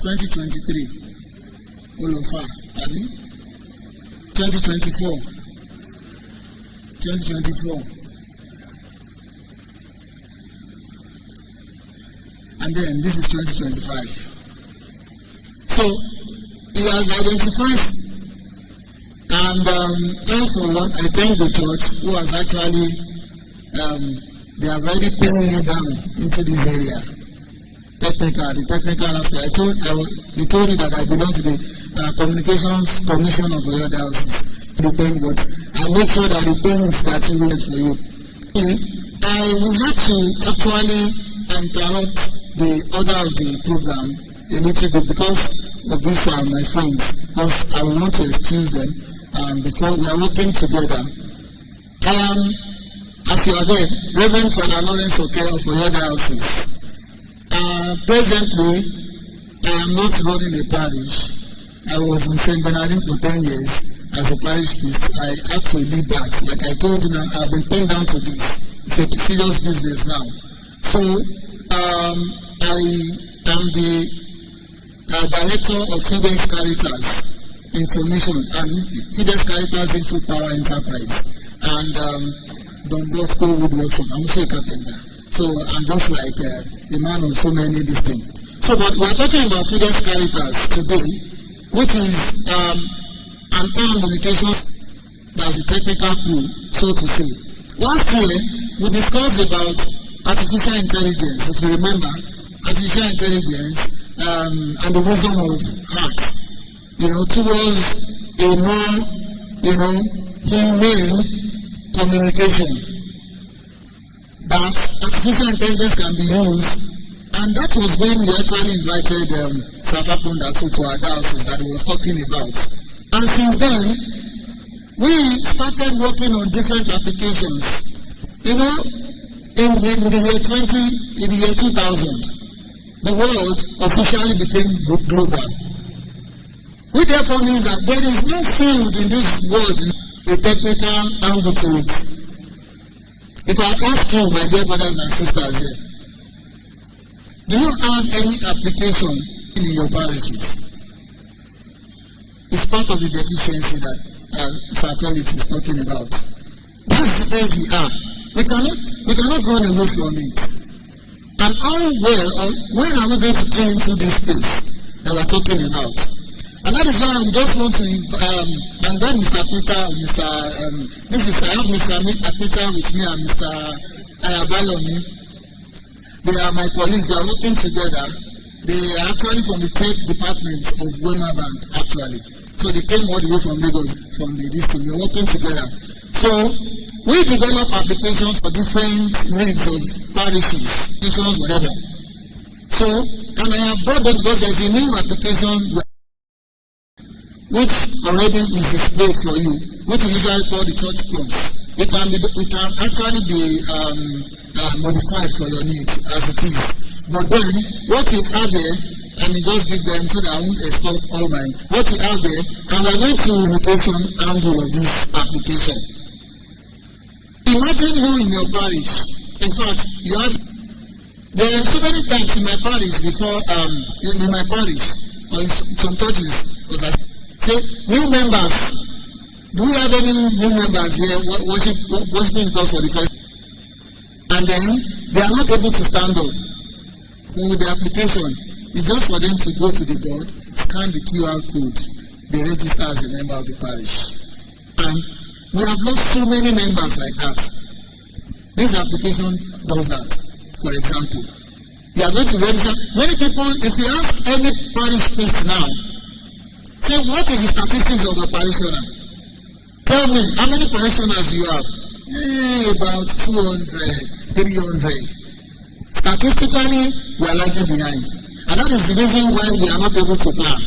2023. Olofa, Abi? 2024. 2024. And then this is 2025. So he has identified, and I for one, I thank the church who has actually they have already pinned me down into this area. The technical aspect. They told you that I belong to the Communications Commission of your Archdiocese. The thing, but I make sure that the things that we want for you. We had to actually interrupt the order of the program a little bit because of this, my friends, because I want to excuse them before we are working together. As you are there, Reverend Father Lawrence Oke of your Archdiocese. Presently, I am not running a parish. I was in St. Bernardine for 10 years as a parish priest. I had to leave that. Like I told you now, I've been pinned down to this. It's a serious business now. So, I am the director of Fides Caritas Information and Fides Caritas Info Power Enterprise and Don Bosco Wood Workshop. I'm also a carpenter. So I'm just like a man of so many these things. So, but we are talking about Fides Caritas today, which is an armed communications that's a technical tool, so to say. Last year, we discussed about artificial intelligence. If you remember, artificial intelligence and the wisdom of heart, towards a more, humane communication. That artificial intelligence can be used, and that was when we actually invited Safapunda to our diocese that he was talking about. And since then, we started working on different applications. In the year 2000, the world officially became global. Which therefore means that there is no field in this world, a technical angle to it. If I ask you, my dear brothers and sisters here, do you have any application in your parishes? It's part of the deficiency that Sir Felix is talking about. That's the age we are. We cannot run away from it. And how well, or when are we going to play into this space that we're talking about? And that is why I just want to invite Mr. Peter, I have Mr. Peter with me and Mr. Ayabayomi. They are my colleagues. We are working together. They are actually from the tech department of Wema Bank, actually. So they came all the way from Lagos, from the district. We are working together. So we develop applications for different needs of parishes, institutions, whatever. So, and I have brought them because there's a new application which already is displayed for you, which is usually called the Church Plus. It can actually be modified for your needs as it is. But then, what we have here, I mean, just give them so that I won't stop all my. What we have there, and we are going to communication angle of this application. Imagine you in your parish. In fact, there are so many times in my parish before, in my parish, or in some churches, because I say, new members. Do we have any new members here worshiping with us for the first? And then they are not able to stand up. But with the application, it's just for them to go to the board, scan the QR code, they register as a member of the parish. And we have lost so many members like that. This application does that. For example, you are going to register. Many people, if you ask any parish priest now, say, what is the statistics of a parishioner? Tell me, how many parishioners you have? About 200, 300. Statistically, we are lagging behind. And that is the reason why we are not able to plan.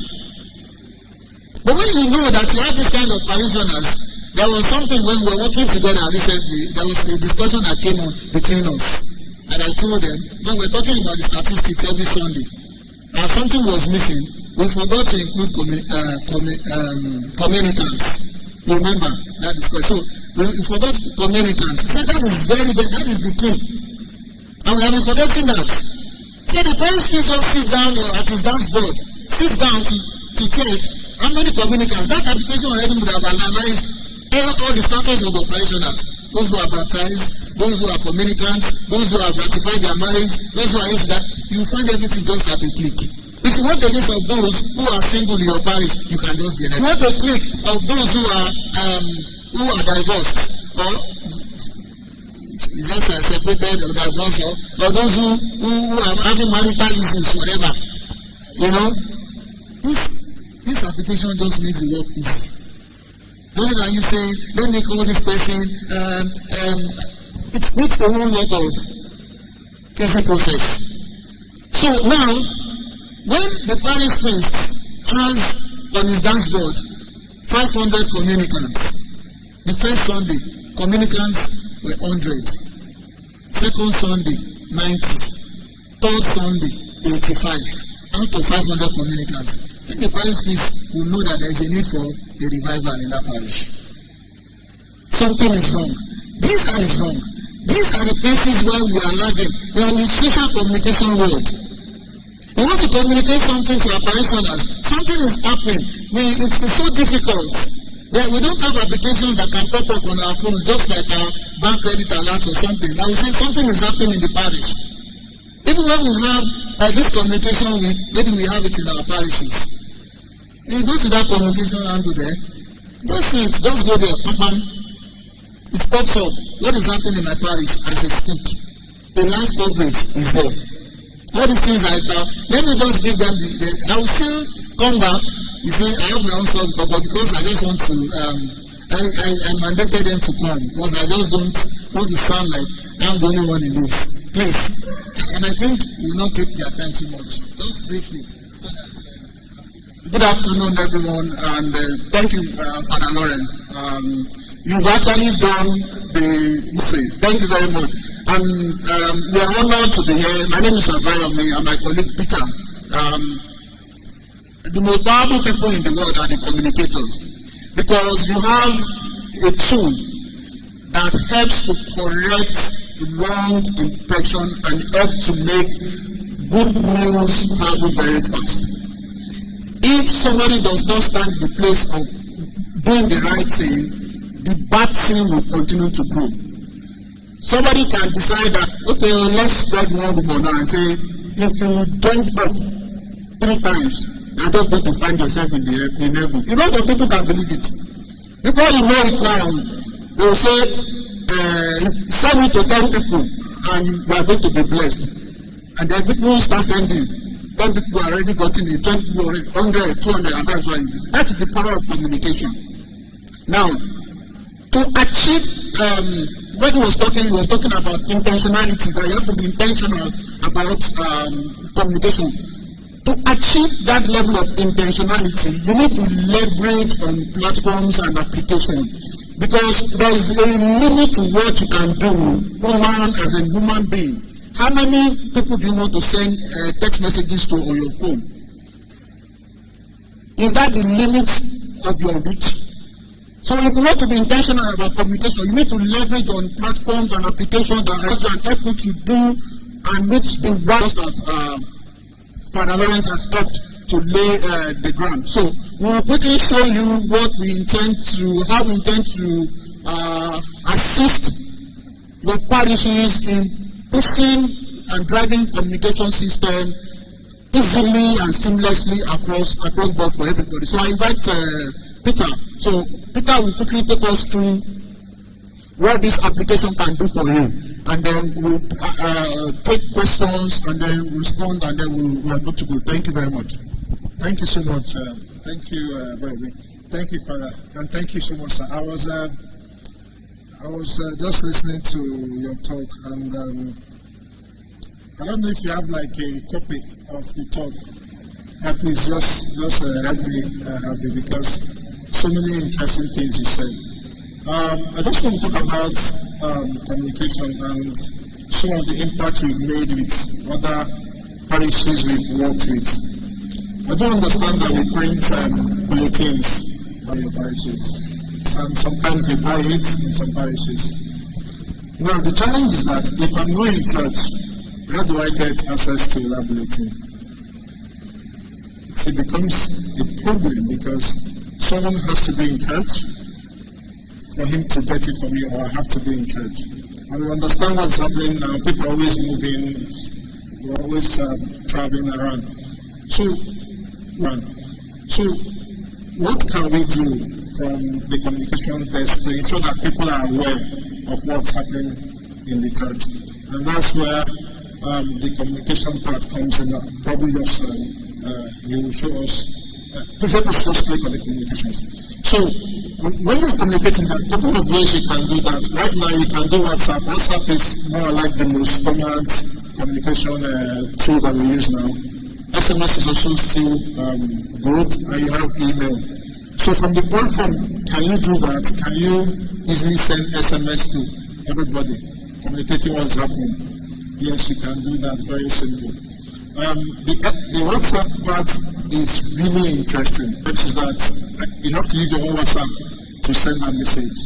But when you know that you have this kind of parishioners, there was something when we were working together recently, there was a discussion that came on between us. And I told them, when we're talking about the statistics every Sunday, and something was missing, we forgot to include communicants. You remember that discussion? So we forgot communicants. So that is that is the key. And we have been forgetting that. So the parish priest just sits down at his dashboard, sits down to check how many communicants, that application already would have analyzed all the status of operationals, those who are baptized, those who are communicants, those who have ratified their marriage, those who are into that. You find everything just at a click. If you want a list of those who are single in your parish, you can just generate. If you want a click of those who are divorced, or is just separated or divorced, or those who are having marital issues, whatever. You know, this application just makes the work easy. Rather than you say, let me call this person, it makes a whole lot of careful process. So now, when the parish priest has on his dashboard 500 communicants, the first Sunday, communicants were 100. Second Sunday, 90. Third Sunday, 85. Out of 500 communicants. I think the parish priest will know that there is a need for a revival in that parish. Something is wrong. This is wrong. These are the places where we are lagging. We are in the social communication world. We want to communicate something to our parishioners. Something is happening. It's so difficult. We don't have applications that can pop up on our phones, just like our bank credit alert or something. Now we say something is happening in the parish. Even when we have this communication week, maybe we have it in our parishes. You go to that communication handle there, just see it, just go there, it pops up. What is happening in my parish as we speak? The live coverage is there. All these things I tell, let me just give them I will still come back. You see, I have my own source of but because I just want to, I mandated them to come because I just don't want to sound like I'm the only one in this. Please. And I think we will not take their time too much. Just briefly. Good afternoon, everyone, and thank you, Father Lawrence. You've actually done thank you very much. And we are honored to be here. My name is Abayomi and my colleague Peter. The most powerful people in the world are the communicators, because you have a tool that helps to correct wrong impression and help to make good news travel very fast. If somebody does not stand in the place of doing the right thing, the bad thing will continue to grow. Somebody can decide that, okay, let's spread one rumor now and say, if you don't up 3 times, you're just going to find yourself in heaven. You know that people can believe it. Before you know it now, they will say, send it to 10 people and you are going to be blessed. And then people start sending. 10 people are already gotten it, 20 people already, 100, 200, and that's why it is. That is the power of communication. Now, to achieve when he was talking about intentionality, that you have to be intentional about communication. To achieve that level of intentionality, you need to leverage on platforms and applications, because there is a limit to what you can do, woman as a human being. How many people do you want to send text messages to on your phone? Is that the limit of your reach? So if you want to be intentional about communication, you need to leverage on platforms and applications that help you to do and reach the ones that Father Lawrence has helped to lay the ground. So we will quickly show you what we intend to, how we intend to assist your parishes in pushing and driving communication system easily and seamlessly across board for everybody. So I invite Peter. So Peter will quickly take us through what this application can do for you, and then we'll take questions and then respond, and then we're good to go. Thank you very much. Thank you so much. Thank you, baby. Thank you, Father, and thank you so much, sir. I was just listening to your talk, and I don't know if you have like a copy of the talk. Please just help me have it, because so many interesting things you said. I just want to talk about communication and some of the impact we've made with other parishes we've worked with. I do understand that we print bulletins for your parishes, and sometimes we buy it in some parishes. Now the challenge is that if I'm not in church, how do I get access to that bulletin? it becomes a problem because someone has to be in church for him to get it from you, or I have to be in church. And we understand what's happening now. People are always moving, we're always traveling around. So what can we do from the communication desk to ensure that people are aware of what's happening in the church? And that's where the communication part comes in. Probably just he will show us. Please help us just click on the communications. So when you're communicating, there are a couple of ways you can do that. Right now you can do WhatsApp. WhatsApp is more like the most dominant communication tool that we use now. SMS is also still good, and you have email. So from the platform, can you do that? Can you easily send SMS to everybody, communicating what's happening? Yes, you can do that. Very simple. The WhatsApp part is really interesting. Which is that you have to use your own WhatsApp to send a message,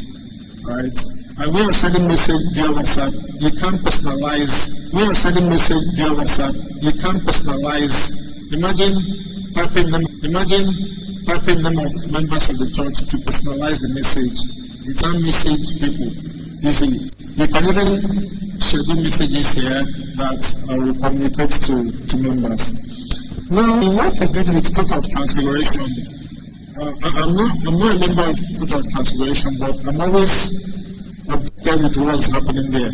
right? And when you're sending message via WhatsApp, you can't personalize. When you're sending message via WhatsApp, you can't personalize. Imagine typing name of members of the church to personalize the message. You can't message people easily. You can even schedule messages here that will communicate to members. Now, what we did with Church of Transfiguration, I'm not a member of Church of Transfiguration, but I'm always updated with what's happening there,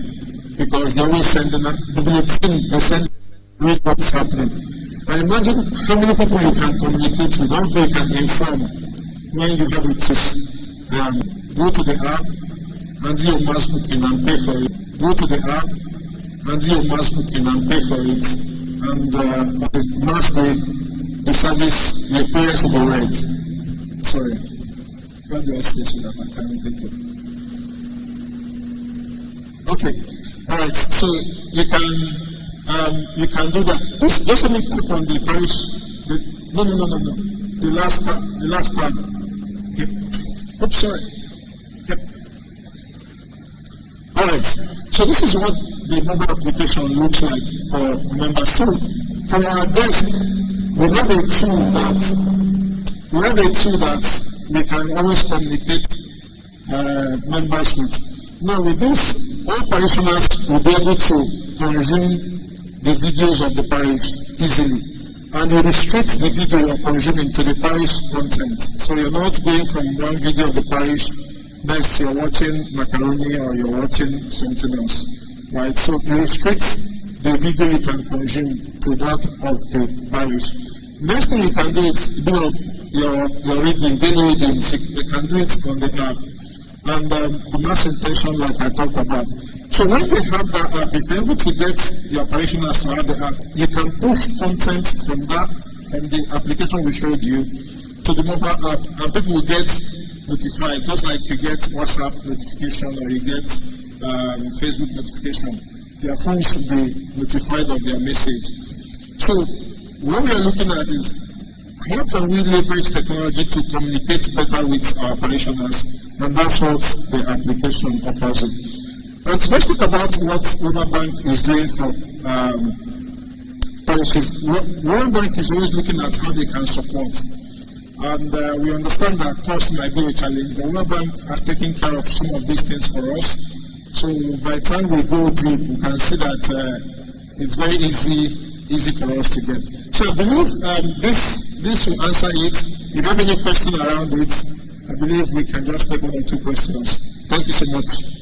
because they always send the bulletin, they send read what's happening. And imagine how many people you can communicate with, how people you can inform when you have a case. Go to the app and do your mass booking and pay for it. Go to the app and do your mass booking and pay for it. And mass the service, your prayers will be read. Sorry. Where do I stay so that I can take it? Okay. Alright, so you can do that. Just let me click on the parish. No. The last tab. Okay. Oops, sorry. Yep. Alright. So this is what the mobile application looks like for members. So from our desk, we have a tool that we can always communicate members with. Now with this, all parishioners will be able to consume the videos of the parish easily, and you restrict the video you're consuming to the parish content. So you're not going from one video of the parish, next you're watching macaroni or you're watching something else, right? So you restrict the video you can consume to that of the parish. Next thing you can do is do your reading, daily readings. You can do it on the app, and the mass intention, like I talked about. So when they have that app, if you're able to get your parishioners to have the app, you can push content from the application we showed you to the mobile app, and people will get notified, just like you get WhatsApp notification or you get Facebook notification. Their phones will be notified of their message. So what we are looking at is how can we leverage technology to communicate better with our parishioners, and that's what the application offers. And to just talk about what Roma Bank is doing for parishes, Roma Bank is always looking at how they can support. And we understand that cost might be a challenge, but Roma Bank has taken care of some of these things for us. So by the time we go deep, we can see that it's very easy for us to get. So I believe this will answer it. If you have any question around it, I believe we can just take 1 or 2 questions. Thank you so much.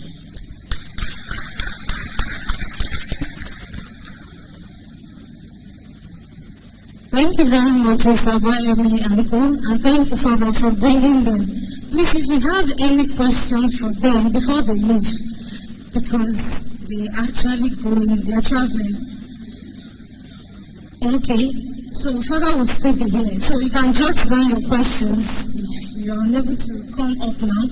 Thank you very much, Mr. Bayemi and Co. And thank you, Father, for bringing them. Please, if you have any question for them before they leave, because they actually they're traveling. Okay, so Father will still be here. So you can jot down your questions if you're unable to come up now.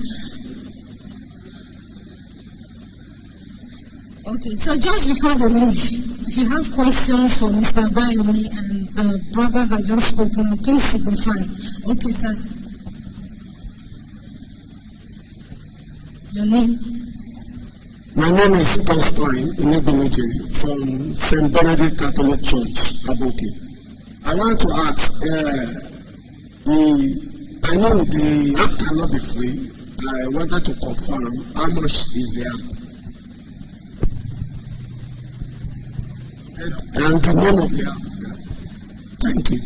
Okay, so just before they leave, if you have questions for Mr. Bayemi and the brother that just spoke now, please signify. Okay, sir. Your name? My name is Pastor Inebinuje from St. Benedict Catholic Church, Aboki. I want to ask, I know the app cannot be free. I wanted to confirm how much is the app. And the name of the app. Yeah. Thank you.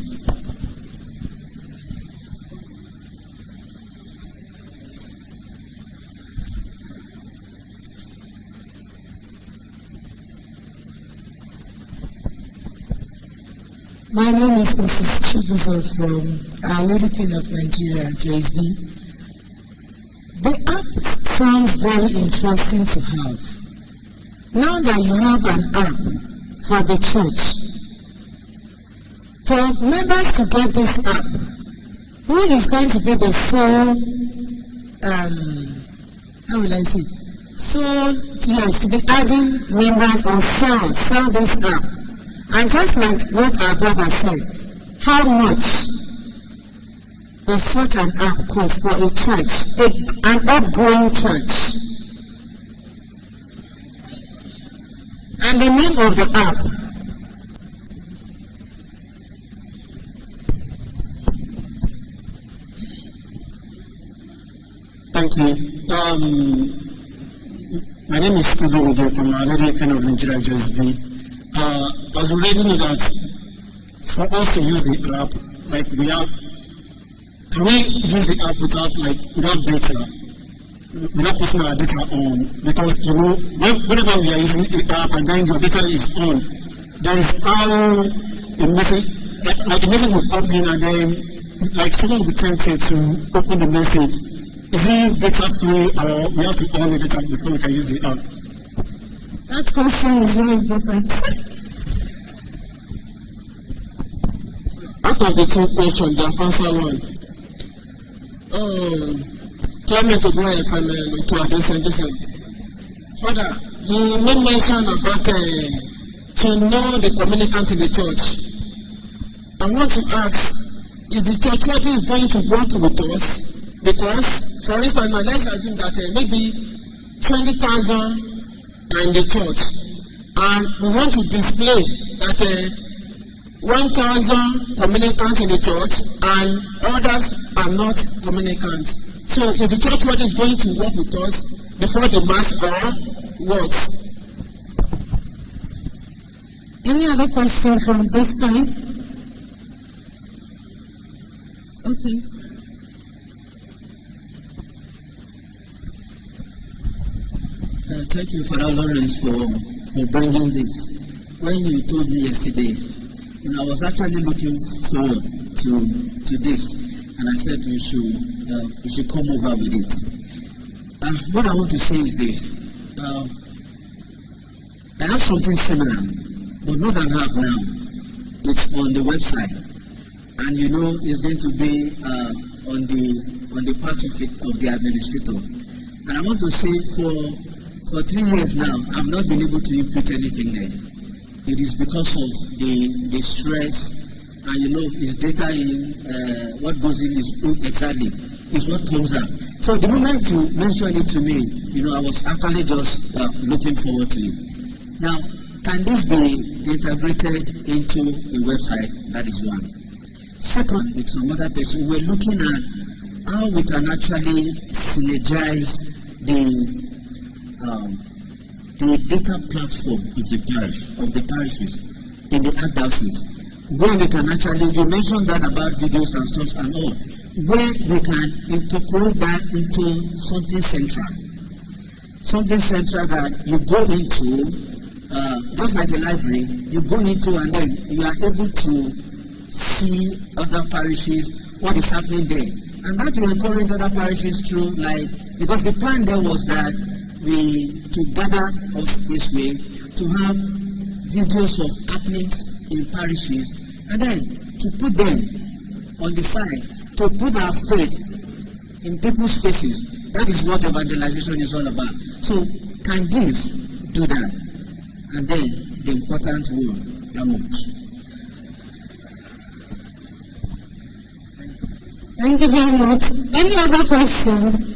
My name is Mrs. Chibuzo from Our Lady Queen of Nigeria, JSB. The app sounds very interesting to have. Now that you have an app for the church, for members to get this app, who is going to be the sole, how will I say, to be adding members or sell this app? And just like what our brother said, how much does such an app cost for a church, an upgrowing church? And the name of the app? Thank you. My name is Stephen again from Our Lady Queen of Nigeria, JSB. As we already know that for us to use the app, can we use the app without data, without putting our data on? Because whenever we are using the app and then your data is on, there is how a message, like a message will pop in and then someone will be tempted to open the message. Is it data free or we have to on the data before we can use the app? That question is very important. Out of the two questions, the answer one. Clement Ogunwaye from Ikeado St. Joseph. Father, you made mention about to know the communicants in the church. I want to ask, is the church is going to work with us? Because, for instance, let's assume that maybe 20,000 in the church, and we want to display that 1,000 communicants in the church and others are not communicants. So is the church is going to work with us before the mass or what? Any other question from this side? Okay. Thank you, Father Lawrence, for bringing this. When you told me yesterday, I was actually looking forward to this, and I said we should come over with it. What I want to say is this: I have something similar, but not an app now. It's on the website, and it's going to be on the part of the administrator. And I want to say for 3 years now, I've not been able to input anything there. It is because of the stress, and it's data in, what goes in is what comes out. So the moment you mentioned it to me, I was actually just looking forward to it. Now, can this be integrated into a website? That is one. Second, with some other person, we're looking at how we can actually synergize the data platform of the parishes in the Archdiocese, where we can actually, you mentioned that about videos and stuff and all, where we can incorporate that into something central that you go into, just like a library, you go into and then you are able to see other parishes, what is happening there, and that will encourage other parishes through, because the plan there was that to gather us this way, to have videos of happenings in parishes, and then to put them on the side, to put our faith in people's faces. That is what evangelization is all about. So, can this do that? And then, the important word, Yamut. Thank you very much. Any other question?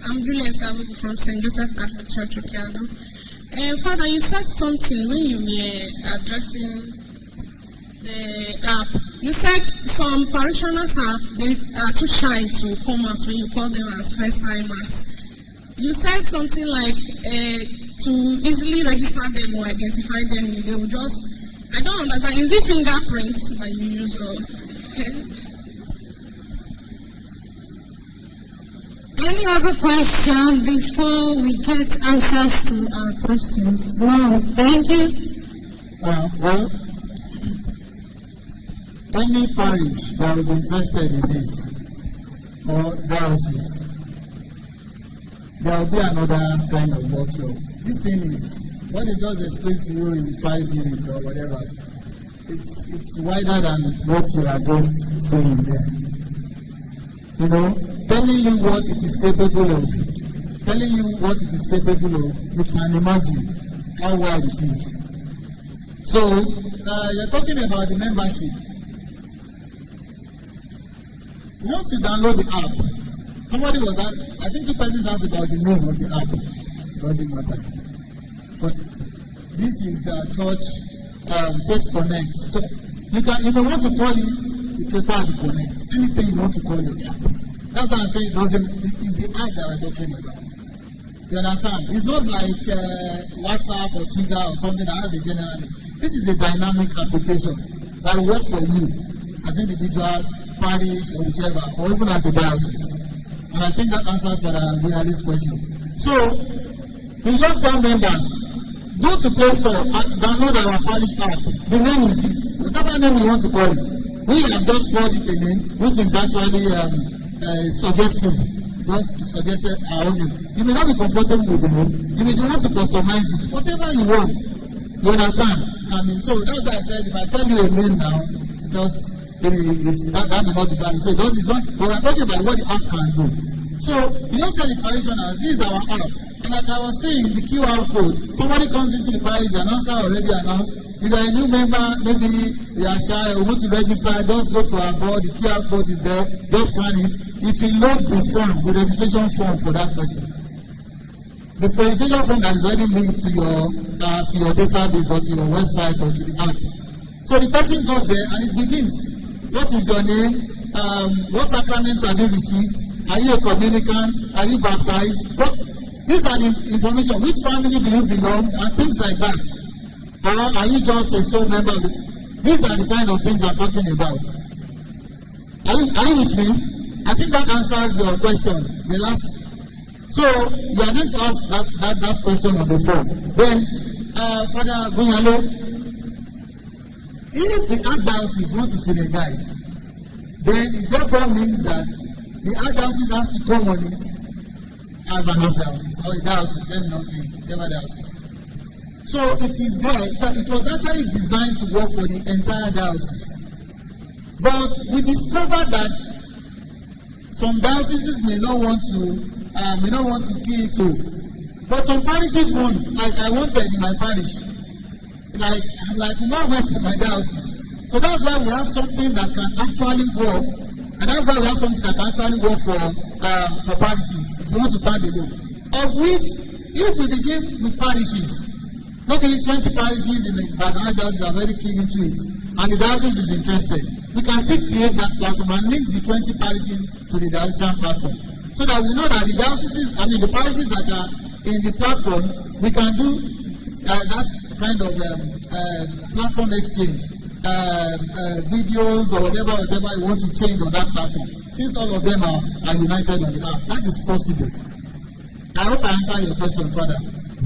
I'm Juliet. I'm Iyawo from St. Joseph Catholic Church, Okeado. Father, you said something when you were addressing the app. You said some parishioners they are too shy to come out when you call them as first timers. You said something like to easily register them or identify them, they will just, I don't understand. Is it fingerprints that you use? Or, Any other question before we get answers to our questions? No, thank you. Well, any parish that will be interested in this, or diocese, there will be another kind of workshop. This thing is, what they just explained to you in 5 minutes or whatever, it's wider than what you are just saying there. You know, telling you what it is capable of, you can imagine how wide it is. So, you're talking about the membership. Once you download the app, somebody was asked, I think 2 persons asked about the name of the app. It doesn't matter. But this is Church Faith Connect. You may want to call it the Kepa Connect. Anything you want to call it. That's why I'm saying it's the app that we're talking about. You understand? It's not like WhatsApp or Twitter or something that has a general name. This is a dynamic application that will work for you as individual, parish, or whichever, or even as a diocese. And I think that answers for William's question. So, we just tell members, go to Play Store and download our parish app. The name is this. Whatever name you want to call it. We have just called it a name, which is actually suggestive. Just suggested our own name. You may not be comfortable with the name. You may want to customize it. Whatever you want. You understand? I mean, so that's why I said if I tell you a name now, it's just that may not be valid. So it's not, but we're talking about what the app can do. So you don't tell the parishioners, this is our app. And like I was saying, the QR code, somebody comes into the parish, the announcer already announced. If you're a new member, maybe you are shy or want to register, just go to our board, the QR code is there, just scan it. If you load the form, the registration form for that person, the registration form that is already linked to your database or to your website or to the app. So the person goes there and it begins. What is your name? What sacraments have you received? Are you a communicant? Are you baptized? These are the information. Which family do you belong? And things like that. Or are you just a sole member of it? These are the kind of things I'm talking about. Are you with me? I think that answers your question. The last. So you are going to ask that question on the phone. Then, Father Gunyalo, if the Archdiocese want to synergize, then it therefore means that the Archdiocese has to come on it as an Archdiocese or a diocese, let me not say whichever diocese. So it is there, it was actually designed to work for the entire diocese. But we discovered that some dioceses may not want to key into. But some parishes want, like I wanted in my parish. Like not wait for my diocese. So that's why we have something that can actually work, and that's why we have something that can actually work for parishes. If you want to stand alone, of which, if we begin with parishes, maybe 20 parishes in the Ibadan diocese are very keen into it, and the diocese is interested, we can still create that platform and link the 20 parishes to the diocesan platform, so that we know that the the parishes that are in the platform, we can do that kind of platform exchange, videos or whatever you want to change on that platform, since all of them are united on the app. That is possible. I hope I answered your question, Father.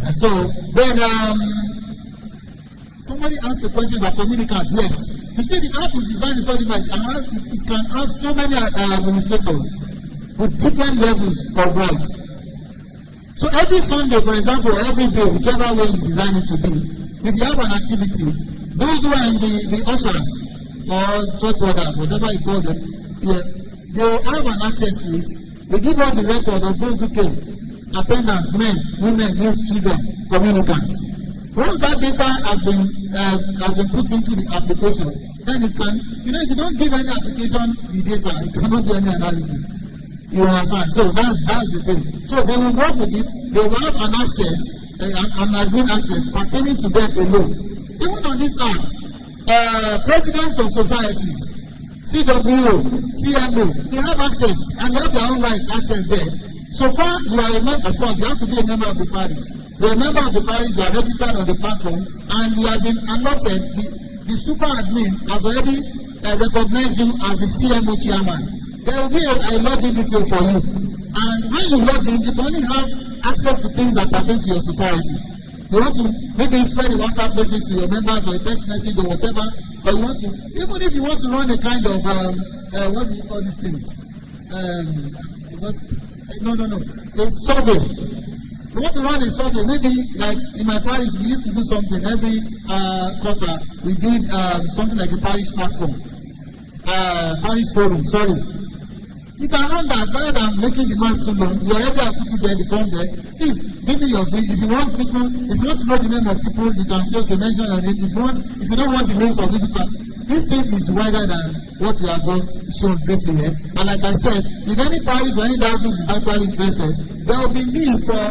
And so then somebody asked the question about communicants. Yes, you see the app is designed in such a way it can have so many administrators with different levels of rights. So every Sunday, for example, every day, whichever way you design it to be, if you have an activity, those who are in the ushers or church warders, whatever you call them, they have an access to it. They give us the record of those who came, attendants, men, women, youth, children, communicants. Once that data has been put into the application, then it can, if you don't give any application the data, it cannot do any analysis. You understand? So that's the thing. So they will work with it. They will have an access, an admin access pertaining to them alone. Even on this app, presidents of societies, CWO, CMO, they have access and they have their own rights access there. So far, you are a member. Of course, you have to be a member of the parish. You're a member of the parish. You are registered on the platform, and you have been allotted. The super admin has already recognized you as the CMO chairman. There will be a login detail for you, and when you log in, you can only have access to things that pertain to your society. You want to maybe spread a WhatsApp message to your members or a text message or whatever, or you want to, even if you want to run a kind of what do you call this thing? A survey. You want to run a survey, maybe like in my parish we used to do something every quarter. We did something like a parish platform, parish forum, sorry. You can run that rather than making the mass too long. You already have put it there, the form there. Please give me your view. If you want to know the name of people, you can say, okay, mention your name. If you don't want the names of people to, this thing is wider than what we have just shown briefly here. And like I said, if any parish or any diocese is actually interested, there will be need for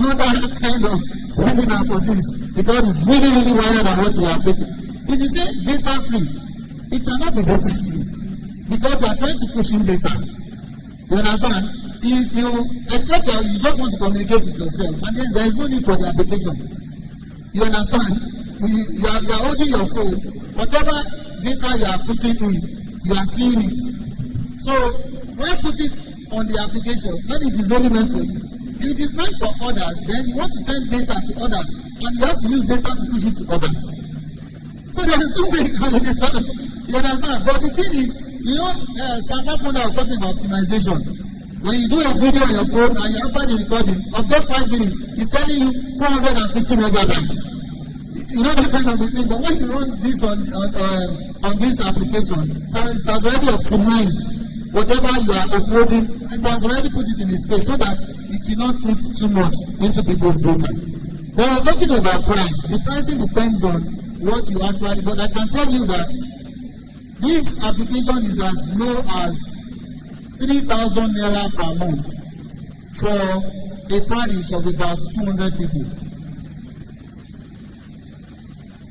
another kind of seminar for this, because it's really, really wider than what we have taken. If you say data free, it cannot be data free, because you are trying to push in data. You understand? If you accept that you just want to communicate with yourself, and then there is no need for the application. You understand? You are holding your phone. Whatever data you are putting in, you are seeing it. So why put it on the application when it is only meant for you? If it is meant for others, then you want to send data to others, and you have to use data to push it to others. So there is no way you can understand. You understand? But the thing is, you know, Safa Punda was talking about optimization. When you do a video on your phone and after the recording of just 5 minutes, it's telling you 450 megabytes. You know that kind of a thing. But when you run this on this application, it has already optimized whatever you are uploading. It has already put it in a space so that it will not eat too much into people's data. When we're talking about price, the pricing depends on what you actually. But I can tell you that this application is as low as 3,000 naira per month for a parish of about 200 people.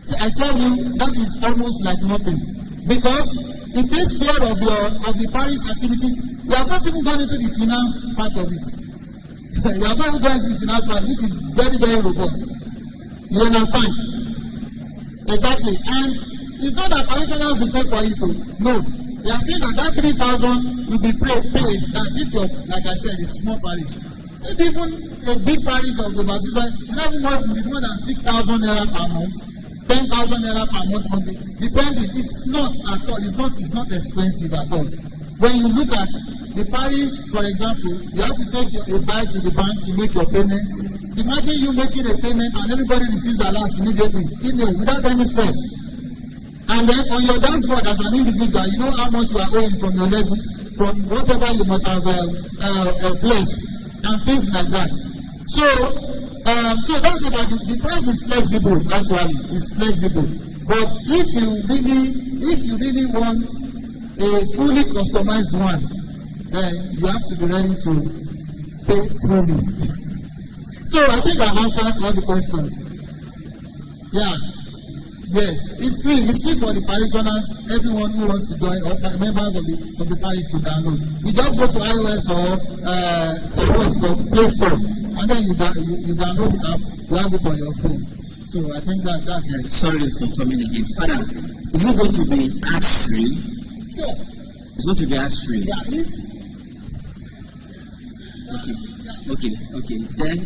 So I tell you, that is almost like nothing, because it takes care of the parish activities. We have not even gone into the finance part of it. We have not even gone into the finance part, which is very, very robust. You understand? Exactly. And it's not that parishioners will pay for it. No. They are saying that 3,000 will be paid as if you're, like I said, a small parish. Maybe even a big parish of the Basisa, you know, more than 6,000 naira per month, 10,000 naira per month, depending. It's not at all. It's not expensive at all. When you look at the parish, for example, you have to take a bite to the bank to make your payment. Imagine you making a payment and everybody receives alert immediately, email, without any stress. And then on your dashboard as an individual, you know how much you are owing from your levies, from whatever you might have pledged, and things like that. So that's about it. The price is flexible. Actually, it's flexible. But if you really want a fully customized one, then you have to be ready to pay fully. So I think I've answered all the questions. Yeah. Yes, it's free. It's free for the parishioners, everyone who wants to join, or members of the parish to download. You just go to iOS or what's it called, Play Store, and then you download the app. You have it on your phone. So I think that's. Sorry for coming again, Father. Is it going to be ads free? Sure. It's going to be ads free. Yeah. If. Okay. Then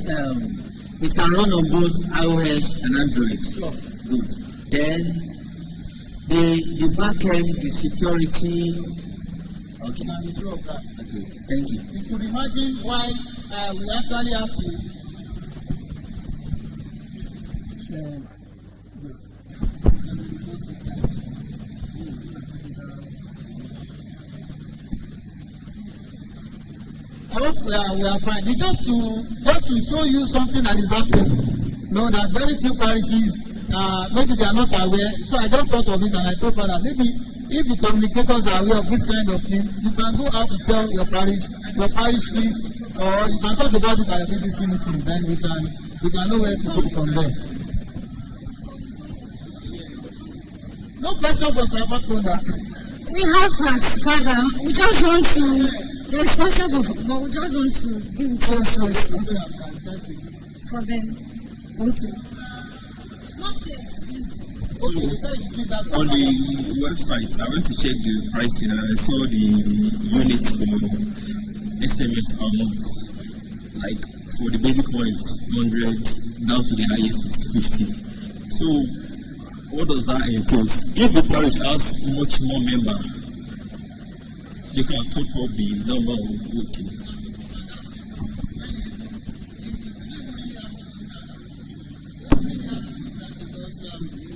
it can run on both iOS and Android. Sure. Good. Then the back end, the security. Okay. I'm sure of that. Okay. Thank you. You could imagine why we actually have to. Yes. I hope we are fine. It's just to show you something that is happening. No, that very few parishes. Maybe they are not aware, so I just thought of it and I told Father, maybe if the communicators are aware of this kind of thing, you can go out to tell your parish your parish priest, or you can talk about it at your BCC meetings, then we can know where to go from there. No question for Safa Konda. We have that, Father. We just want to, there's question but we just want to give it to us first. For them. Okay. Not yet, please. So, on the website, I went to check the pricing and I saw the unit for SMS per month. Like, for the basic one is 100, down to the highest is 50. So, what does that entail? If the parish has much more members, they can top up the number of working.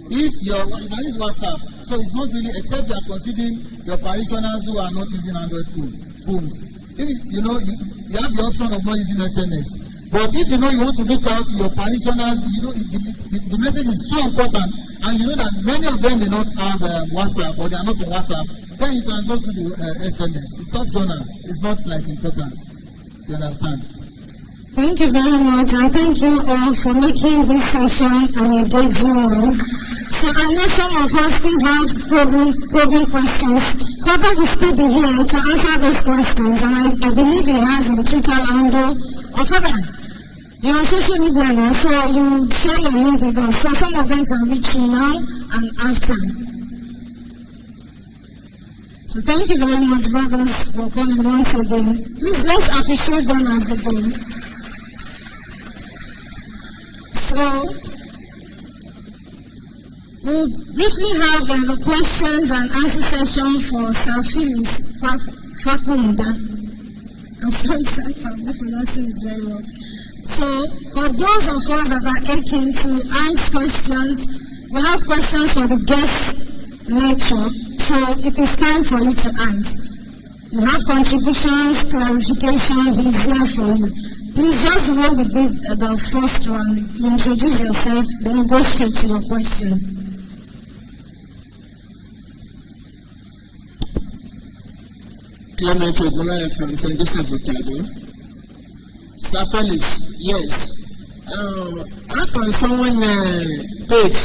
If you can use WhatsApp, so it's not really, except you are considering your parishioners who are not using Android phones. If you have the option of not using SMS. But if you want to reach out to your parishioners, the message is so important, and you know that many of them may not have WhatsApp or they are not on WhatsApp, then you can go to the SMS. It's optional. It's not like important. You understand? Thank you very much, and thank you all for making this session an engaging one. So I know some of us still have problem questions. Father will still be here to answer those questions, and I believe he has a Twitter handle. Or Father, you're on social media now, so you share your link with us, so some of them can reach you now and after. So thank you very much, brothers, for coming once again. Please, let's appreciate them as they go. So, we'll briefly have the questions and answer session for Sir Phyllis Fakunda. I'm sorry, sir, if I'm not pronouncing it very well. So, for those of us that are aching to ask questions, we have questions for the guest lecture, so it is time for you to ask. You have contributions, clarification, he's there for you. Please, just the way we did the first one, you introduce yourself, then go straight to your question. Clement Ogunleye from St. Joseph of Ibadan. Sir Felix, yes. How can someone page,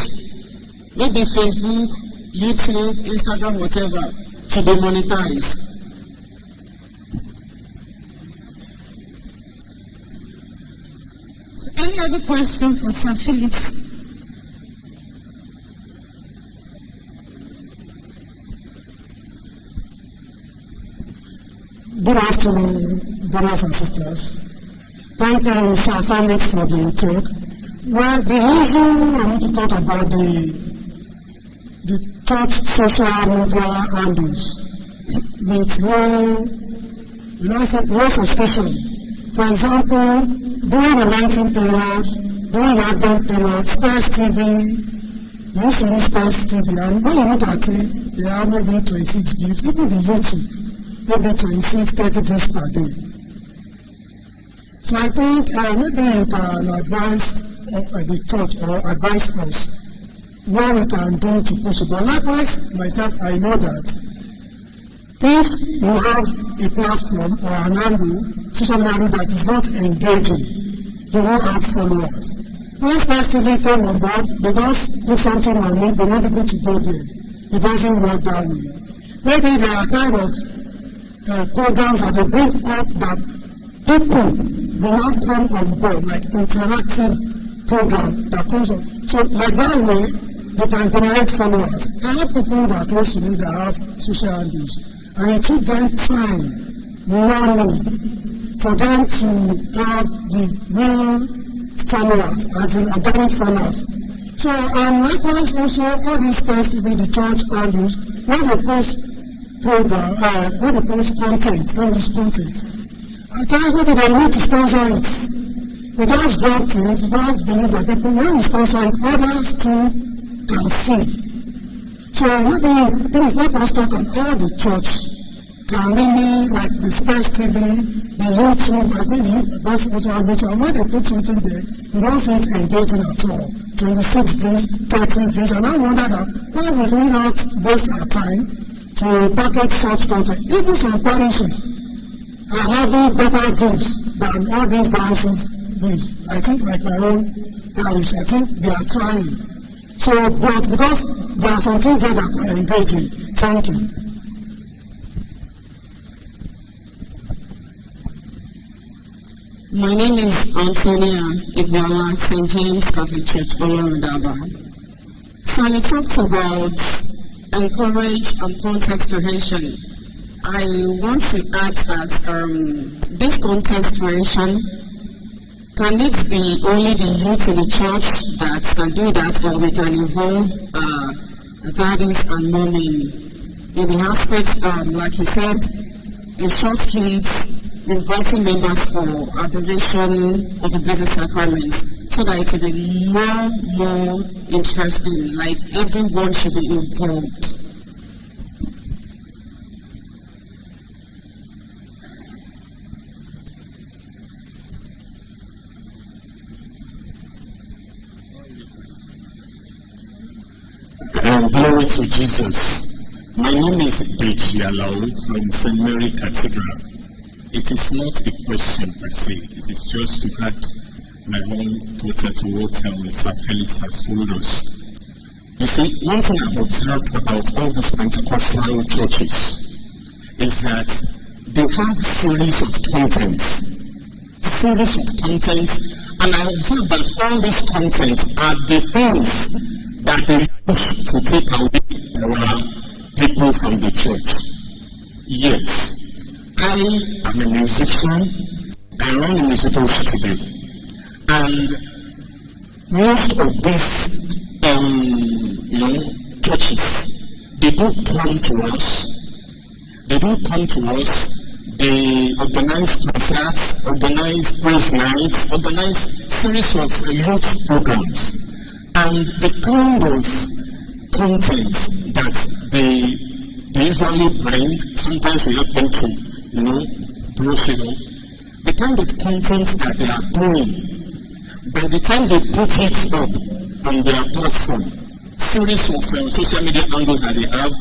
maybe Facebook, YouTube, Instagram, whatever, to be monetized? So any other question for Sir Felix? Good afternoon, brothers and sisters. Thank you, Sir Felix, for the talk. Well, the reason I want to talk about the church social media handles with no suspicion. For example, during the Lenten period, during the Advent period, Space TV, we used to use Space TV, and when you look at it, they have maybe 26 views, even the YouTube, maybe 26, 30 views per day. So I think maybe you can advise the church or advise us what we can do to push it. But likewise, myself, I know that if you have a platform or an handle, social media that is not engaging, you won't have followers. When Space TV came on board, they just put something on it, they want people to go there. It doesn't work that way. Maybe there are kind of programs that they bring up that people will not come on board, like interactive program that comes on. So like that way, they can generate followers. I have people that are close to me that have social handles, and it took them time, money, for them to have the real followers, as in organic followers. So, and likewise also, all these Space TV, the church handles, when they post program, when they post content, not just content, I can't maybe they need to sponsor it. We just drop things, we just believe that people, when we sponsor it, others too can see. So maybe, please let us talk on how the church can really, like the Space TV, the YouTube, I think that's also a good one. When they put something there, you don't see it engaging at all. 26 views, 30 views, and I wonder that why would we not waste our time to package such content? Even some parishes, are having better views than all these dioceses views. I think like my own parish, I think they are trying. So, but because there are some things there that are engaging. Thank you. My name is Antonia Igbala, St. James Catholic Church, Olorundaba. So you talked about encourage and context creation. I want to add that this context creation, can it be only the youth in the church that can do that, or we can involve daddies and mommy in the aspects, like you said, in short kids, inviting members for adoration of the Blessed Sacrament, so that it will be more interesting, like everyone should be involved. Glory to Jesus. My name is Beji Alao from St. Mary Cathedral. It is not a question per se, it is just to add my own daughter to what Sir Felix has told us. You see, one thing I've observed about all these Pentecostal churches is that they have series of content, and I observe that all these content are the things that they use to take away our people from the church. Yes, I am a musician. I run a musical studio, and most of these churches, they do come to us. They organize concerts, organize praise nights, organize series of youth programs, and the kind of content that they usually bring, sometimes we help them to, brochure, the kind of content that they are doing, by the time they put it up on their platform, series of social media angles that they have,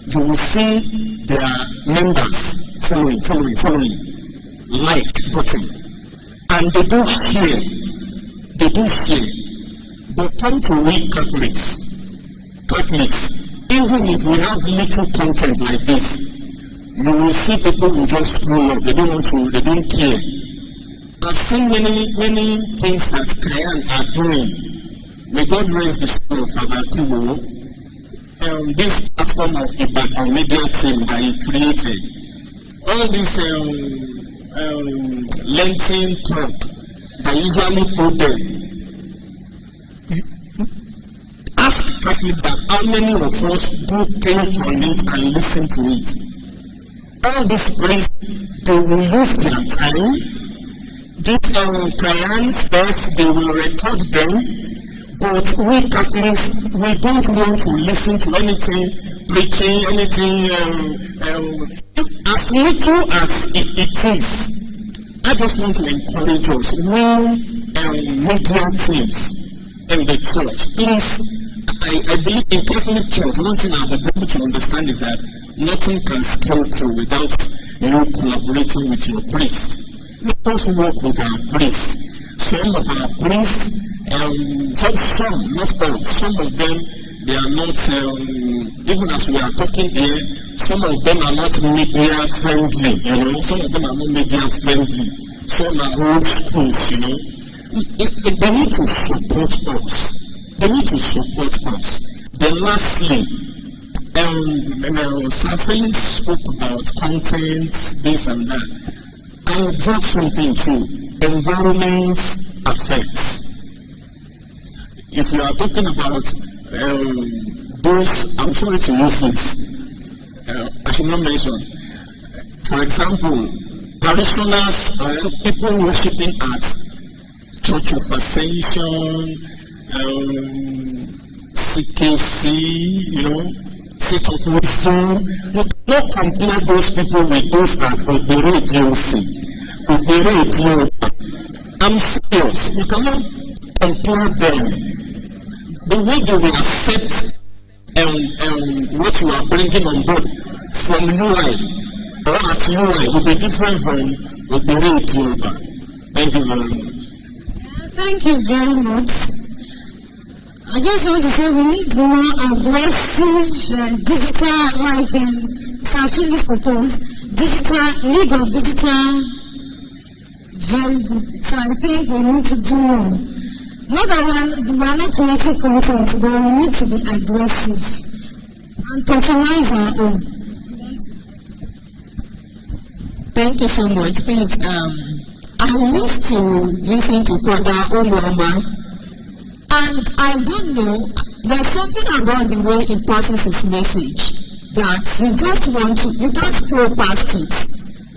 you will see their members following, like button, and they do share, but come to we Catholics, even if we have little content like this, you will see people who just scroll up. They don't care. I've seen many things that Kayan are doing. May God raise the soul of Father Kubo. This platform of Ibadan media team that he created. All this Lenten talk that usually put there. Ask Catholic that how many of us do click on it and listen to it. All these priests, they will use their time. These clients first, they will record them. But we Catholics, we don't want to listen to anything preaching, anything as little as it is. I just want to encourage us, we media teams in the church, please. I believe in Catholic Church, one thing I've been able to understand is that nothing can scale through without you collaborating with your priest. Let us work with our priests. Some of our priests, some, not all, some of them, they are not, even as we are talking here, some of them are not media friendly, some of them are not media friendly. Some are old schools, They need to support us. Then lastly, Sir Felix spoke about content, this and that. I observe something too. Environment affects. If you are talking about those, I'm sorry to use this, I should not mention. For example, parishioners or people worshiping at Church of Ascension, CKC, State of Wisdom. You cannot compare those people with those at Archdiocese. I'm serious. You cannot compare them. The way they will accept what you are bringing on board from UI or at UI will be different from Obere Pioba. Thank you very much. Thank you very much. I just want to say we need more aggressive digital, like Sir Phillips proposed, digital, League of Digital, very good. So I think we need to do more. Not that we are not creating content, but we need to be aggressive and personalize our own. Thank you so much. Please, I used to listen to Father Oloma, and I don't know, there's something about the way he passes his message that you don't scroll past it.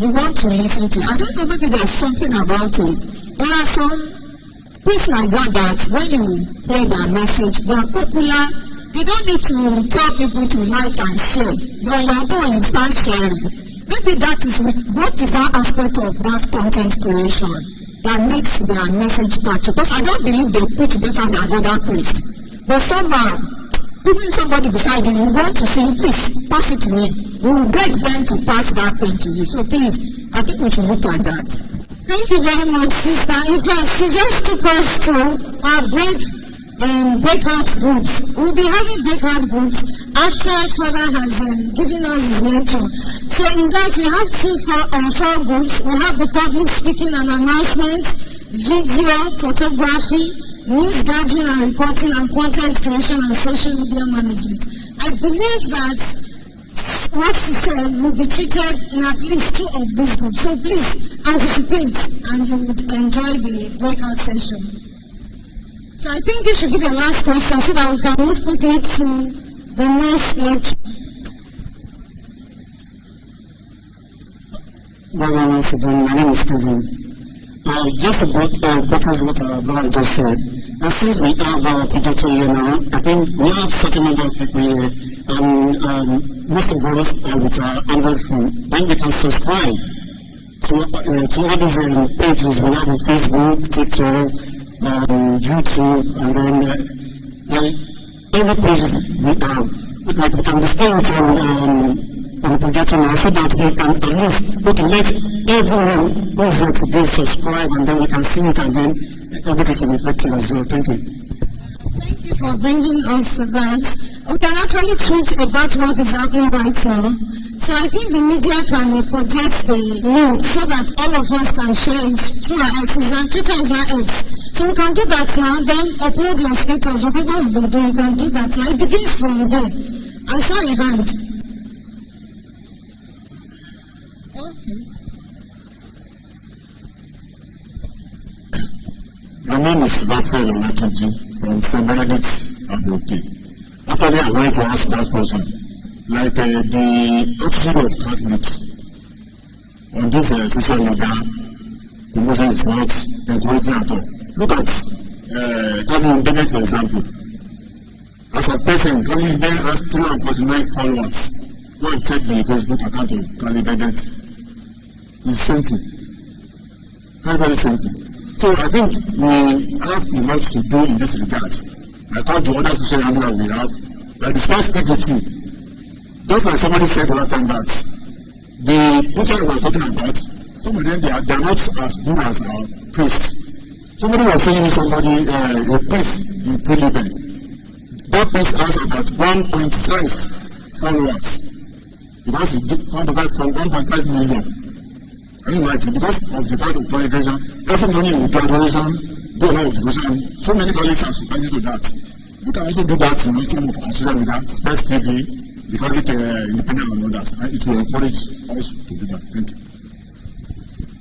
You want to listen to it. I don't know, maybe there's something about it. There are some priests like that when you hear their message, they are popular. You don't need to tell people to like and share. You're on your own, you start sharing. Maybe that is what is that aspect of that content creation that makes their message touch. Because I don't believe they preach better than other priests. But somehow, even somebody beside you, you want to say, please pass it to me. We will beg them to pass that thing to you. So please, I think we should look at that. Thank you very much, sister. In fact, she just took us to our breakout groups. We'll be having breakout groups after Father has given us his lecture. So in that, we have four groups. We have the public speaking and announcement, video, photography, news gathering and reporting, and content creation and social media management. I believe that what she said will be treated in at least 2 of these groups. So please anticipate and you would enjoy the breakout session. So I think this should be the last question so that we can move quickly to the next lecture. Well, once again, my name is Stephen. Just about what our brother just said. And since we have our projector here now, I think we have certain number of people here, and most of us are with our Android phone. Then we can subscribe to all these pages we have on Facebook, TikTok, YouTube, and then like every page we have, like we can display it on the projector now so that we can at least let everyone who is here today subscribe, and then we can see it, and then everything should be effective as well. Thank you. Thank you for bringing us to that. We can actually tweet about what is happening right now. So I think the media can project the link so that all of us can share it through our X's, and Twitter is not X. So we can do that now, then upload your status, whatever we've been doing, we can do that now. It begins from there. I saw a hand. Okay. My name is Raphael Olatunji from St. Benedict Abuke. Actually, I wanted to ask that question. Like the attitude of Catholics on this social media promotion is not encouraging at all. Look at Calvin Bennett, for example. As a person, Calvin Bennett has 349 followers. Go and check the Facebook account of Calvin Bennett. It's something. Very, very something. So I think we have much to do in this regard. Like all the other social media we have, like the Spice TV too. Just like somebody said the other time that the preachers we are talking about, some of them they are not as good as our priests. Somebody was saying somebody a priest in Philippines. That priest has about 1.5 followers. Because he found the fact from 1.5 million. Can you imagine? Because of the fact of congregation, every morning we do adoration, do a lot of devotion. So many colleagues are supplying to that. We can also do that in some of our social media, Space TV, the Catholic Independent and others, and it will encourage us to do that. Thank you.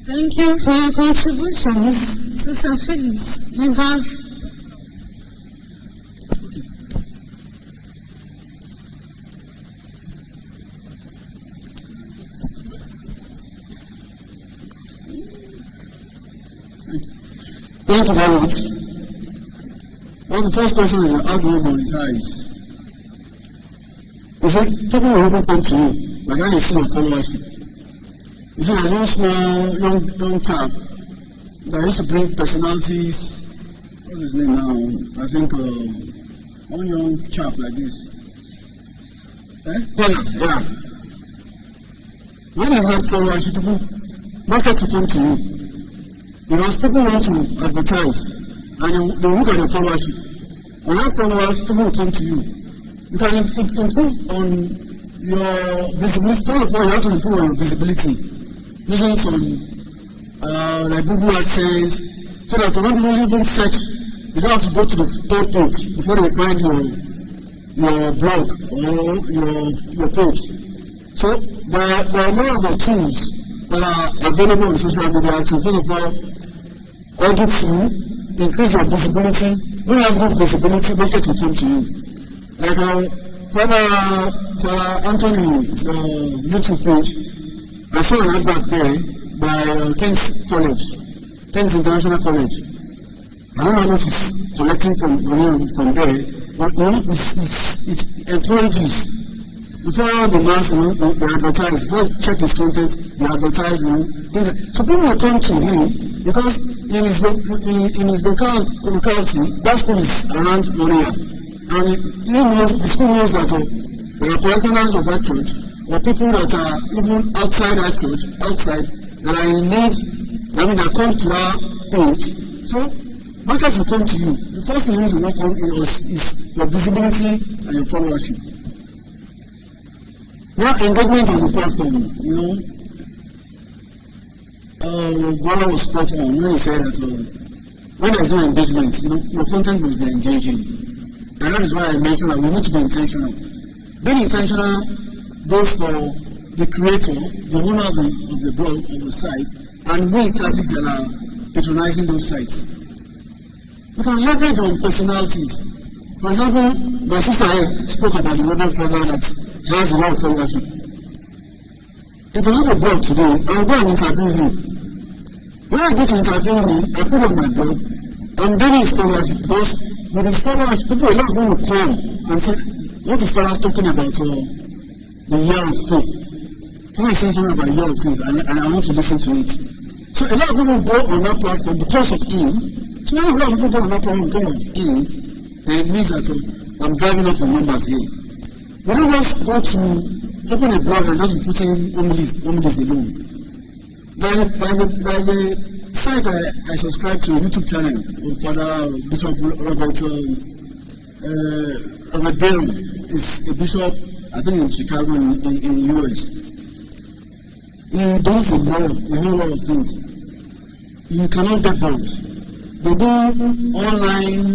Thank you for your contributions. So, Sir Phyllis, you have. Thank you very much. Well, the first question is how do you monetize? You see, people will even come to you, but then you see your followership. You see, there's one small, young chap that used to bring personalities. What's his name now? I think one young chap like this. Yeah. when you have followers, people, market will come to you. Because people want to advertise and they look at your followership. When you have followers, people will come to you. You can improve on your visibility. First of all, you have to improve on your visibility using some like Google AdSense, so that when people even search, you don't have to go to the third page before they find your blog or your page. So there are a lot of tools that are available on social media to first of all audit you, increase your visibility. When you have good visibility, market will come to you. Like Father Anthony's YouTube page, I saw an advert there by King's International College. I don't know how much it's collecting from there, but it encourages. Before the mass, they advertise. Before you check his content, they advertise. So people will come to him because in his locality, that school is around Monia, and the school knows that there are parishioners of that church, or people that are even outside that church, that are in need. That come to our page. So markets will come to you. The first thing you need to work on is your visibility and your followership. Now, engagement on the platform, Brother was spot on when he said that when there's no engagement, your content must be engaging. And that is why I mentioned that we need to be intentional. Being intentional goes for the creator, the owner of the blog, of the site, and we Catholics that are patronizing those sites. We can leverage on personalities. For example, my sister spoke about the Reverend Father that has a lot of followership. If I have a blog today, I'll go and interview him. When I go to interview him, I put on my blog, I'm getting his followership because with his followers, people, a lot of them will come and say, what is Father talking about the year of faith? When I say something about the year of faith, and I want to listen to it. So a lot of people go on that platform because of him. So when a lot of people go on that platform because of him, then it means that I'm driving up the numbers here. We don't just go to open a blog and just be putting homilies alone. There's a site I subscribe to, a YouTube channel of Father Bishop Robert Brown. Is a bishop, I think in Chicago in US. He does a whole lot of things. You cannot get bored. They do online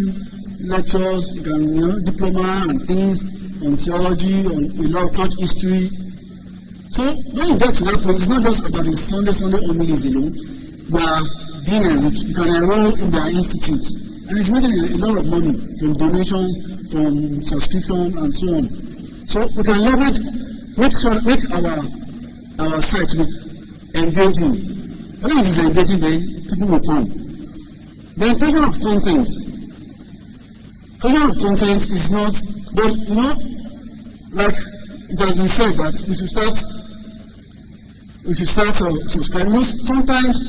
lectures, you can diploma and things on theology, on a lot of church history. So when you get to that place, it's not just about the Sunday homilies alone. You are being enriched. You can enroll in their institutes, and it's making a lot of money from donations, from subscription, and so on. So we can leverage, make our site engaging. When it is engaging, then people will come. The creation of content. Creation of content is not, but like it has been said that we should start subscribing. Sometimes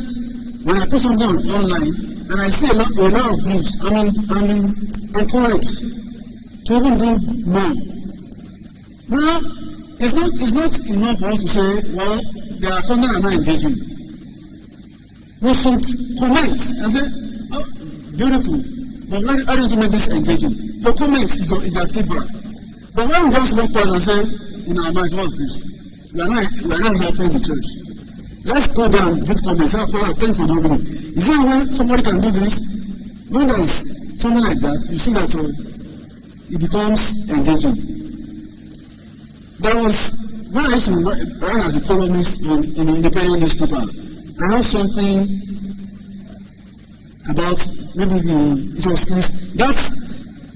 when I put something online and I see a lot of views, I'm encouraged to even do more. Now, it's not enough for us to say, well, their content are not engaging. We should comment and say, oh, beautiful, but why don't you make this engaging? Your comment is a feedback. But when we just walk past and say, in our minds, what's this? We are not helping the church. Let's go down and give comments. Father, thanks for the opening. Is there a way somebody can do this? When there is something like that, you see that it becomes engaging. There was, when I used to write as a columnist in the independent newspaper, I heard something about maybe that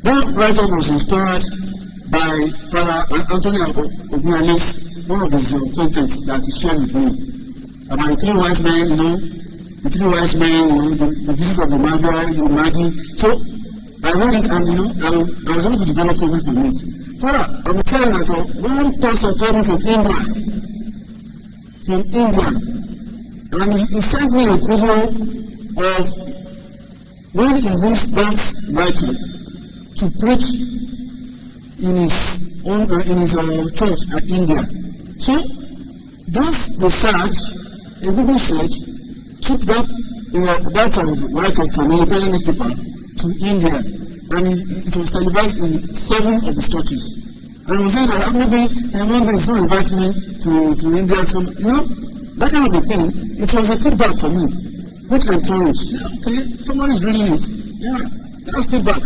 write-up was inspired by Father Anthony Ogunale's, one of his contents that he shared with me about the three wise men, the visits of the Magi. So I read it and I was able to develop something from it. Father, I'm telling you that one pastor told me from India, and he sent me a video of when he used that writer to preach in his church at India. So the search, a Google search, took that write-up from independent newspaper to India, and it was televised in 7 of the churches. And I was saying that maybe one day he's going to invite me to India. That kind of a thing. It was a feedback for me, which encouraged. Okay, someone is reading it. Yeah, that's feedback.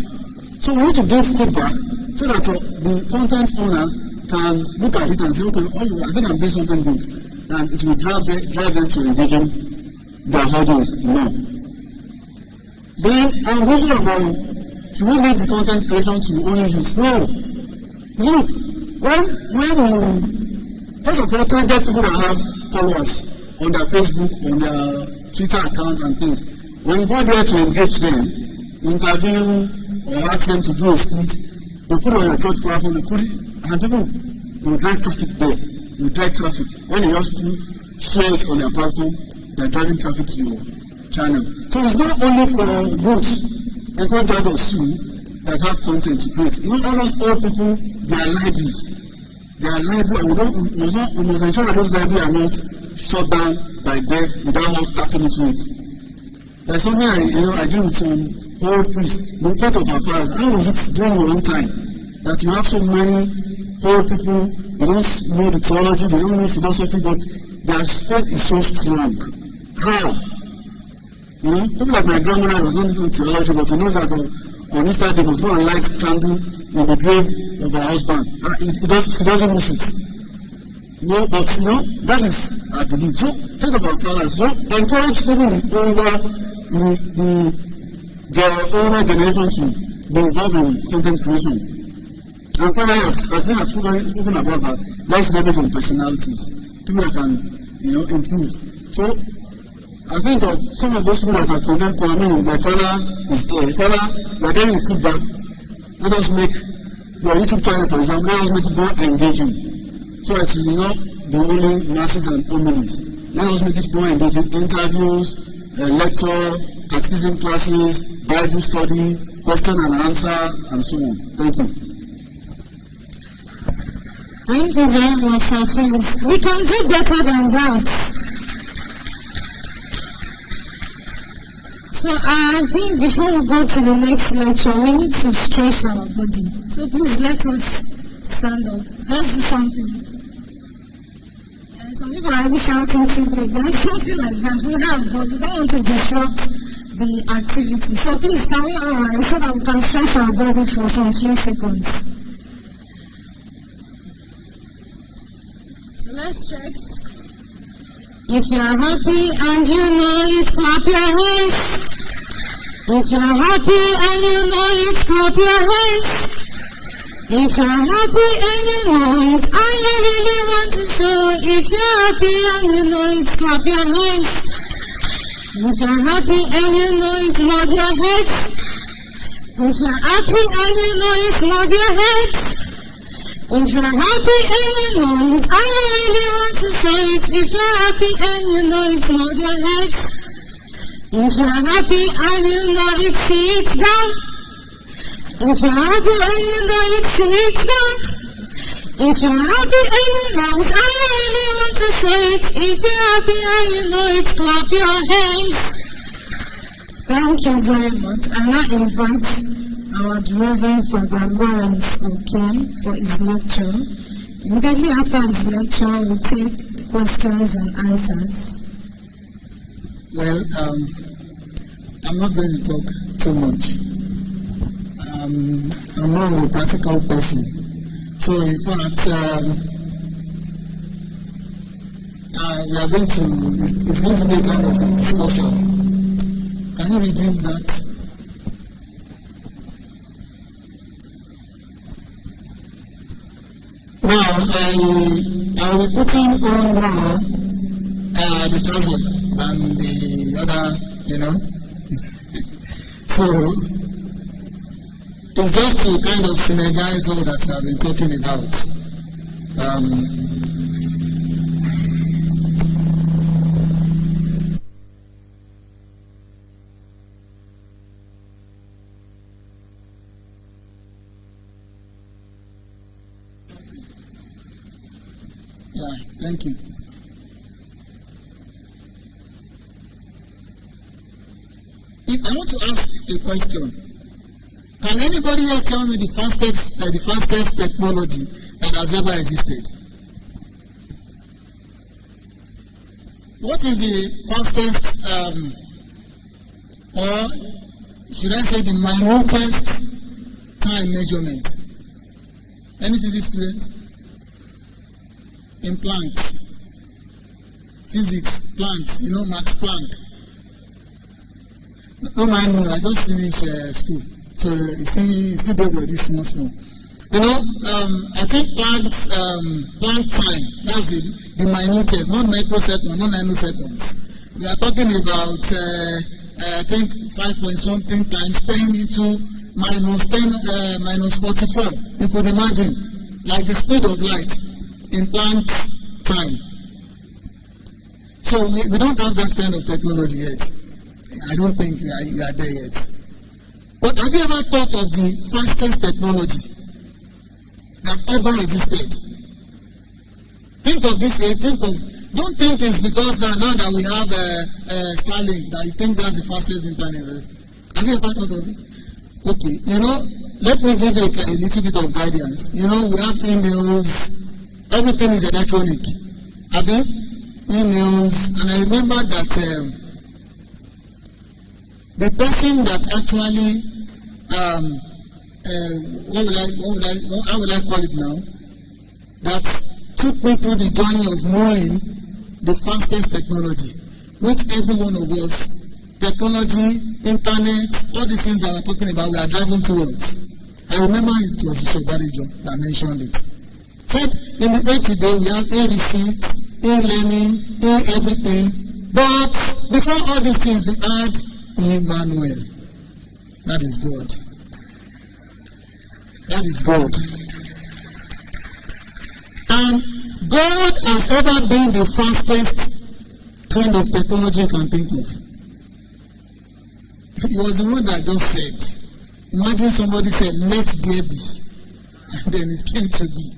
So we need to give feedback so that the content owners can look at it and say, okay, I think I'm doing something good, and it will drive them to engaging their audience more. Then I'm thinking about, should we make the content creation to only use? No. Look, when you first of all target people that have followers on their Facebook, on their Twitter account and things, when you go there to engage them, interview or ask them to do a skit, you put it on your church platform, you put it, and people will drive traffic there. You drive traffic. When you just share it on their platform, they're driving traffic to your channel. So it's not only for youth, encourage adults too, that have content to create. All those old people, they are libraries. They are libraries, and we must ensure that those libraries are not shut down by death without us tapping into it. There's something I do with some old priests, the faith of our fathers. How was it during your own time that you have so many old people, they don't know the theology, they don't know philosophy, but their faith is so strong? How? People like my grandmother was not into theology, but he knows that on Easter they must go and light candle in the grave of her husband. She doesn't miss it. But that is, I believe. So, faith of our fathers. So, encourage even the older generation to be involved in content creation. And finally, I think I've spoken about that. Let's leverage on personalities. People that can, improve. So, I think that some of those people that are content creating, my father is here. Father, we are getting feedback. Let us make your YouTube channel, for example, let us make it more engaging. So that it will not be only masses and homilies. Let us make it more engaging. Interviews, lecture, catechism classes, Bible study, question and answer, and so on. Thank you. Thank you very much, Sir Phyllis. We can do better than that. So I think before we go to the next lecture, we need to stretch our body. So please let us stand up. Let's do something. Some people are already shouting to there's something like that we have, but we don't want to disrupt the activity. So please, can we all rise so that we can stretch our body for some few seconds? So let's stretch. If you are happy and you know it, clap your hands. If you are happy and you know it, clap your hands. If you're happy and you know it, and you really want to show, if you're happy and you know it, clap your hands. If you're happy and you know it, nod your head. If you're happy and you know it, nod your head. If you're happy and you know it, and you really want to show it, if you're happy and you know it, nod your head. If you're happy and you know it, sit down. If you're happy and you know it, sit down. If you're happy and you know it, I really want to say it. If you're happy and you know it, clap your hands. Thank you very much. And I invite our Reverend Father Lawrence, for his lecture. Immediately after his lecture, we'll take the questions and answers. Well, I'm not going to talk too much. I'm more of a practical person. So in fact, it's going to be a kind of a discussion. Can you reduce that? Now, I will be putting on more the Kazakh than the other, So, it's just to kind of synergize all that we have been talking about. Yeah, thank you. want to ask a question. Can anybody here tell me the fastest technology that has ever existed? What is the fastest, or should I say the minutest time measurement? Any physics student? In Planck. Physics, Planck, Max Planck. Don't mind me, I just finished school. So it's still there with this small. I think Planck time, that's the minutest, not microseconds, not nanoseconds. We are talking about, I think 5 point something times 10 into minus 44. You could imagine, like the speed of light in Planck time. So we don't have that kind of technology yet. I don't think we are there yet. But have you ever thought of the fastest technology that ever existed? Think of this. Don't think it's because now that we have Starlink that you think that's the fastest internet. Have you ever thought of it? Okay, let me give a little bit of guidance. We have emails. Everything is electronic. Emails, and I remember that the person that actually how will I call it now? That took me through the journey of knowing the fastest technology, which every one of us, technology, internet, all these things that we're talking about, we are driving towards. I remember it was Sobarejo that mentioned it. Said in the age today we have e-receipt, e-learning, e-everything, but before all these things we had Emmanuel. That is God. That is God. And God has ever been the fastest kind of technology you can think of. It was the one that just said. Imagine somebody said, let there be. And then it came to be.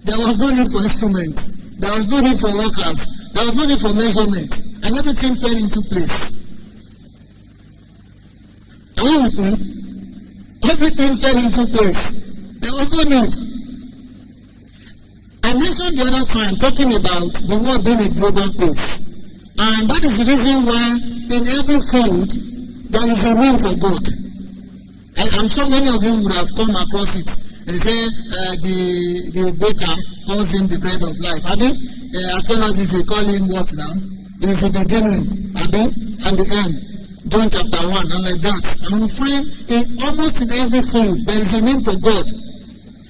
There was no need for instruments. There was no need for workers. There was no need for measurement. And everything fell into place. Are you with me? Everything fell into place. There was no need. I mentioned the other time talking about the world being a global place. And that is the reason why in every field there is a name for God. I'm sure many of you would have come across it. They say the baker calls him the bread of life. Archaeologists, they call him what now? It's the beginning, and the end. John chapter 1, and like that. And we find almost in every field there is a name for God.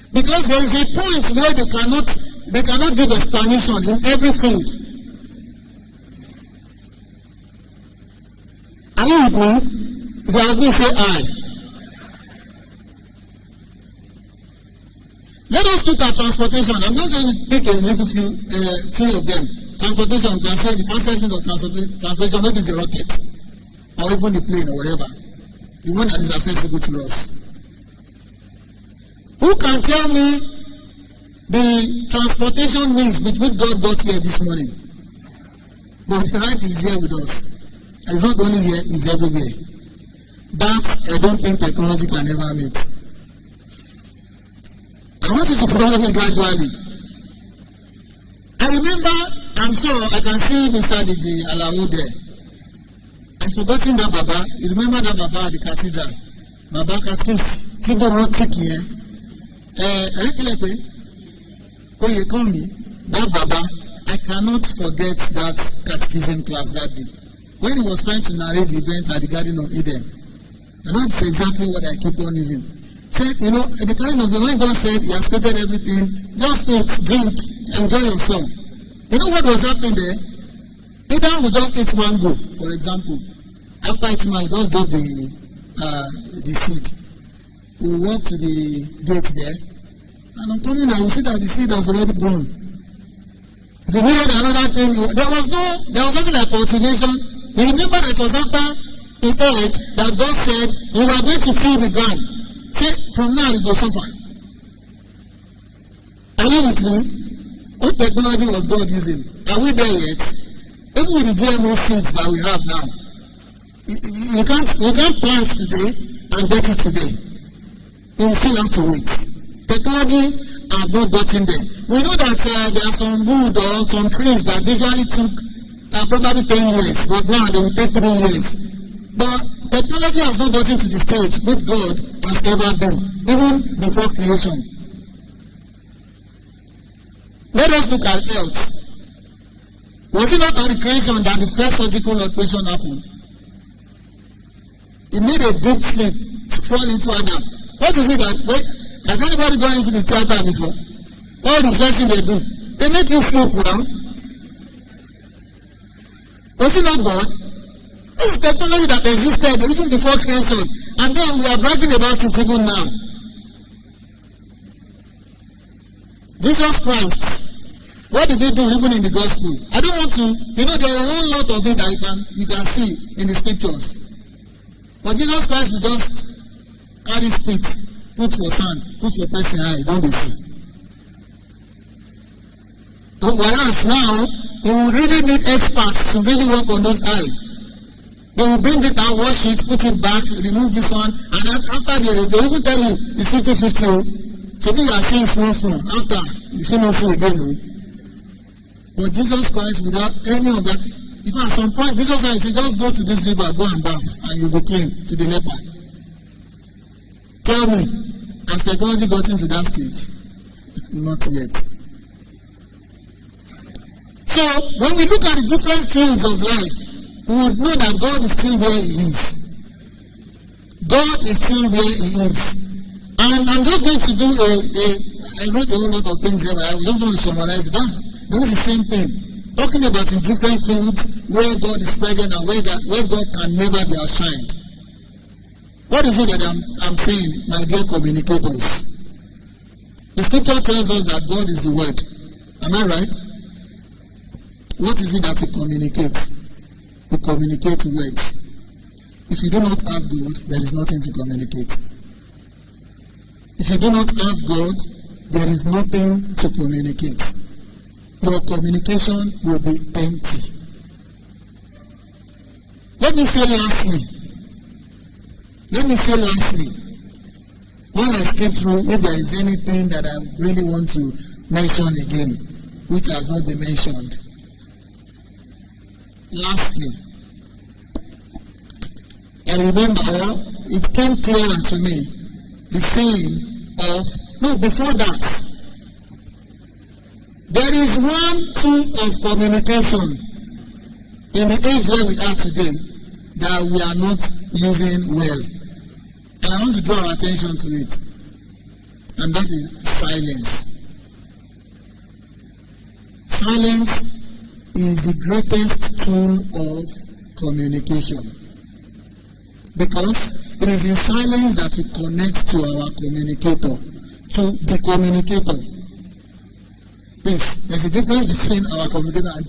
Because there is a point where they cannot give explanation in every field. Are you with me? If you are going to say I. Let us look at transportation. I'm just going to pick a little few of them. Transportation, you can say the fastest means of transportation, maybe is a rocket, or even the plane, or whatever. The one that is accessible to us. Who can tell me the transportation means with which God got here this morning? But the right is here with us. It's not only here, it's everywhere. That I don't think technology can ever meet. I want you to follow me gradually. I remember, I'm sure I can see Mr. DJ Alao there. I've forgotten that Baba. You remember that Baba at the cathedral? Baba Catechist. Tibo Rotiki, oh, you call me? That Baba, I cannot forget that catechism class that day. When he was trying to narrate the event at the Garden of Eden. And that's exactly what I keep on using. Said, at the time of when God said he has created everything, just eat, drink, enjoy yourself. You know what was happening there? Adam would just eat mango, for example. After eating mango, just drop the seed. We will walk to the gate there. And on coming I will see that the seed has already grown. If you needed another thing, there was nothing like cultivation. You remember that it was after he ate that God said, you are going to till the ground. Say, from now you go suffer. Are you with me? What technology was God using? Are we there yet? Even with the GMO seeds that we have now. You can't plant today and get it today. You still have to wait. Technology have not gotten there. We know that there are some wood or some trees that usually took probably 10 years, but now they will take 3 years. But technology has not gotten to the stage which God has ever been, even before creation. Let us look at health. Was it not at the creation that the first surgical operation happened? He made a deep sleep to fall into Adam. What is it that, has anybody gone into the theater before? All the first thing they do, they make you sleep now. Was it not God? This is technology that existed even before creation, and then we are bragging about it even now. Jesus Christ, what did he do even in the gospel? I don't want to, there are a whole lot of it that you can see in the scriptures. But Jesus Christ will just carry spit, put for sand, put for person eye, don't be see. Whereas now, we will really need experts to really work on those eyes. They will bring it out, wash it, put it back, remove this one, and after they even tell you it's 50-50. So you are seeing small. After, you should not see again. But Jesus Christ, without any of that, if at some point Jesus Christ said, just go to this river, go and bath, and you'll be clean to the leper. Tell me, has technology got into that stage? Not yet. So, when we look at the different fields of life, we would know that God is still where He is. God is still where He is. And I'm just going to do I wrote a whole lot of things here, but I just want to summarize it. That's the same thing. Talking about in different fields where God is present and where God can never be outshined. What is it that I'm saying, my dear communicators? The scripture tells us that God is the Word. Am I right? What is it that we communicate? We communicate words. If you do not have God, there is nothing to communicate. If you do not have God, there is nothing to communicate. Your communication will be empty. Let me say lastly, while I skip through, if there is anything that I really want to mention again, which has not been mentioned. Lastly, I remember, it came clearer to me, the saying before that, there is one tool of communication in the age where we are today that we are not using well. And I want to draw our attention to it. And that is silence. Silence is the greatest tool of communication. Because it is in silence that we connect to our communicator, to the communicator. Yes, there's a difference between our communicator and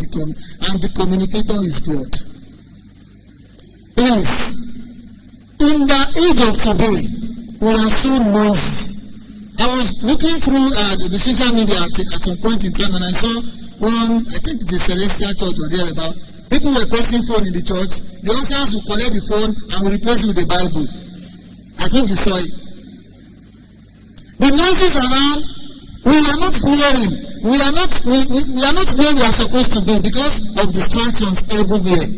the communicator is God. Please, in the age of today, we are so noisy. I was looking through the social media at some point in time, and I saw one, I think it's a Celestial Church or there about, people were pressing phone in the church. The ushers will collect the phone and will replace it with the Bible. I think you saw it. The noises around, we are not hearing. We are not where we are supposed to be because of distractions everywhere.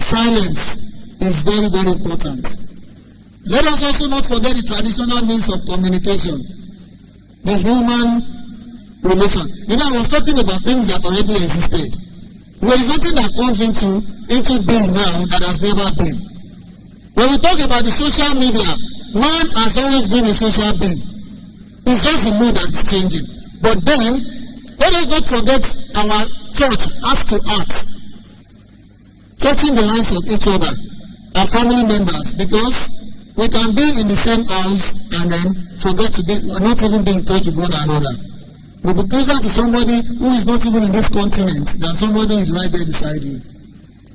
Silence is very, very important. Let us also not forget the traditional means of communication. The human relation. I was talking about things that already existed. There is nothing that comes into being now that has never been. When we talk about the social media, man has always been a social being. It's just the mood that is changing. But then, let us not forget our church has to act, touching the lives of each other, our family members, because we can be in the same house and then forget to be, not even be in touch with one another. We'll be closer to somebody who is not even in this continent than somebody who is right there beside you.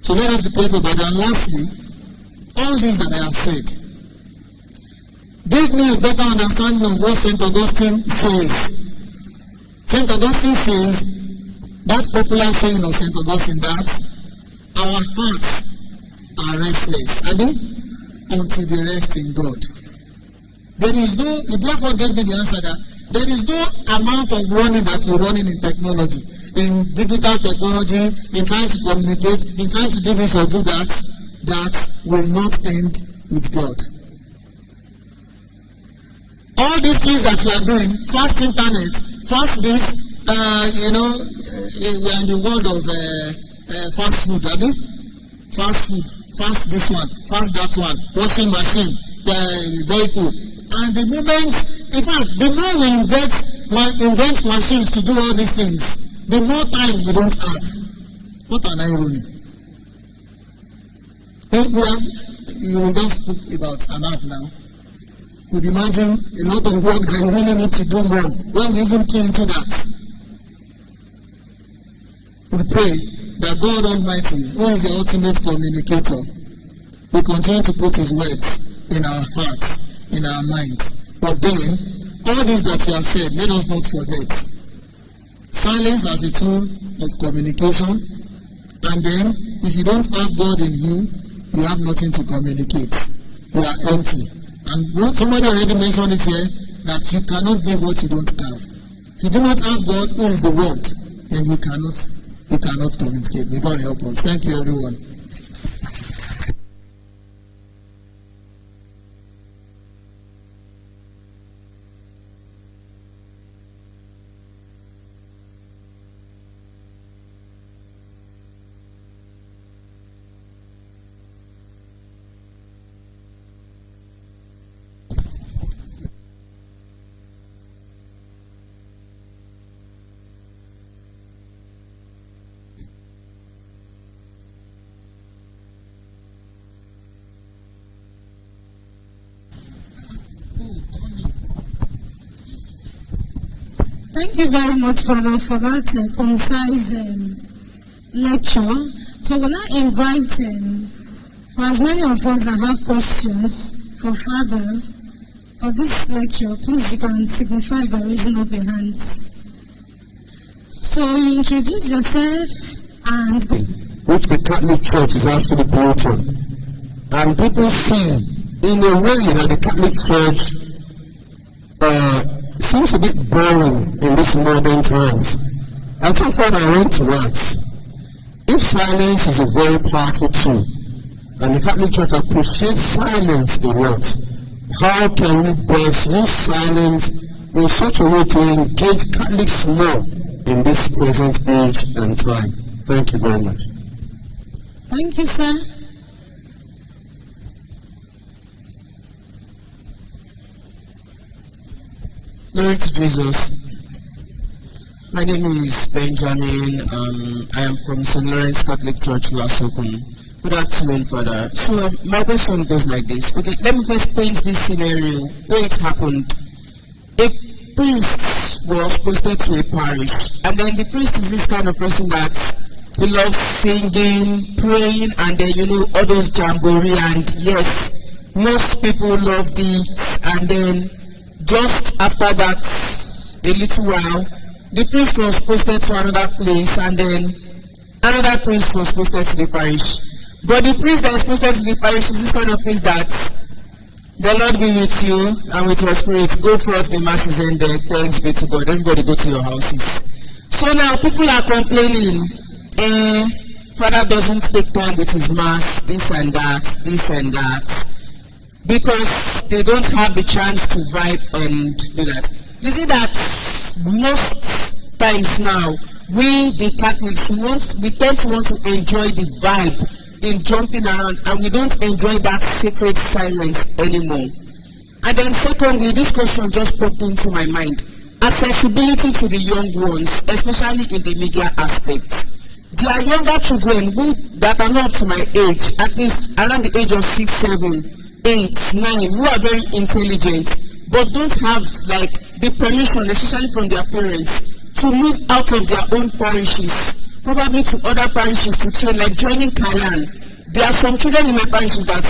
So let us be careful about that. And lastly, all this that I have said, give me a better understanding of what St. Augustine says. St. Augustine says, that popular saying of St. Augustine, that our hearts are restless. Until they rest in God. There is no, it therefore gave me the answer that there is no amount of running that we're running in technology, in digital technology, in trying to communicate, in trying to do this or do that, that will not end with God. All these things that we are doing, fast internet, fast this, we are in the world of fast food, fast food, fast this one, fast that one, washing machine, vehicle. And the moment, in fact, the more we invent machines to do all these things, the more time we don't have. What an irony. You will just speak about an app now. Could imagine a lot of work that you really need to do more when we even key into that. We pray that God Almighty, who is the ultimate communicator, will continue to put His words in our hearts, in our minds. But then, all this that we have said, let us not forget. Silence as a tool of communication, and then, if you don't have God in you, you have nothing to communicate. You are empty. And somebody already mentioned it here, that you cannot give what you don't have. If you do not have God, who is the Word, then you cannot communicate. May God help us. Thank you, everyone. Thank you very much, Father, for that concise lecture. So we'll now invite, for as many of us that have questions for Father, for this lecture, please you can signify by raising up your hands. So you introduce yourself and... Which the Catholic Church is actually built on. And people see, in a way, that the Catholic Church seems a bit boring in these modern times. And so far I want to ask, if silence is a very powerful tool, and the Catholic Church appreciates silence a lot, how can we best use silence in such a way to engage Catholics more in this present age and time? Thank you very much. Thank you, sir. Glory to Jesus. My name is Benjamin. I am from St. Lawrence Catholic Church, Lasokun. Good afternoon, Father. So my question goes like this. Okay, let me first paint this scenario where it happened. A priest was posted to a parish, and then the priest is this kind of person that he loves singing, praying, and then all those jamboree, and yes, most people loved it, and then just after that, a little while, the priest was posted to another place, and then another priest was posted to the parish. But the priest that is posted to the parish is this kind of priest that the Lord be with you and with your spirit. Go forth the masses and thanks be to God. Everybody go to your houses. So now people are complaining, Father doesn't take time with his mass, this and that. Because they don't have the chance to vibe and do that. You see that most times now, we the Catholics, we tend to want to enjoy the vibe in jumping around, and we don't enjoy that sacred silence anymore. And then secondly, this question just popped into my mind. Accessibility to the young ones, especially in the media aspect. There are younger children that are not up to my age, at least around the age of 6, 7, 8, 9, who are very intelligent, but don't have the permission, especially from their parents, to move out of their own parishes, probably to other parishes to train, like joining Kayan. There are some children in my parishes that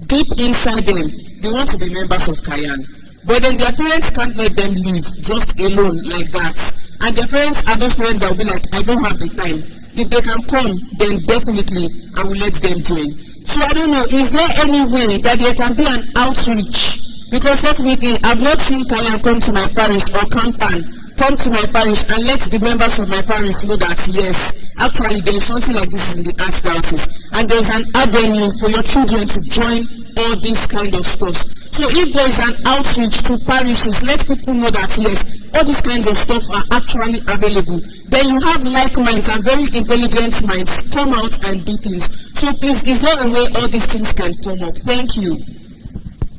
deep inside them, they want to be members of Kayan, but then their parents can't let them live just alone like that. And their parents are those parents that will be like, I don't have the time. If they can come, then definitely I will let them join. So I don't know, is there any way that there can be an outreach? Because technically, I've not seen Kaya come to my parish or Kampan come to my parish and let the members of my parish know that yes, actually there is something like this in the Archdiocese, and there is an avenue for your children to join all this kind of stuff. So if there is an outreach to parishes, let people know that yes, all these kinds of stuff are actually available. Then you have like minds and very intelligent minds come out and do things. So please, is there a way all these things can come up? Thank you.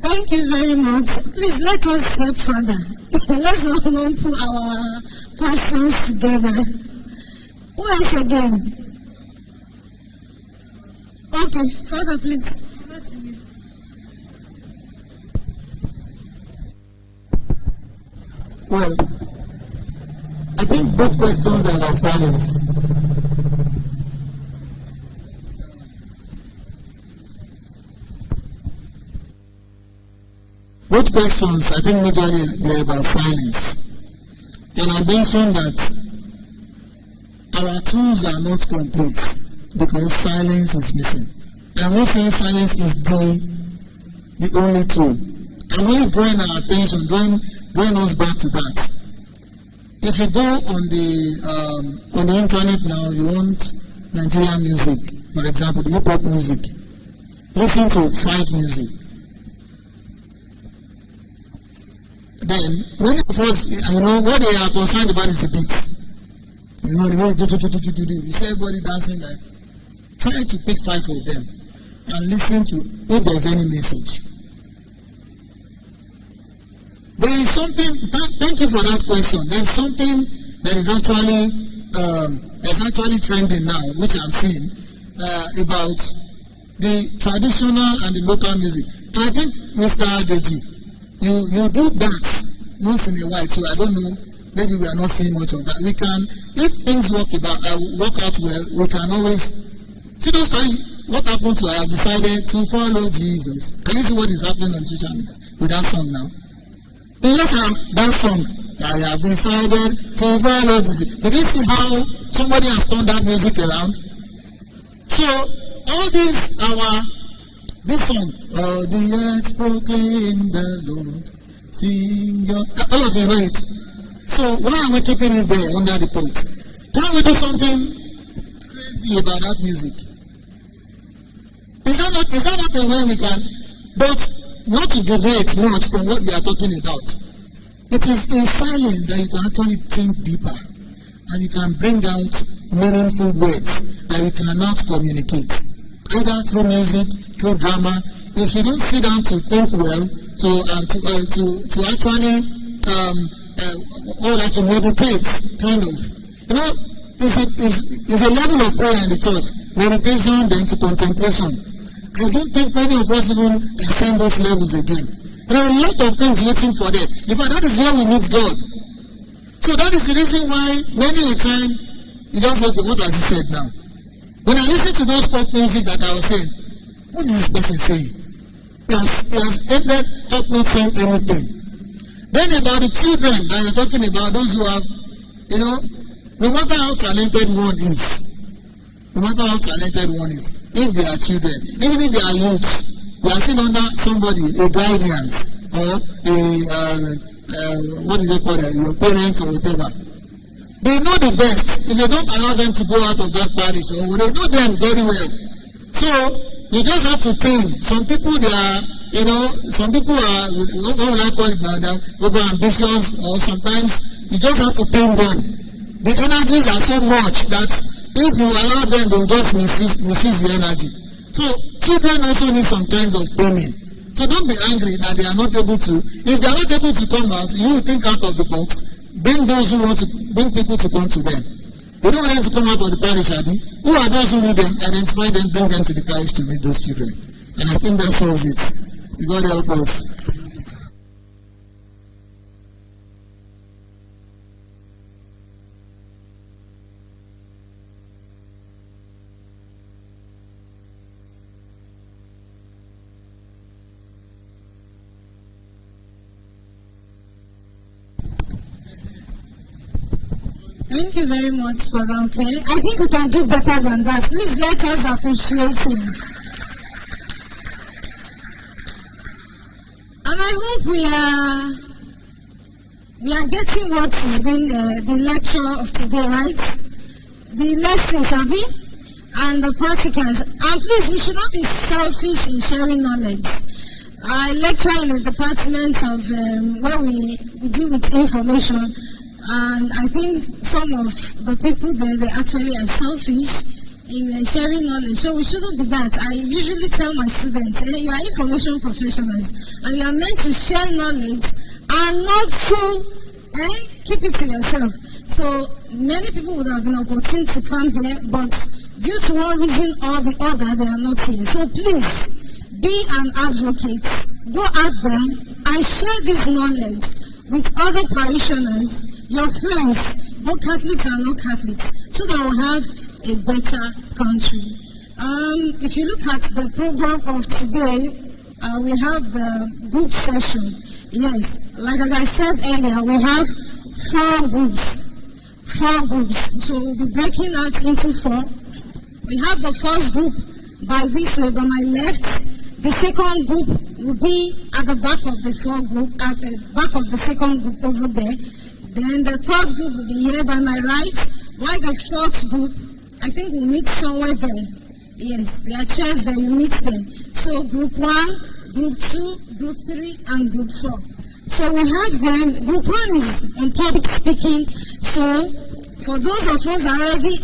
Thank you very much. Please let us help further. Let's not put our questions together. Who else again? Okay, Father, please. Over to you. Well, I think both questions are about silence. Both questions, I think, majorly they're about silence. And I mentioned that our tools are not complete because silence is missing. I'm not saying silence is the only tool. I'm only drawing our attention, drawing us back to that. If you go on the internet now, you want Nigerian music, for example, the hip-hop music. Listen to 5 music. Then, many of us, what they are concerned about is the beat. The way do. You see everybody dancing like. Try to pick 5 of them and listen to if there's any message. There is something. Thank you for that question. There's something that is actually trending now, which I'm seeing about the traditional and the local music. And I think, Mr. Adeji, you do that once in a while, so I don't know, maybe we are not seeing much of that. We can, if things work out well, we can always see those times. What happened to I have decided to follow Jesus. Can you see what is happening on social media with that song now? Let's have that song. I have decided to follow Jesus. Did you see how somebody has turned that music around? So all this song, all the earth proclaim the Lord, sing your, all of you know it. So why are we keeping it there under the pot? Can't we do something crazy about that music? Is that not a way we can, but not to deviate much from what we are talking about. It is in silence that you can actually think deeper and you can bring out meaningful words that you cannot communicate. Either through music, through drama. If you don't sit down to think well, to actually to meditate, kind of. It's a level of prayer in the church. Meditation, then to contemplation. I don't think many of us even extend those levels again. There are a lot of things waiting for them. In fact, that is where we meet God. So that is the reason why many a time you just say, what has he said now? When I listen to those pop music that I was saying, what is this person saying? He has ended up not saying anything. Then about the children that you're talking about, those who have, no matter how talented one is, if they are children, even if they are youth, they are still under somebody, a guidance, or what do they call it, your parents or whatever. They know the best. If they don't allow them to go out of that parish, or they know them very well. So you just have to think. Some people they are, some people are, what would I call it now, they're over ambitious, or sometimes you just have to tame them. The energies are so much that if you allow them, they will just misuse the energy. So children also need some kinds of taming. So don't be angry that they are not able to. If they are not able to come out, you will think out of the box. Bring those who want to, bring people to come to them. You don't want them to come out of the parish, Adi. Who are those who need them? Identify them, bring them to the parish to meet those children. And I think that solves it. God help us. Thank you very much for that, okay? I think we can do better than that. Please let us appreciate him. we are getting what has been the lecture of today, right? The lessons, and the practicals. And please, we should not be selfish in sharing knowledge. I lecture in the department of where we deal with information, and I think some of the people there, they actually are selfish in sharing knowledge. So we shouldn't be that. I usually tell my students, you are information professionals, and you are meant to share knowledge and not to keep it to yourself. So many people would have been opportune to come here, but due to one reason or the other, they are not here. So please, be an advocate. Go out there and share this knowledge with other parishioners, your friends, both Catholics and not Catholics, so that we'll have a better country. If you look at the program of today, we have the group session. Yes, like as I said earlier, we have 4 groups. 4 groups. So we'll be breaking out into 4. We have the first group by this way, by my left. The second group will be at the back of the 4 group, at the back of the second group over there. Then the third group will be here by my right, while the fourth group, I think we'll meet somewhere there. Yes, there are chairs there, you meet there. So group 1, group 2, group 3, and group 4. So we have them. Group 1 is on public speaking. So for those of us already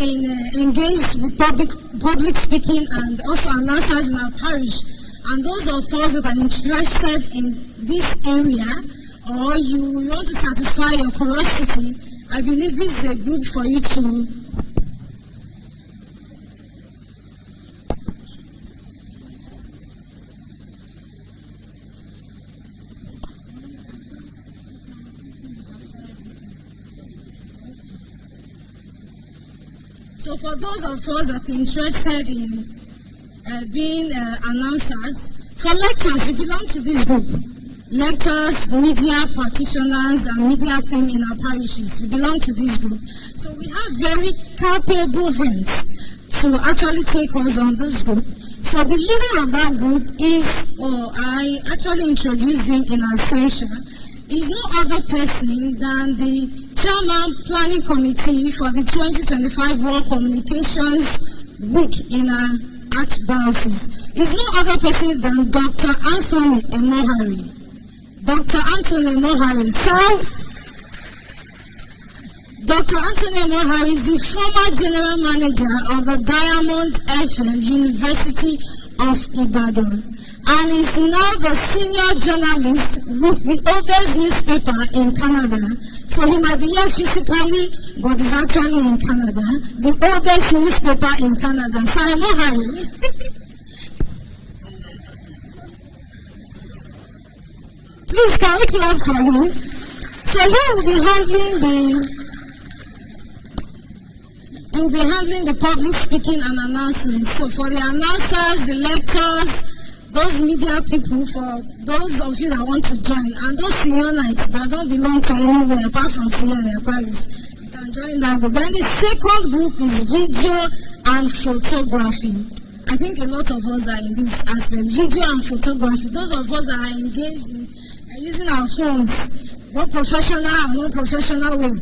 engaged with public speaking and also announcers in our parish, and those of us that are interested in this area, or you want to satisfy your curiosity, I believe this is a group for you to So for those of us that are interested in being announcers, for lectors, you belong to this group. Lectors, media practitioners, and media team in our parishes, you belong to this group. So we have very capable hands to actually take us on this group. So the leader of that group is, I actually introduced him in absentia, is no other person than the Chairman Planning Committee for the 2025 World Communications Week in our Archdiocese. Is no other person than Dr. Anthony Emohari. Dr. Anthony Emohari. So, Dr. Anthony Emohari is the former General Manager of the Diamond FM University of Ibadan, and is now the senior journalist with the oldest newspaper in Canada. So he might be here physically, but is actually in Canada. The oldest newspaper in Canada. So Emohari. Please, can we clap for him? So he will be handling the public speaking and announcements. So for the announcers, the lectors, those media people, for those of you that want to join, and those Sionites that don't belong to anywhere apart from Sion and their parish, you can join that group. Then the second group is video and photography. I think a lot of us are in this aspect, video and photography. Those of us that are engaged in using our phones, both professional and non-professional way.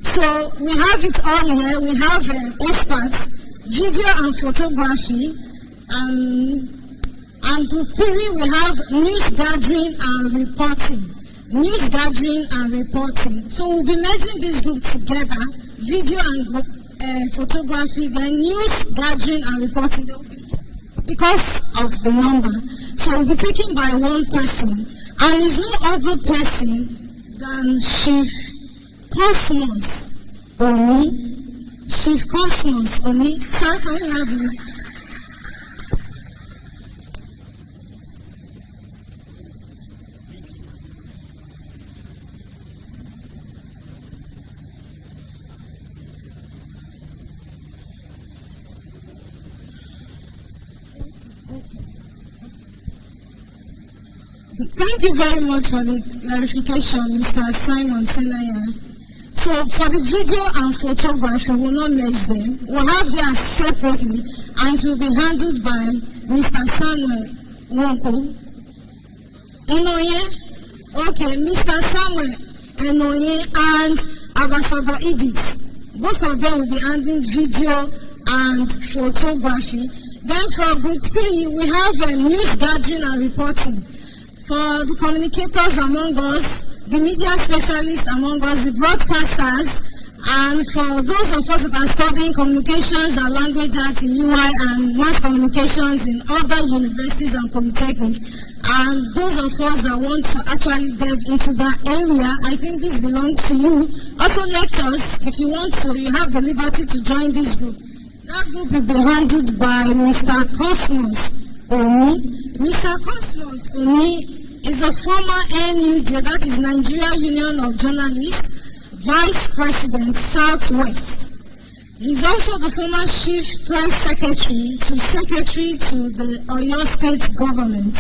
So we have it all here. We have experts, video and photography, and group 3 we have news gathering and reporting. News gathering and reporting. So we'll be merging this group together, video and photography, then news gathering and reporting. They will be because of the number. So we'll be taken by one person, and is no other person than Chief Cosmos Oni. Chief Cosmos Oni. Sir, can we have you? Thank you very much for the clarification, Mr. Simon Senaya. So for the video and photography, we will not merge them. We'll have them separately, and it will be handled by Mr. Samuel Wonko. Inoye, Okay, Mr. Samuel Enoye and Ambassador Edith. Both of them will be handling video and photography. Then for group 3, we have news gathering and reporting. For the communicators among us, the media specialists among us, the broadcasters, and for those of us that are studying communications and language arts in UI and mass communications in other universities and polytechnic, and those of us that want to actually delve into that area, I think this belongs to you. Also lectures, if you want to, you have the liberty to join this group. That group will be handled by Mr. Cosmos Oni. Mr. Cosmos Oni is a former NUJ, that is Nigeria Union of Journalists, Vice President, Southwest. He's also the former Chief Press Secretary to the Oyo State Government.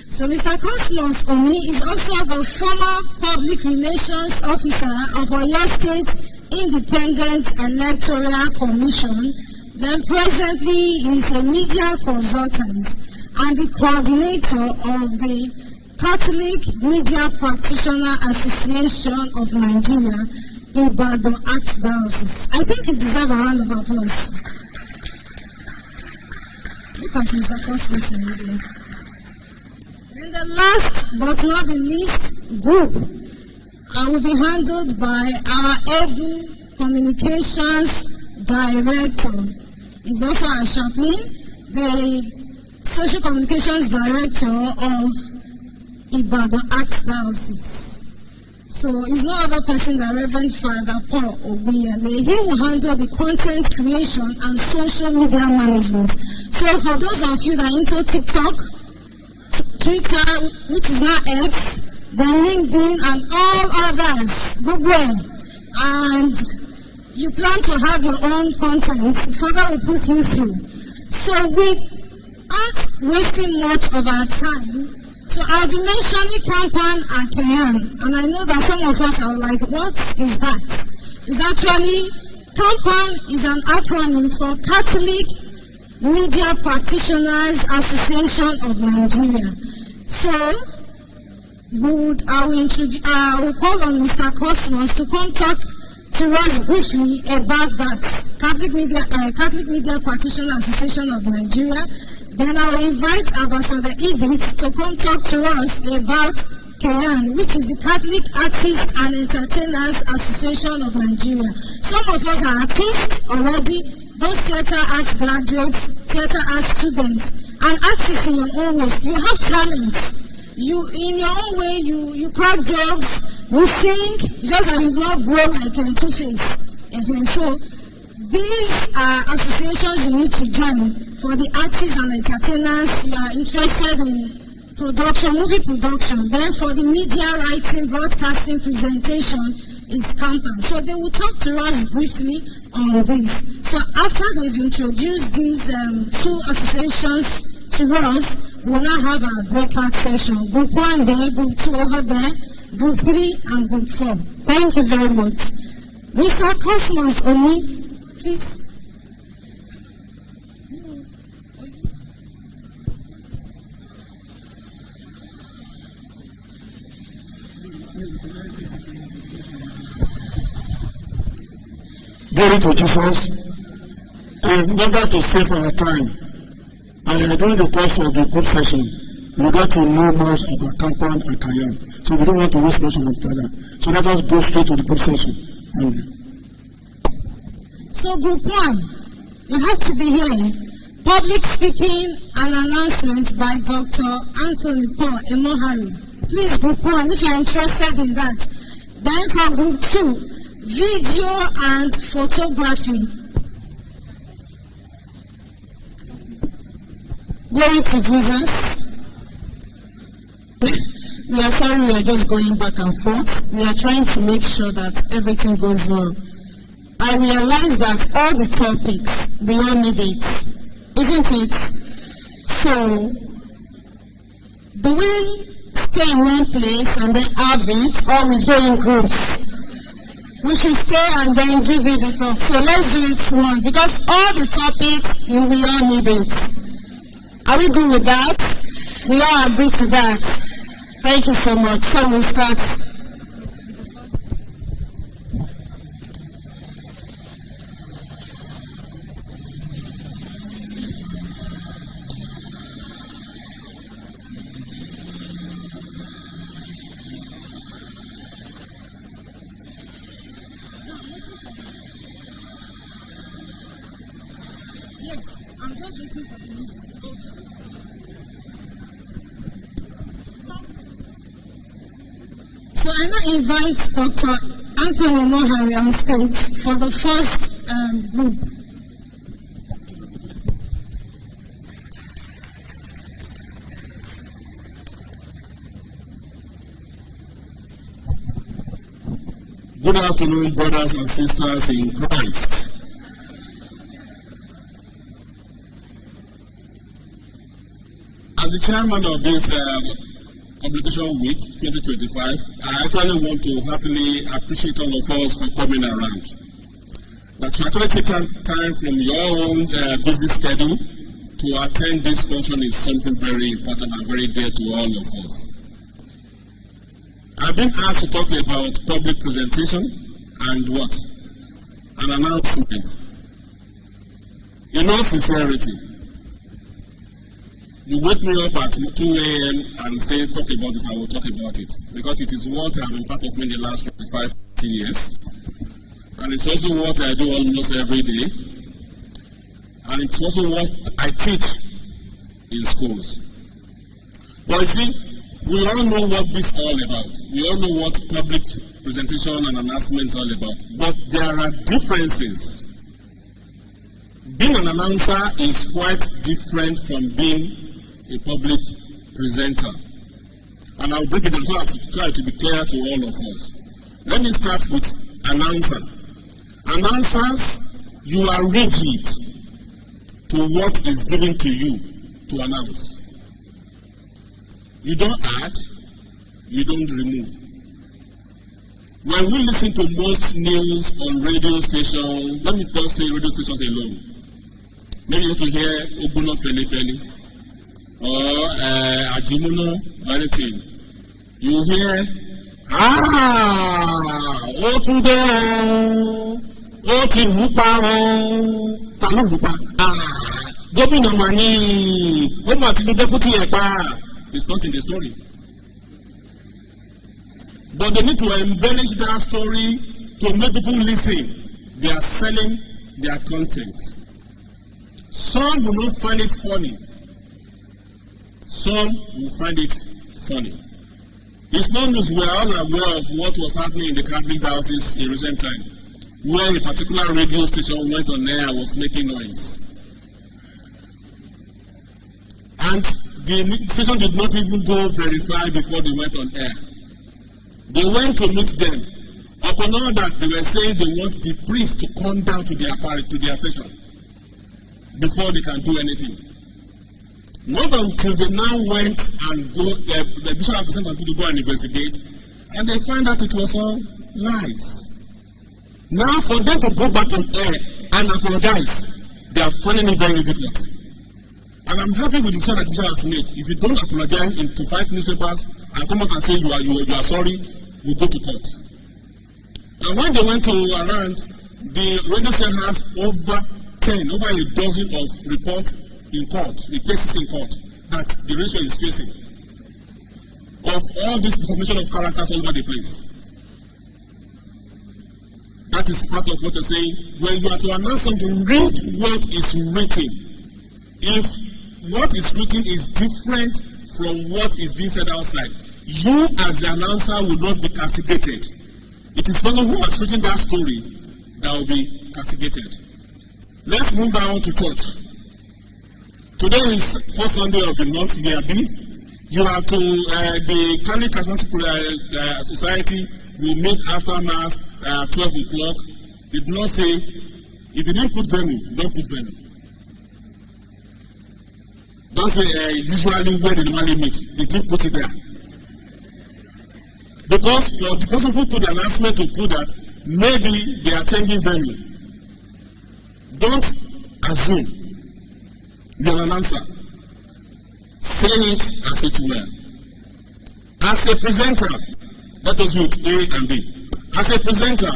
So Mr. Cosmos Oni is also the former Public Relations Officer of Oyo State Independent Electoral Commission. Then presently is a media consultant and the coordinator of the Catholic Media Practitioner Association of Nigeria, Ibadan Archdiocese. I think it deserves a round of applause. Look at Mr. Cosmos again. And the last but not the least group will be handled by our able communications director. He's also a chaplain, the social communications director of Ibadan Archdiocese. So it's no other person than Reverend Father Paul Ogunyale. He will handle the content creation and social media management. So for those of you that are into TikTok, Twitter, which is now X, then LinkedIn and all others, Google, and you plan to have your own content, Father will put you through. So without wasting much of our time, so I'll be mentioning Kampan Akayan, and I know that some of us are like, what is that? It's actually, Kampan is an acronym for Catholic Media Practitioners Association of Nigeria. So, I will call on Mr. Cosmos to come talk to us briefly about that. Catholic Media Practitioner Association of Nigeria. Then I will invite Ambassador Edith to come talk to us about KAN, which is the Catholic Artists and Entertainers Association of Nigeria. Some of us are artists already, those theatre arts graduates, theatre arts students, and artists in your own ways. You have talents. You, in your own way, you crack jokes, you sing, just that you've not grown like a Two-Face. So these are associations you need to join for the artists and entertainers who are interested in production, movie production. Then for the media writing, broadcasting, presentation is Kampan. So they will talk to us briefly on this. So after they've introduced these two associations to us, we'll now have our breakout session. Group 1 here, Group 2 over there, Group 3 and Group 4. Thank you very much. Mr. Cosmos Oni, please. Glory to Jesus. In order to save our time, during the course of the group session, we got to know more about Kampan and Kayan. So we don't want to waste much of time. So let us go straight to the group session. So group 1, you have to be here. Public speaking and announcement by Dr. Anthony Paul Emohari. Please, group 1, if you're interested in that. Then for group 2, video and photography. Glory to Jesus. We are sorry, we are just going back and forth. We are trying to make sure that everything goes well. I realize that all the topics, we all need it, isn't it? So, do we stay in one place and then have it, or we go in groups? We should stay and then give it a talk. So let's do it once, because all the topics, we all need it. Are we good with that? We all agree to that. Thank you so much. So we'll start. Yes, I'm just waiting for the music. So I now invite Dr. Anthony Mohari on stage for the first group. Good afternoon, brothers and sisters in Christ. As the chairman of this Publication Week 2025, I actually want to happily appreciate all of us for coming around. That you actually take time from your own busy schedule to attend this function is something very important and very dear to all of us. I've been asked to talk about public presentation and what? An announcement. In all sincerity, you wake me up at 2 a.m. and say, talk about this, I will talk about it. Because it is what I've been part of me in the last 25, 30 years. And it's also what I do almost every day. And it's also what I teach in schools. But you see, we all know what this is all about. We all know what public presentation and announcement is all about. But there are differences. Being an announcer is quite different from being a public presenter. And I'll break it down so as to try to be clear to all of us. Let me start with announcer. Announcers, you are rigid to what is given to you to announce. You don't add, you don't remove. When we listen to most news on radio stations, let me just say radio stations alone. Maybe you can hear Obuno Feli Feli or Ajimuno or anything. You hear, oh today, oh Tinupa, Tanupa, Gobino Mani, oh Martin Deputy Epa. It's not in the story. But they need to embellish that story to make people listen. They are selling their content. Some will not find it funny. Some will find it funny. It's no news, we are all aware of what was happening in the Catholic Diocese in recent time, where a particular radio station went on air and was making noise. And the station did not even go verify before they went on air. They went to meet them. Upon all that, they were saying they want the priest to come down to their station before they can do anything. Not until they now went and the bishop had to send some people to go and investigate, and they found out it was all lies. Now, for them to go back on air and apologize, they are finding it very difficult. And I'm happy with the decision that Bishop has made. If you don't apologize to 5 newspapers and come out and say you are sorry, we'll go to court. And when they went around, the radio station has over a dozen of reports in court, the cases in court, that the ratio is facing. Of all this information of characters all over the place. That is part of what you're saying. When you are to announce something, read what is written. If what is written is different from what is being said outside, you as the announcer will not be castigated. It is the person who has written that story that will be castigated. Let's move down to church. Today is 4th Sunday of the month, year B. You are to the Catholic Charismatic Society will meet after Mass at 12 o'clock. It did not say, if you didn't put venue, don't put venue. Don't say usually where they normally meet. They didn't put it there. Because for the person who put the announcement to put that, maybe they are changing venue. Don't assume you're an answer. Say it and say it well. As a presenter, let us with A and B. As a presenter,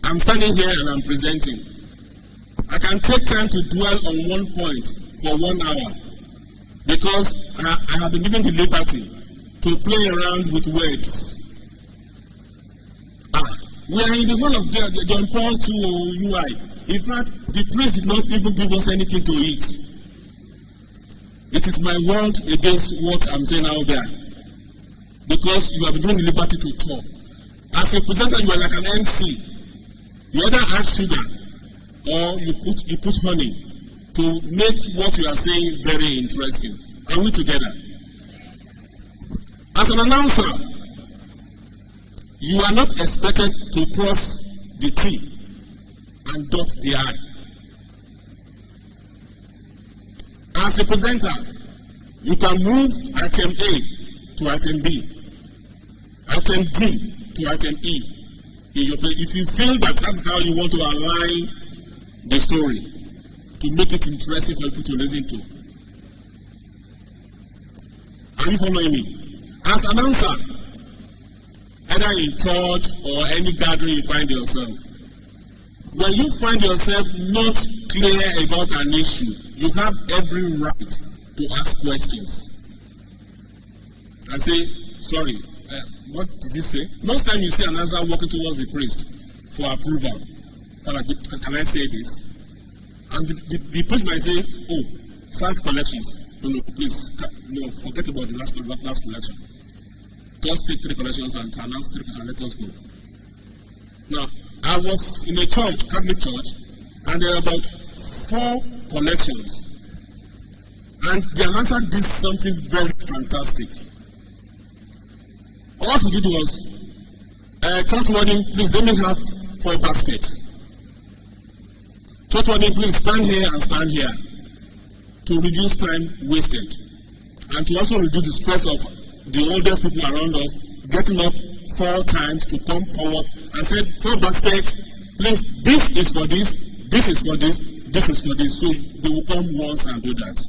I'm standing here and I'm presenting. I can take time to dwell on one point for 1 hour because I have been given the liberty to play around with words. We are in the hall of John Paul II UI. In fact, the priest did not even give us anything to eat. It is my word against what I'm saying out there. Because you have been given the liberty to talk. As a presenter, you are like an MC. You either add sugar or you put honey to make what you are saying very interesting. Are we together? As an announcer, you are not expected to cross the T and dot the I. As a presenter, you can move item A to item B, item D to item E in your play. If you feel that that's how you want to align the story to make it interesting for people to listen to. Are you following me? As an announcer, either in church or any gathering you find yourself, when you find yourself not clear about an issue, you have every right to ask questions and say, sorry, what did you say? Most times you see an answer walking towards the priest for approval. Father, can I say this? And the priest might say, oh, 5 collections. No, please, no, forget about the last collection. Just take 3 collections and announce 3 collections and let us go. Now, I was in a church, Catholic church, and there were about 4 collections. And the announcer did something very fantastic. All he did was, church wedding, please let me have 4 baskets. Church wedding, please stand here and stand here to reduce time wasted and to also reduce the stress of the oldest people around us getting up 4 times to come forward and say, 4 baskets, please, this is for this, this is for this, this is for this. So they will come once and do that.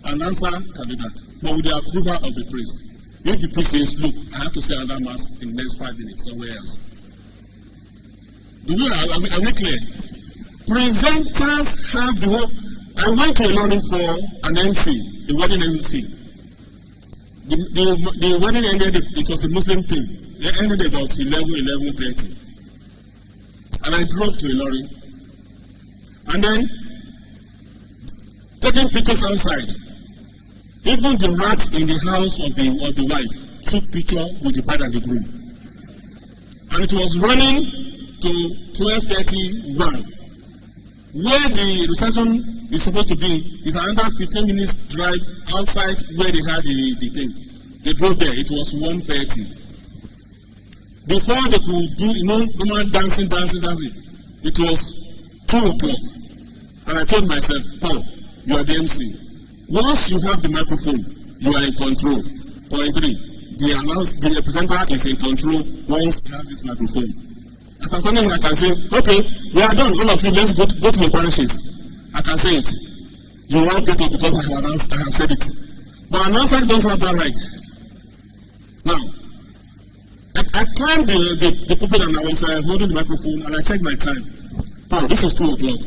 An answer can do that, but with the approval of the priest. If the priest says, look, I have to say another mass in the next 5 minutes somewhere else. Are we clear? Presenters have the whole. I went to a learning for an MC, a wedding MC. The wedding ended, it was a Muslim thing. It ended about 11:30. And I drove to a lorry. And then, taking pictures outside. Even the rats in the house of the wife took picture with the bride and the groom. And it was running to 12:31. Where the reception is supposed to be is another 15 minutes drive outside where they had the thing. They drove there. It was 1:30. Before they could do normal dancing, it was 2 o'clock. And I told myself, Paul, you are the MC. Once you have the microphone, you are in control. Point 3, the presenter is in control once he has this microphone. As I'm standing here, I can say, okay, we are done. All of you, let's go to your parishes. I can say it. You won't get it because I have said it. But an announcer doesn't have that right. Now, I climbed the pulpit and I was holding the microphone and I checked my time. Paul, this is 2 o'clock.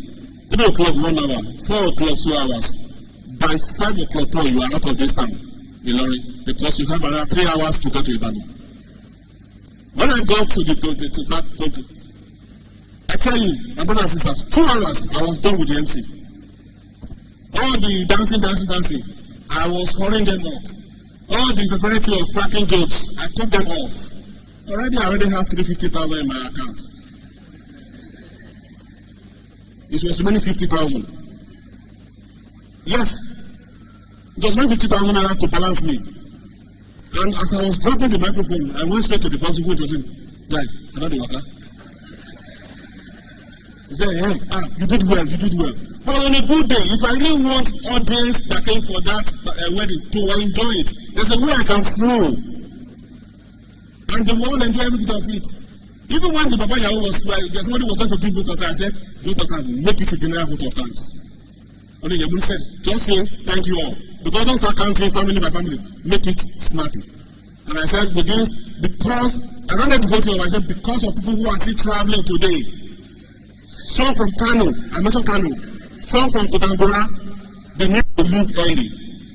3 o'clock, 1 hour. 4 o'clock, 2 hours. By 5 o'clock, Paul, you are out of this town, Ilori, because you have another 3 hours to go to Ibadan. When I got to that pulpit, I tell you, my brothers and sisters, 2 hours, I was done with the MC. All the dancing, I was hurrying them up. All the variety of cracking jokes, I cut them off. I already have 350,000 in my account. It was remaining 50,000. Yes, it was 50,000 naira to balance me. And as I was dropping the microphone, I went straight to the person who was him. Guy, I don't know what. He said, hey, you did well. But on a good day, if I really want audience that came for that wedding to enjoy it, there's a way I can flow. And they will enjoy every bit of it. Even when the Baba Yahoo was trying, there's somebody who was trying to give vote of thanks. I said, vote of thanks, make it a general vote of thanks. Only Yabu said, just say thank you all. Because don't start counting family by family. Make it snappy. And I said, with this, because I wanted to go to him, I said, because of people who are still traveling today. Some from Kano, I mentioned Kano. Some from Kotangora, they need to leave early.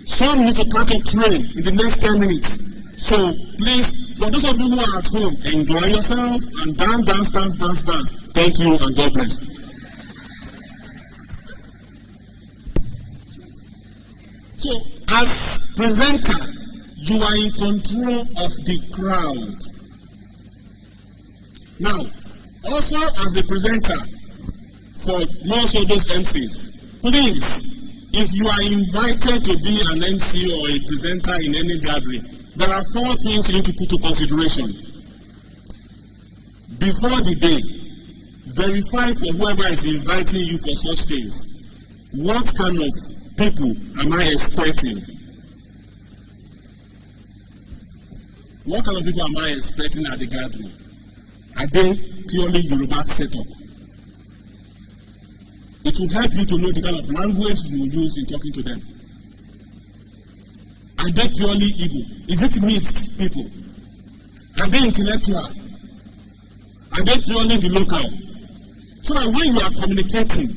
Some need to catch a train in the next 10 minutes. So please, for those of you who are at home, enjoy yourself and dance. Thank you and God bless. So, as presenter, you are in control of the crowd. Now, also as a presenter for most of those MCs, please, if you are invited to be an MC or a presenter in any gathering, there are 4 things you need to put to consideration. Before the day, verify for whoever is inviting you for such things. What kind of people am I expecting? What kind of people am I expecting at the gathering? Are they purely Yoruba setup? It will help you to know the kind of language you will use in talking to them. Are they purely Igbo? Is it mixed people? Are they intellectual? Are they purely the local? So that when you are communicating,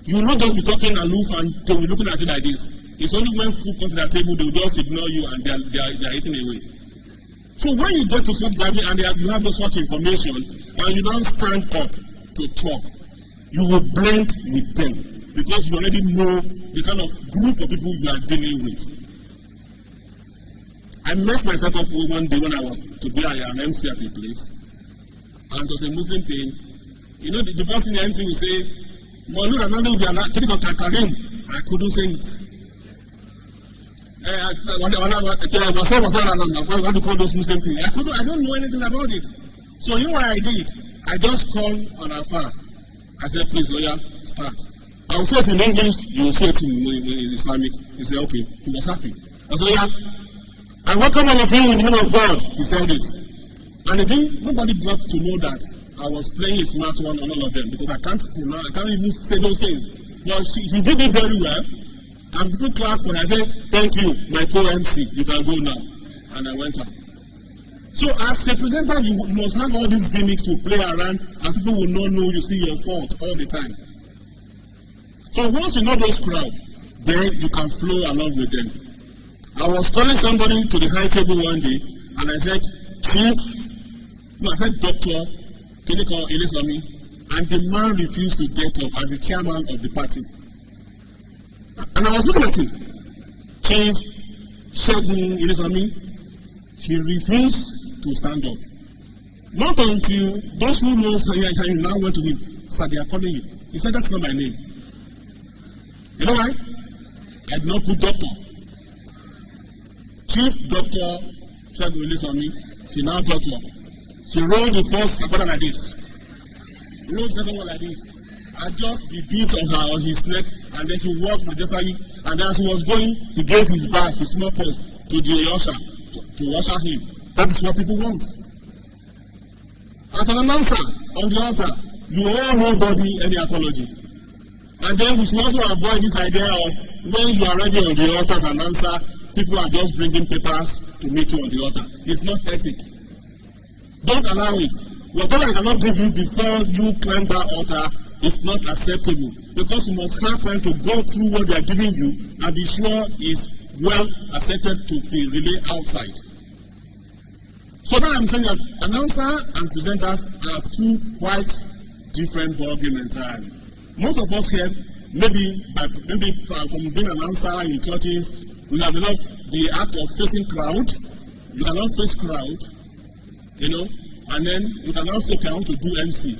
you will not just be talking aloof and they will be looking at you like this. It's only when food comes to the table, they will just ignore you and they are eating away. So when you get to such gathering and you have the such information and you don't stand up to talk, you will blend with them because you already know the kind of group of people you are dealing with. I messed myself up one day when I was to be an MC at a place, and it was a Muslim thing. You know, the first thing the MC will say, I couldn't say it. What do you call those Muslim things? I don't know anything about it. So you know what I did? I just called on Alpha. I said, please, Oya, start. I will say it in English, you will say it in Islamic. He said, okay. He was happy. I said, Oya, I welcome all of you in the name of God. He said it. And nobody got to know that I was playing a smart one on all of them because I can't even say those things. But he did it very well. And people clapped for him. I said, thank you, my co-MC. You can go now. And I went on. So as a presenter, you must have all these gimmicks to play around and people will not know you see your fault all the time. So once you know those crowd, then you can flow along with them. I was calling somebody to the high table one day and I said, Doctor, can you call Elisomi? And the man refused to get up as the chairman of the party. And I was looking at him. Chief Shegun Elisomi, he refused to stand up. Not until those who know him now went to him, sir, they are calling you. He said, that's not my name. You know why? I did not put doctor. Chief Doctor Shegun Elisomi, he now got up. He rolled the first sabata like this. Rolled the second one like this. Adjust the beads on his neck, and then he walked majestically. And as he was going, he gave his bag, his small purse, to the usher, to usher him. That is what people want. As an announcer on the altar, you owe nobody any apology. And then we should also avoid this idea of when you are already on the altar as an announcer, people are just bringing papers to meet you on the altar. It's not ethic. Don't allow it. Whatever I cannot give you before you climb that altar is not acceptable because you must have time to go through what they are giving you and be sure is well accepted to be relayed outside. So now I'm saying that announcer and presenters are two quite different ballgame entirely. Most of us here, maybe from being an announcer in churches, we have enough the act of facing crowd. You cannot face crowd. And then you can also say, okay, I want to do MC.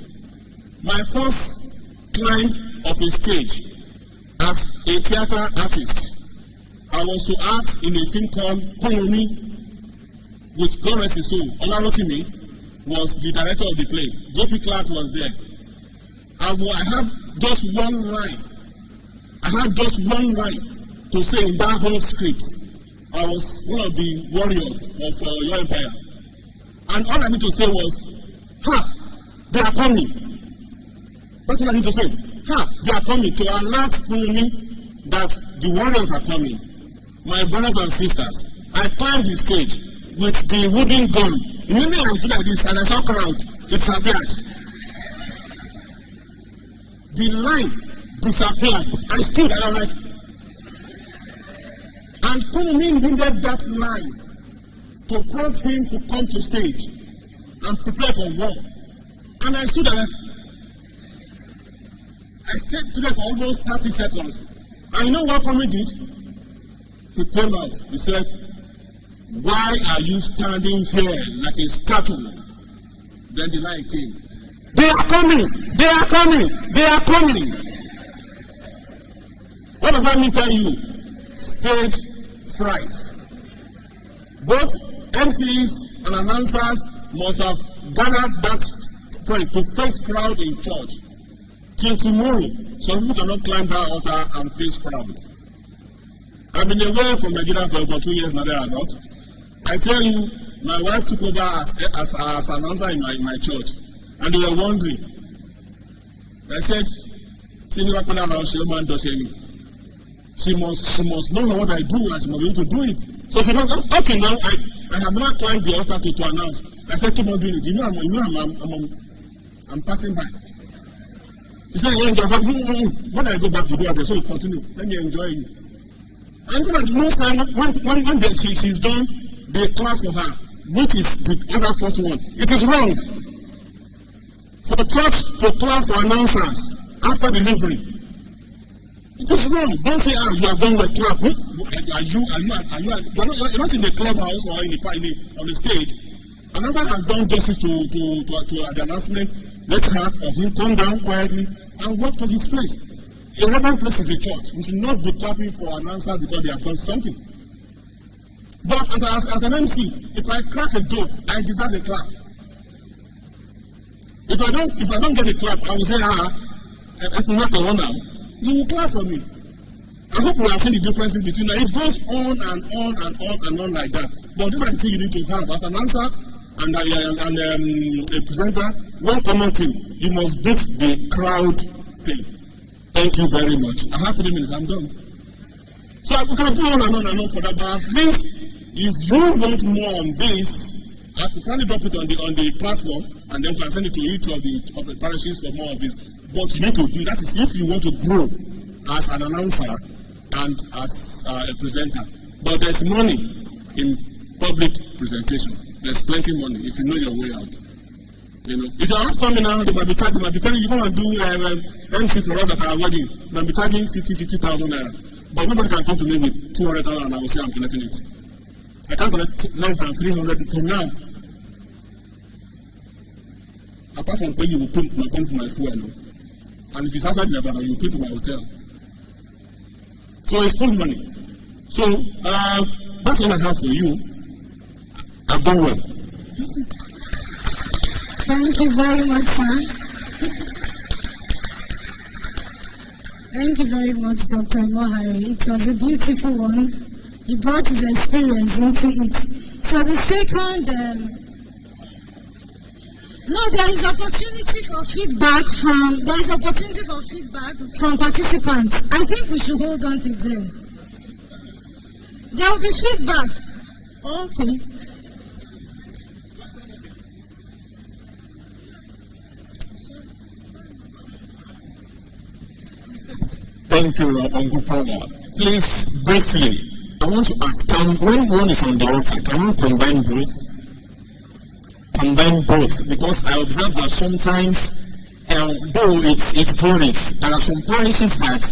My first climb of a stage as a theater artist, I was to act in a film called Koyomi with God rest his soul. Olarotimi was the director of the play. J.P. Clark was there. I have just one line. I had just one line to say in that whole script. I was one of the warriors of your empire. And all I need to say was, they are coming. That's what I need to say. They are coming to alert me that the warriors are coming. My brothers and sisters, I climbed the stage. with the wooden gun. Immediately I do like this and I saw crowd, it disappeared. The line disappeared. I stood and I was like, and Kunumi needed that line to prompt him to come to stage and prepare for war. And I stood and I stayed there for almost 30 seconds. And you know what Kunumi did? He came out. He said, "Why are you standing here like a statue?" Then the line came. "They are coming! They are coming! They are coming!" What does that mean to you? Stage fright. Both MCs and announcers must have gathered that point to face crowd in church. Till tomorrow, some people cannot climb that altar and face crowd. I've been away from Nigeria for about 2 years now, thereabout. I tell you, my wife took over as announcer in my church, and they were wondering. I said, she must know what I do, and she must be able to do it. So she was okay now. I have not climbed the altar to announce. I said, keep on doing it. I'm passing by. He said, when I go back to do it, so continue. Let me enjoy you. And most time when she's done, they clap for her, which is the other fourth one. It is wrong for the church to clap for announcers after delivery. It is wrong. Don't say, you are done with clap. You're not in the clubhouse or on the stage. Announcer has done justice to the announcement. Let her or him come down quietly and walk to his place. 11 places the church. We should not be clapping for announcers because they have done something. But as an MC, if I crack a joke, I deserve a clap. If I don't get a clap, I will say, if you're not the one now, you will clap for me. I hope we have seen the differences between them. It goes on and on and on and on like that. But these are the things you need to have as an announcer and a presenter. One common thing, you must beat the crowd thing. Thank you very much. I have 3 minutes, I'm done. So we can go on and on and on for that, but at least if you want more on this, I could probably drop it on the platform and then can send it to each of the parishes for more of this. But you need to do that is if you want to grow as an announcer and as a presenter. But there's money in public presentation. There's plenty of money if you know your way out. You know, if you're upcoming now, they might be telling you come and do MC for us at our wedding. They might be charging 50,000 naira. But nobody can come to me with 200,000 and I will say I'm collecting it. I can't collect less than 300 for now. Apart from paying, you will pay for my fuel. And if it's outside the Ibadan, you pay for my hotel. So it's good money. So that's all I have for you. I've done well. Thank you very much, sir. Thank you very much, Dr. Mohari. It was a beautiful one. He brought his experience into it. So the second, there is opportunity for feedback from participants. I think we should hold on to them. There will be feedback. Okay. Thank you, Uncle Paula. Please, briefly, I want to ask, when one is on the altar, can we combine both? Combine both, because I observe that sometimes, though it varies, there are some parishes that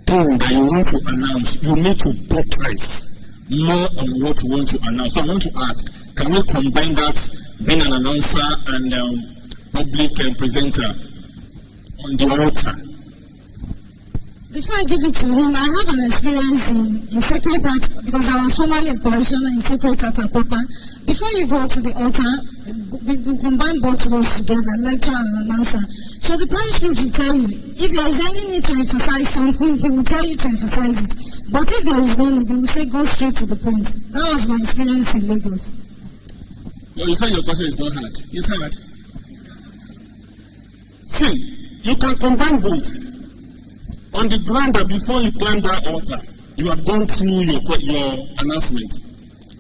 thing that you want to announce, you need to buttress more on what you want to announce. So I want to ask, can we combine that, being an announcer and public presenter on the altar? Before I give it to him, I have an experience in Sacred Heart because I was formerly a parishioner in Sacred Heart at Papa. Before you go to the altar, we combine both roles together, lecturer and announcer. So the parish priest will tell you, if there is any need to emphasize something, he will tell you to emphasize it. But if there is no need, he will say, go straight to the point. That was my experience in Lagos. Well, you say your question is not hard. It's hard. See, you can combine both. On the ground that before you climb that altar, you have gone through your announcement.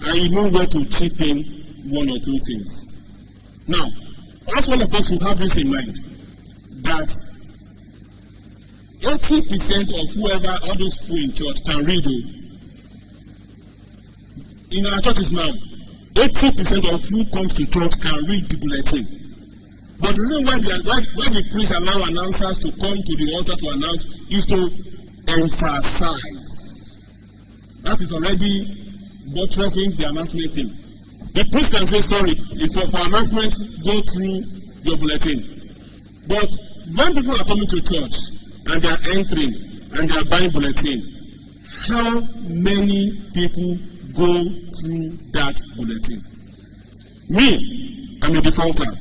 and you know where to chip in one or two things. Now, also all of us should have this in mind, that 80% of whoever, all those people in church can read. In our churches now, 80% of who comes to church can read the bulletin. But the reason why the priests allow announcers to come to the altar to announce is to emphasize. That is already buttressing the announcement thing. The priest can say, sorry, if for announcement, go through your bulletin. But when people are coming to church and they are entering and they are buying bulletin, how many people go through that bulletin? Me, I'm a defaulter.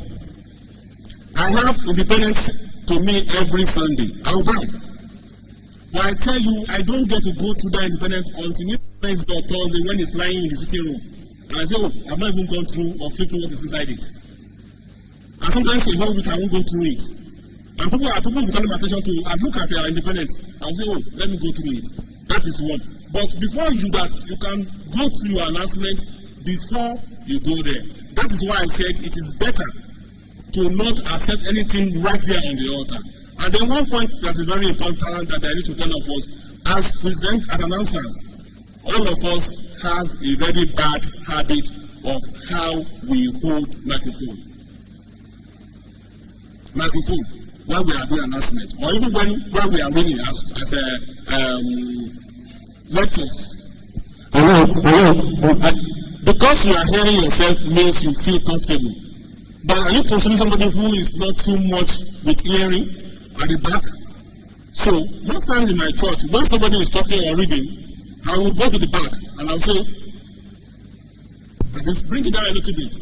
I have independence to me every Sunday. I will buy. But I tell you, I don't get to go through that independent until Wednesday or Thursday when it's lying in the sitting room. And I say, oh, I've not even gone through or flipped through what is inside it. And sometimes a whole week I won't go through it. And people will call my attention to, I look at independence, I'll say, oh, let me go through it. That is one. But before you do that, you can go through your announcement before you go there. That is why I said it is better to not accept anything right there on the altar. And then one point that is very important that I need to tell of us, as announcers, all of us has a very bad habit of how we hold microphone when we are doing announcement, or even when we are reading as lectures. Because you are hearing yourself means you feel comfortable. But are you considering somebody who is not too much with hearing at the back? So most times in my church, when somebody is talking or reading, I will go to the back and I will say, just bring it down a little bit.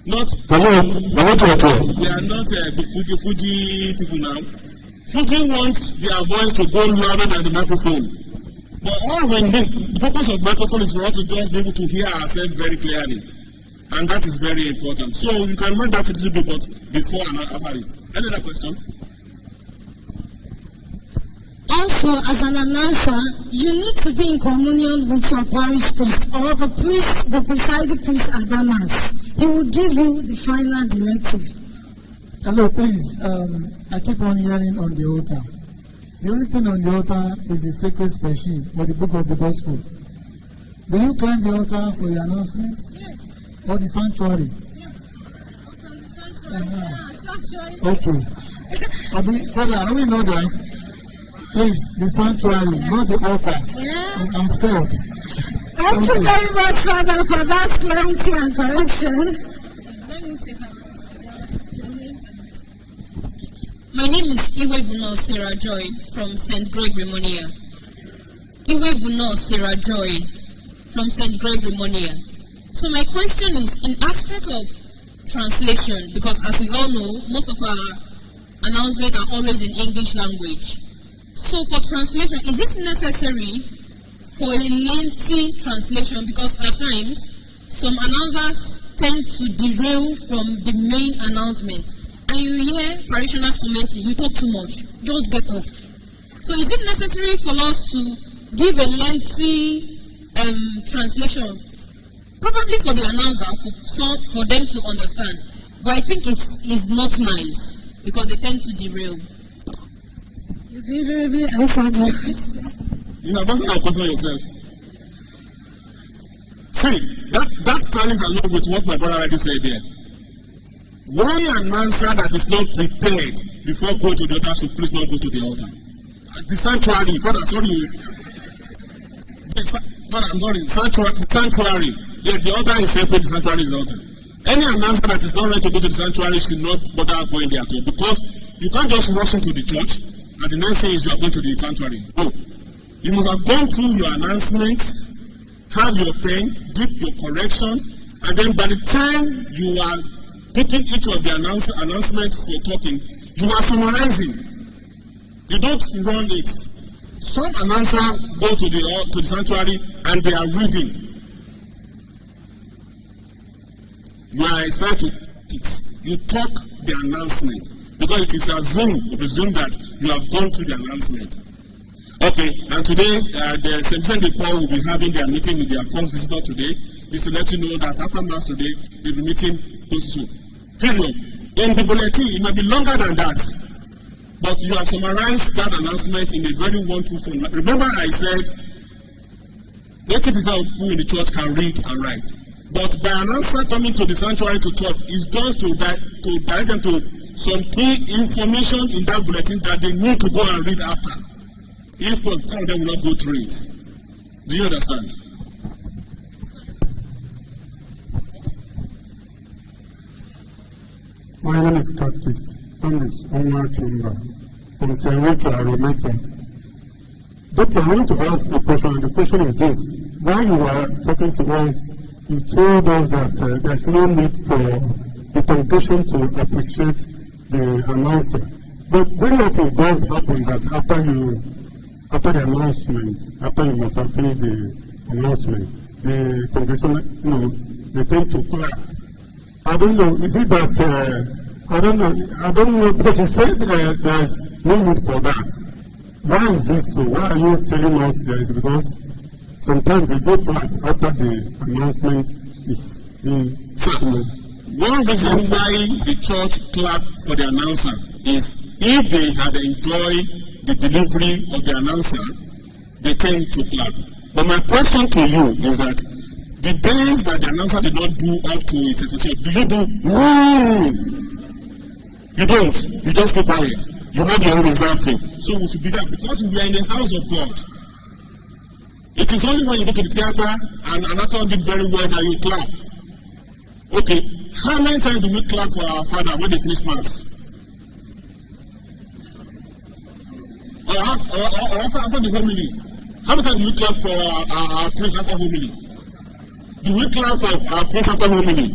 Not hello, we are not the Fuji people now. Fuji wants their voice to go louder than the microphone. But all we need, the purpose of microphone is for us to just be able to hear ourselves very clearly. And that is very important. So you can mind that a little bit, but before and after it. Any other question? Also, as an announcer, you need to be in communion with your parish priest or the presiding priest at that mass. He will give you the final directive. Hello, please. I keep on hearing on the altar. The only thing on the altar is the sacred species or the book of the gospel. Do you climb the altar for your announcements? Yes. Or the sanctuary? Yes. From the sanctuary. Sanctuary. Okay. Father, are we know that? Please, the sanctuary, not the altar. Yeah. I'm scared. Thank you very much, Father, for that clarity and correction. Let me take her first. My name is Iwebuno Sarah Joy from St. Gregory Monia. Iwebuno Sarah Joy from St. Gregory Monia. So my question is in aspect of translation, because as we all know, most of our announcements are always in English language. So for translation, is it necessary for a lengthy translation? Because at times, some announcers tend to derail from the main announcement. And you hear parishioners commenting, you talk too much, just get off. So is it necessary for us to give a lengthy translation? Probably for the announcer, for them to understand. But I think it's not nice, because they tend to derail. You very answered your question. You have answered your question yourself. See, that carries along with what my brother already said there. Why an answer that is not prepared before going to the altar should please not go to the altar. The sanctuary, Father, sorry. Sanctuary. Yeah, the altar is separate, the sanctuary is the altar. Any announcer that is not ready to go to the sanctuary should not bother going there at all, because you can't just rush into the church and the next thing is you are going to the sanctuary. No. You must have gone through your announcement, have your pen, dip your correction, and then by the time you are taking each of the announcement for talking, you are summarizing. You don't run it. Some announcers go to the sanctuary and they are reading. You are expected to it. You talk the announcement because it is assumed, you presume that you have gone through the announcement. Okay, and today the St. Vincent de Paul will be having their meeting with their first visitor today. This will let you know that after Mass today, they'll be meeting those two. Period. In the bulletin, it might be longer than that, but you have summarized that announcement in a very one-two form. Remember I said 80% of people in the church can read and write. But by an answer coming to the sanctuary to talk is just to direct them to some key information in that bulletin that they need to go and read after. If God, some of them will not go through it. Do you understand? My name is Catechist Thomas Omar Chumba from St. Rita, Rometa. Doctor, I want to ask a question, and the question is this. While you were talking to us, you told us that there's no need for the congregation to appreciate the announcer. But very often it does happen that after the announcement, after you must have finished the announcement, the congregation, they tend to clap. I don't know, is it that, I don't know, because you said there's no need for that. Why is this so? Why are you telling us this? Because sometimes they go clap after the announcement is being said. One reason why the church clapped for the announcer is if they had enjoyed the delivery of the announcer, they tend to clap. But my question to you is that the days that the announcer did not do up to his expectation, do you do? You don't. You just keep quiet. You have your own reserved thing. So we should be there because we are in the house of God. It is only when you go to the theater and an actor did very well that you clap. Okay, how many times do we clap for our father when they finish Mass? Or after the homily? How many times do we clap for our priest after homily? Do we clap for our priest after homily?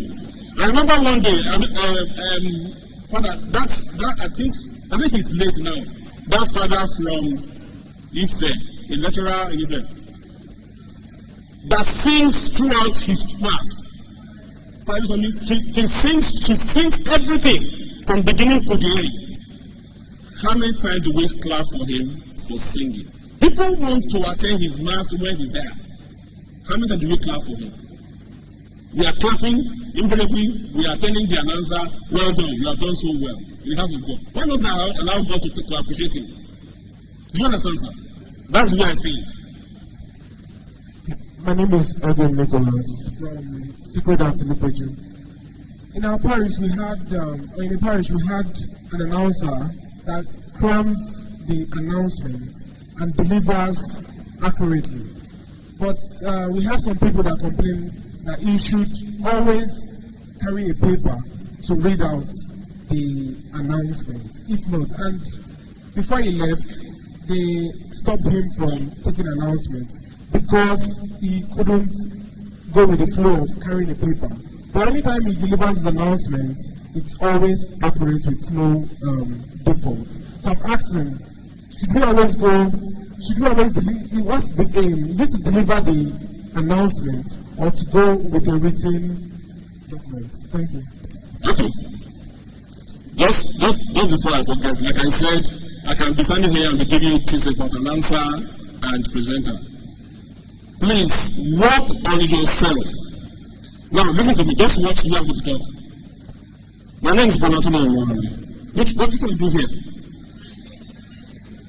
I remember one day, Father, that I think he's late now. That father from Ife, a lecturer in Ife, that sings throughout his Mass. He sings everything from beginning to the end. How many times do we clap for him for singing? People want to attend his Mass when he's there. How many times do we clap for him? We are clapping, invariably, we are telling the announcer, well done, you have done so well in the house of God. Why not allow God to appreciate him? Do you understand, sir? That's why I say it. My name is Edwin Nicholas from Secret Heart in Ipeju. In our parish, we had an announcer that crams the announcements and delivers accurately. But we had some people that complained that he should always carry a paper to read out the announcement. If not, and before he left, they stopped him from taking announcements because he couldn't go with the flow of carrying a paper. But anytime he delivers his announcements, it's always accurate with no default. So I'm asking, what's the aim? Is it to deliver the announcement or to go with a written document? Thank you. Okay. Just before I forget, like I said, I can be standing here and be giving you things about announcer and presenter. Please work on yourself. Now listen to me, just watch the way I'm going to talk. My name is Bonatuna Imwari. What did you do here?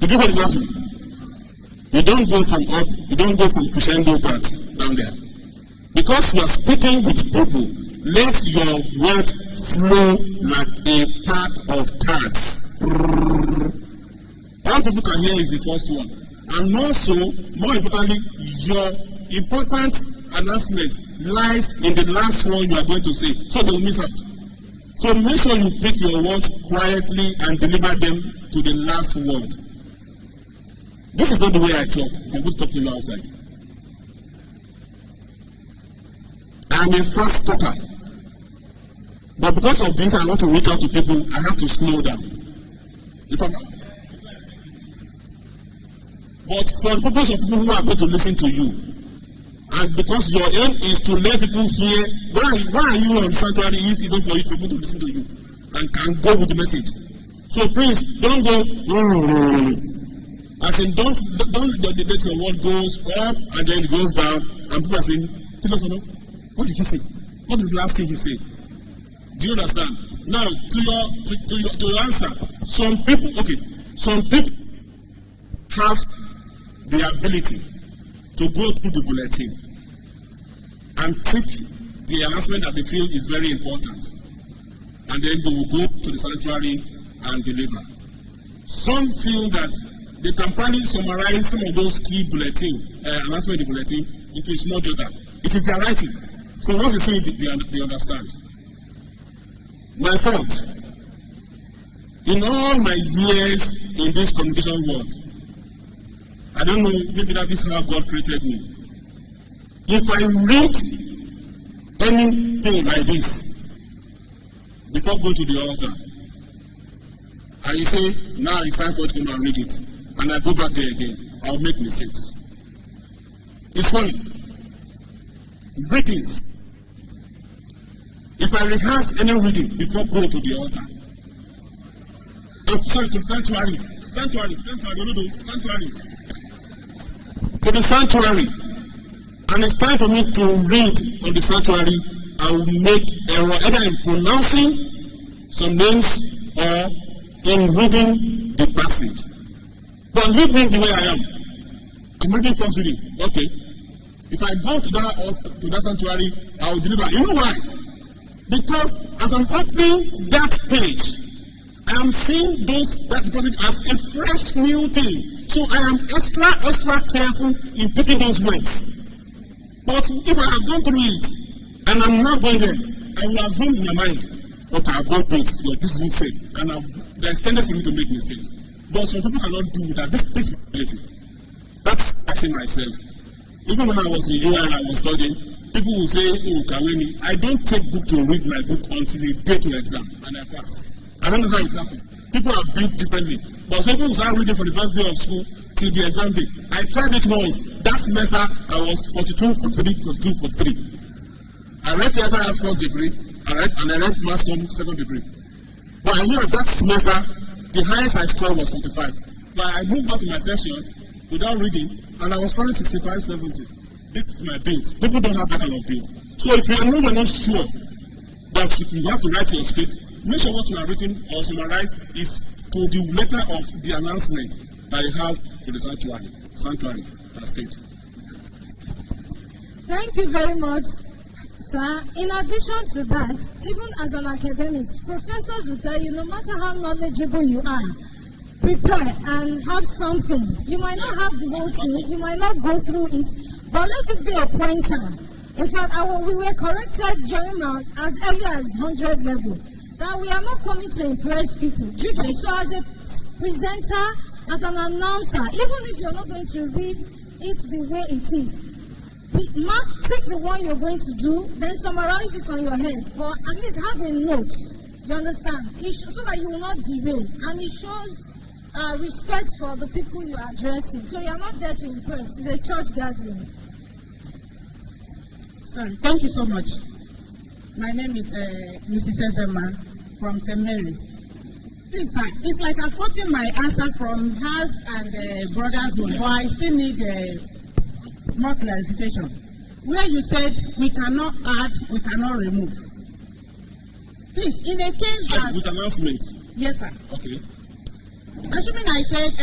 You do what the last week. You don't go from up, you don't go from crescendo parts down there. Because you are speaking with people, let your word flow like a pack of cards. All people can hear is the first one. And also, more importantly, your important announcement lies in the last one you are going to say. So they will miss out. So make sure you pick your words quietly and deliver them to the last word. This is not the way I talk. If I'm going to talk to you outside. I'm a fast talker. But because of this, I want to reach out to people. I have to slow down. But for the purpose of people who are going to listen to you, and because your aim is to let people hear, why are you on sanctuary if it's not for people to listen to you and can go with the message? So please don't go. As in, don't debate your word goes up and then it goes down, and people are saying, tell us what did he say? What is the last thing he said? Do you understand? Now, to your answer, some people have the ability to go through the bulletin and take the announcement that they feel is very important, and then they will go to the sanctuary and deliver. Some feel that they can probably summarize some of those key announcement in the bulletin into a small jota. It is their writing. So once they see it, they understand. My fault. In all my years in this communication world, I don't know, maybe that is how God created me. If I read anything like this before going to the altar, and you say, now it's time for you to come and read it, and I go back there again, I'll make mistakes. It's funny. Readings. If I rehearse any reading before going to the altar, to the sanctuary, to the sanctuary, and it's time for me to read on the sanctuary, I will make error either in pronouncing some names or in reading the passage. But leave me the way I am. I'm reading first reading. Okay. If I go to that sanctuary, I will deliver. You know why? Because as I'm opening that page, I am seeing that passage as a fresh new thing. So I am extra careful in picking those words. But if I have gone through it and I'm not going there, I will assume in my mind, okay, I've gone through it, this is what said, and there's tendency for me to make mistakes. But some people cannot do that. This takes ability. That's I see myself. Even when I was in UI and I was studying, people will say, oh, Kaweni, I don't take book to read my book until the day to exam, and I pass. I don't know how it happens. People are built differently. But some people start reading for the first day of school till the exam day. I tried it once. That semester, I was 42, 43, 42, 43. I read theater as first degree, and I read mass comm second degree. But I knew that semester, the highest I scored was 45. But I moved back to my section without reading, and I was scoring 65, 70. This is my build. People don't have that kind of build. So if you are not sure that you have to write your script, make sure what you are written or summarize is to the letter of the announcement that you have for the sanctuary that state. Thank you very much, sir. In addition to that, even as an academic, professors will tell you, no matter how knowledgeable you are, prepare and have something. You might not have the whole thing, you might not go through it, but let it be a pointer. In fact, we were corrected during as early as 100 level that we are not coming to impress people. So as a presenter, as an announcer, even if you're not going to read it the way it is, take the one you're going to do, then summarize it on your head, or at least have a note. Do you understand? So that you will not derail, and it shows respect for the people you are addressing. So you are not there to impress. It's a church gathering. Sorry, thank you so much. My name is Mrs. Ezema from St. Mary. Please, sir, it's like I've gotten my answer from hers and brother's own, but I still need more clarification. Where you said we cannot add, we cannot remove. Please, in a case that... With announcement? Yes, sir. Okay. Assuming I said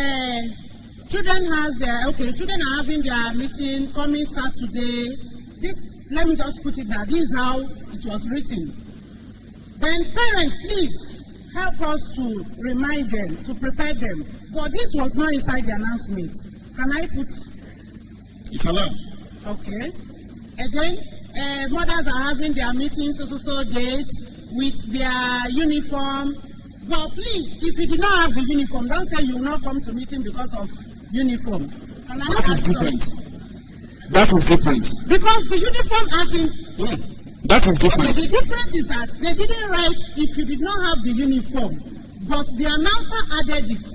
children are having their meeting coming Saturday. Let me just put it that this is how it was written. Then parents, please help us to remind them, to prepare them. But this was not inside the announcement. Can I put... It's allowed. Okay. Again, mothers are having their meetings so date with their uniform. But please, if you do not have the uniform, don't say you will not come to meeting because of uniform. That is different. That is different. Because the uniform as in... Yeah, that is different. Okay, the difference is that they didn't write if you did not have the uniform, but the announcer added it.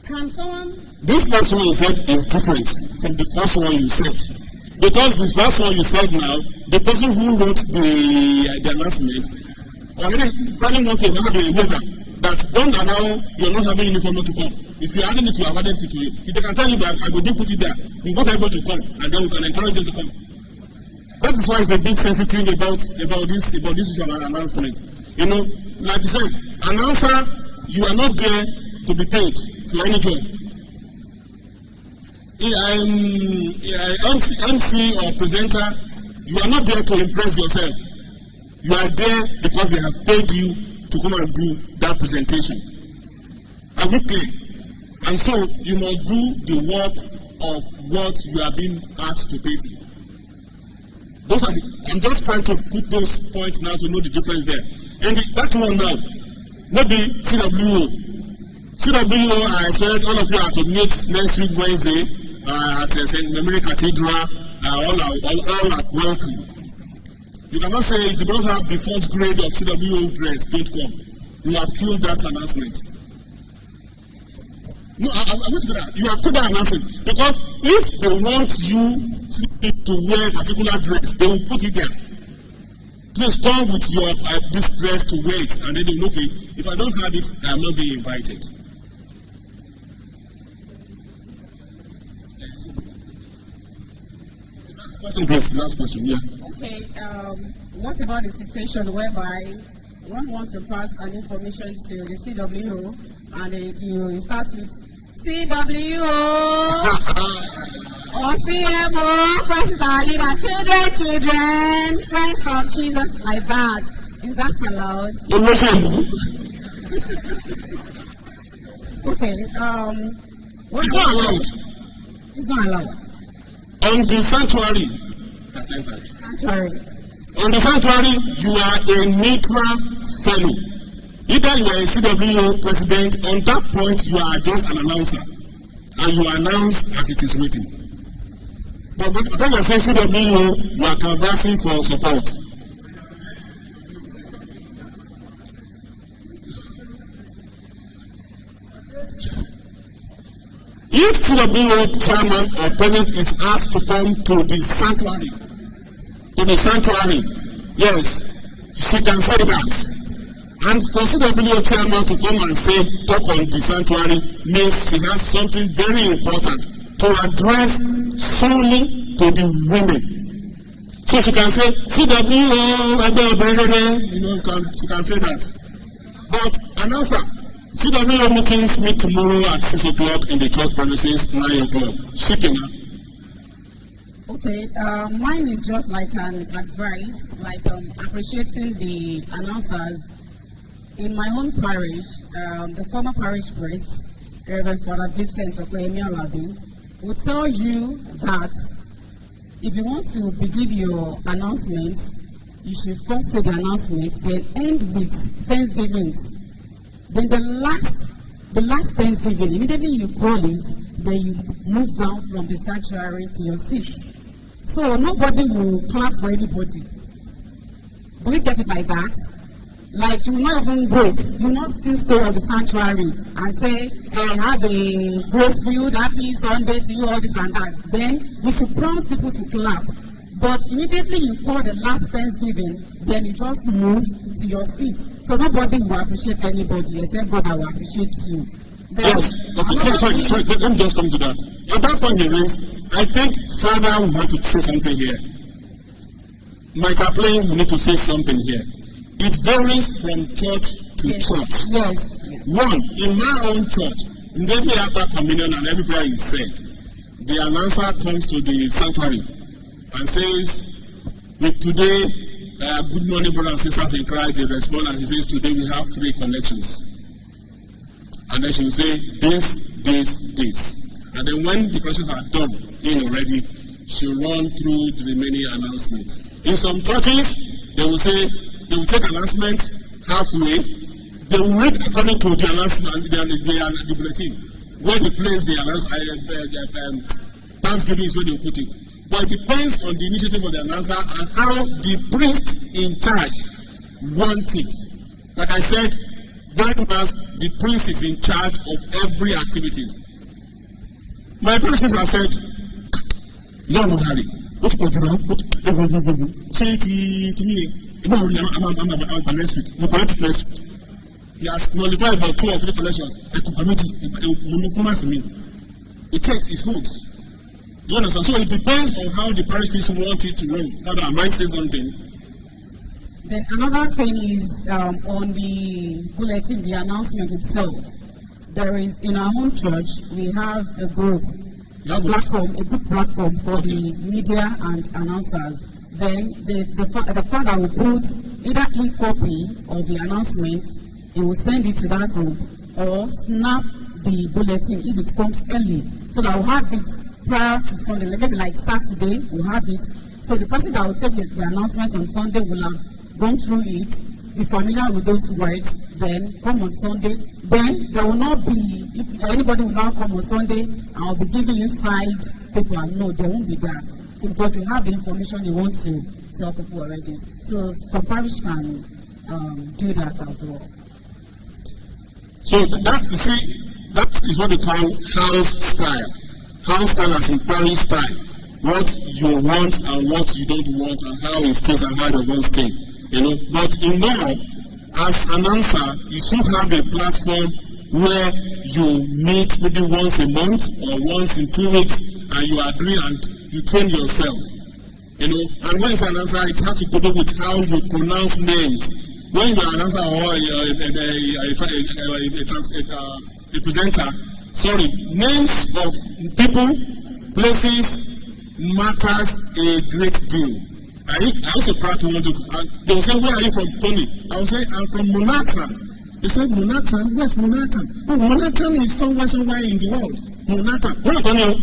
Can someone... This first one you said is different from the first one you said. Because the first one you said now, the person who wrote the announcement already probably wanted to have a letter that don't allow you're not having uniform not to come. If you're adding it, you have added it to you. If they can tell you that I didn't put it there, we want everybody to come, and then we can encourage them to come. That is why it's a bit sensitive about this issue of announcement. You know, like you said, announcer, you are not there to be paid for any job. MC or presenter, you are not there to impress yourself. You are there because they have paid you to come and do that presentation. Are we clear? And so you must do the work of what you are being asked to pay for. I'm just trying to put those points now to know the difference there. And that one now, maybe CWO. CWO, I expect all of you are to meet next week Wednesday at St. Mary Cathedral. All are welcome. You cannot say if you don't have the first grade of CWO dress, don't come. You have killed that announcement. No, I'm going to do that. You have killed that announcement. Because if they want you to wear a particular dress, they will put it there. Please come with your this dress to wear it, and then they will, okay, if I don't have it, I am not being invited. Last question, please. Last question, yeah. Okay, what about the situation whereby one wants to pass an information to the CWO and you start with CWO or CMO, Christ our leader, children, friends of Jesus, like that. Is that allowed? Okay, it's not allowed. It's not allowed. On the sanctuary. On the sanctuary, you are a neutral fellow. Either you are a CWO president, on that point you are just an announcer. And you announce as it is written. But when you say CWO, you are canvassing for support. If CWO chairman or president is asked to come to the sanctuary, yes, she can say that. And for CWO chairman to come and say talk on the sanctuary means she has something very important to address solely to the women. So she can say CWO, you know, she can say that. But announcer, CWO meetings meet tomorrow at 6 o'clock in the church premises, 9 o'clock. Shipping. Okay, mine is just like an advice, like appreciating the announcers. In my own parish, the former parish priest, Reverend Father Vincent Okoyemi will tell you that if you want to begin your announcements, you should first say the announcement, then end with thanksgivings. Then the last Thanksgiving, immediately you call it, then you move down from the sanctuary to your seat. So nobody will clap for anybody. Do we get it like that? Like you will not even wait. You will not still stay on the sanctuary and say, have a grace-filled, happy Sunday to you, all this and that. Then you should prompt people to clap. But immediately you call the last Thanksgiving, then you just move to your seat. So nobody will appreciate anybody except God that will appreciate you. Yes. Okay, sorry. Let me just come to that. At that point he raised, I think Father will have to say something here. Michael Plain will need to say something here. It varies from church to church. Yes. One, in my own church, immediately after communion and every prayer is said, the announcer comes to the sanctuary and says, with today, good morning, brothers and sisters in Christ. They respond and he says, today we have 3 collections. And then she will say, this. And then when the collections are done already, she'll run through the remaining announcement. In some churches, they will say, they will take announcement halfway. They will read according to the announcement, the bulletin. Where they place the announcement, Thanksgiving is where they will put it. But it depends on the initiative of the announcer and how the priest in charge wants it. Like I said, very much the priest is in charge of every activities. My priest has said, Lord Muhari, what you do now? Say it to me. I'm next week. You collect it next week. he has nullified about 2 or 3 collections. It takes, it holds. Do you understand? So it depends on how the parish priest wants it to run. Father, I might say something. Then another thing is on the bulletin, the announcement itself. There is, in our own church, we have a group, a good platform for the media and announcers. Then the father will put either e-copy of the announcement, he will send it to that group, or snap the bulletin if it comes early, so that we'll have it prior to Sunday, maybe like Saturday, we'll have it. So the person that will take the announcement on Sunday will have gone through it, be familiar with those words, then come on Sunday. Then there will not be, if anybody will not come on Sunday and I'll be giving you side paper. No, there won't be that. So because you have the information you want to tell people already. So some parish can do that as well. So that is what we call house style. House style as in parish style. What you want and what you don't want, and how it stays and how it does not stay. You know, but in law, as an answer, you should have a platform where you meet maybe once a month or once in 2 weeks, and you agree and you train yourself. You know, and when it's an answer, it has to do with how you pronounce names. When you are an answer or a presenter, sorry, names of people, places, matters a great deal. I also crack one to. They will say, "Where are you from, Tony?" I will say, "I'm from Monatan." They said, "Monatan? Where's Monatan?" Oh, Monatan is somewhere in the world. Monatan. Monatan.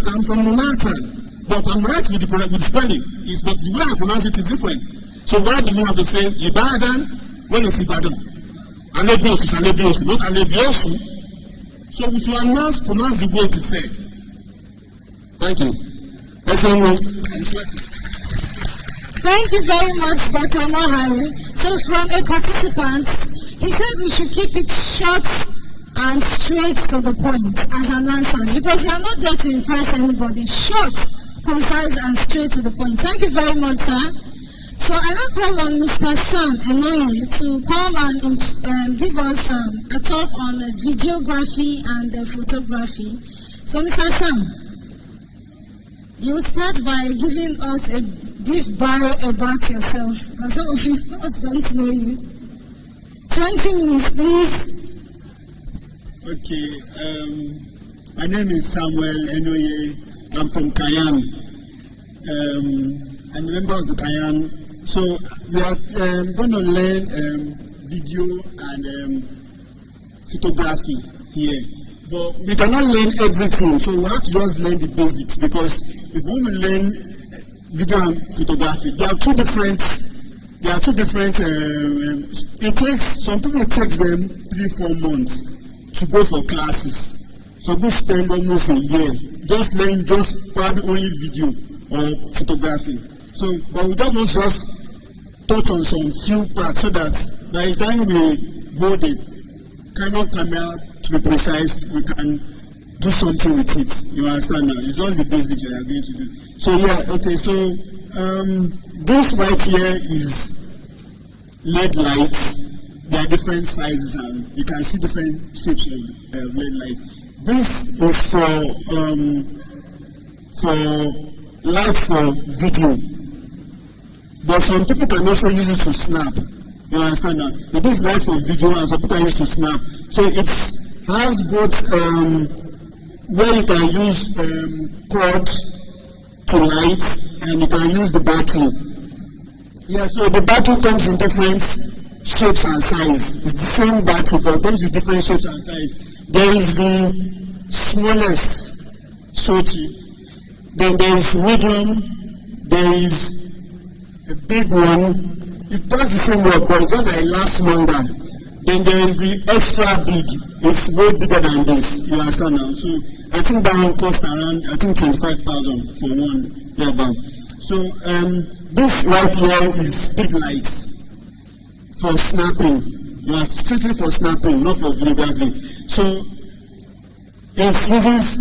I'm from Monatan. But I'm right with the spelling. But the way I pronounce it is different. So why do we have to say Ibadan when it's Ibadan? Alebios is Alebios, not Alebiosu. So we should pronounce the way it is said. Thank you. Thank you very much, Dr. Mohari. So from a participant, he said we should keep it short and straight to the point as an answer, because you are not there to impress anybody. Short, concise, and straight to the point. Thank you very much, sir. So I now call on Mr. Sam Enoye to come and give us a talk on videography and photography. So Mr. Sam, you will start by giving us a brief bio about yourself, because some of you don't know you. 20 minutes, please. Okay, my name is Samuel Enoye. I'm from Kayan. I'm a member of the Kayan. So we are going to learn video and photography here. But we cannot learn everything, so we have to just learn the basics, because if we want to learn video and photography, there are two different it takes, some people it takes them 3-4 months to go for classes. So we spend almost a year just learning probably only video or photography. So but we just want to touch on some few parts, so that by the time we hold the camera, to be precise, we can do something with it. You understand now? It's just the basics we are going to do. So yeah, okay, so this right here is LED lights. There are different sizes and you can see different shapes of LED lights. This is for light for video. But some people can also use it to snap. You understand now? It is light for video and some people can use it to snap. So it has both where you can use cord to light and you can use the battery. Yeah, so the battery comes in different shapes and size. It's the same battery, but it comes with different shapes and size. There is the smallest, so cheap. Then there is medium. There is a big one. It does the same work, but it just like lasts longer. Then there is the extra big. It's way bigger than this. You understand now? So I think that one costs around 25,000 for one. Yeah, so this right here is big lights for snapping. You are strictly for snapping, not for videography. So it uses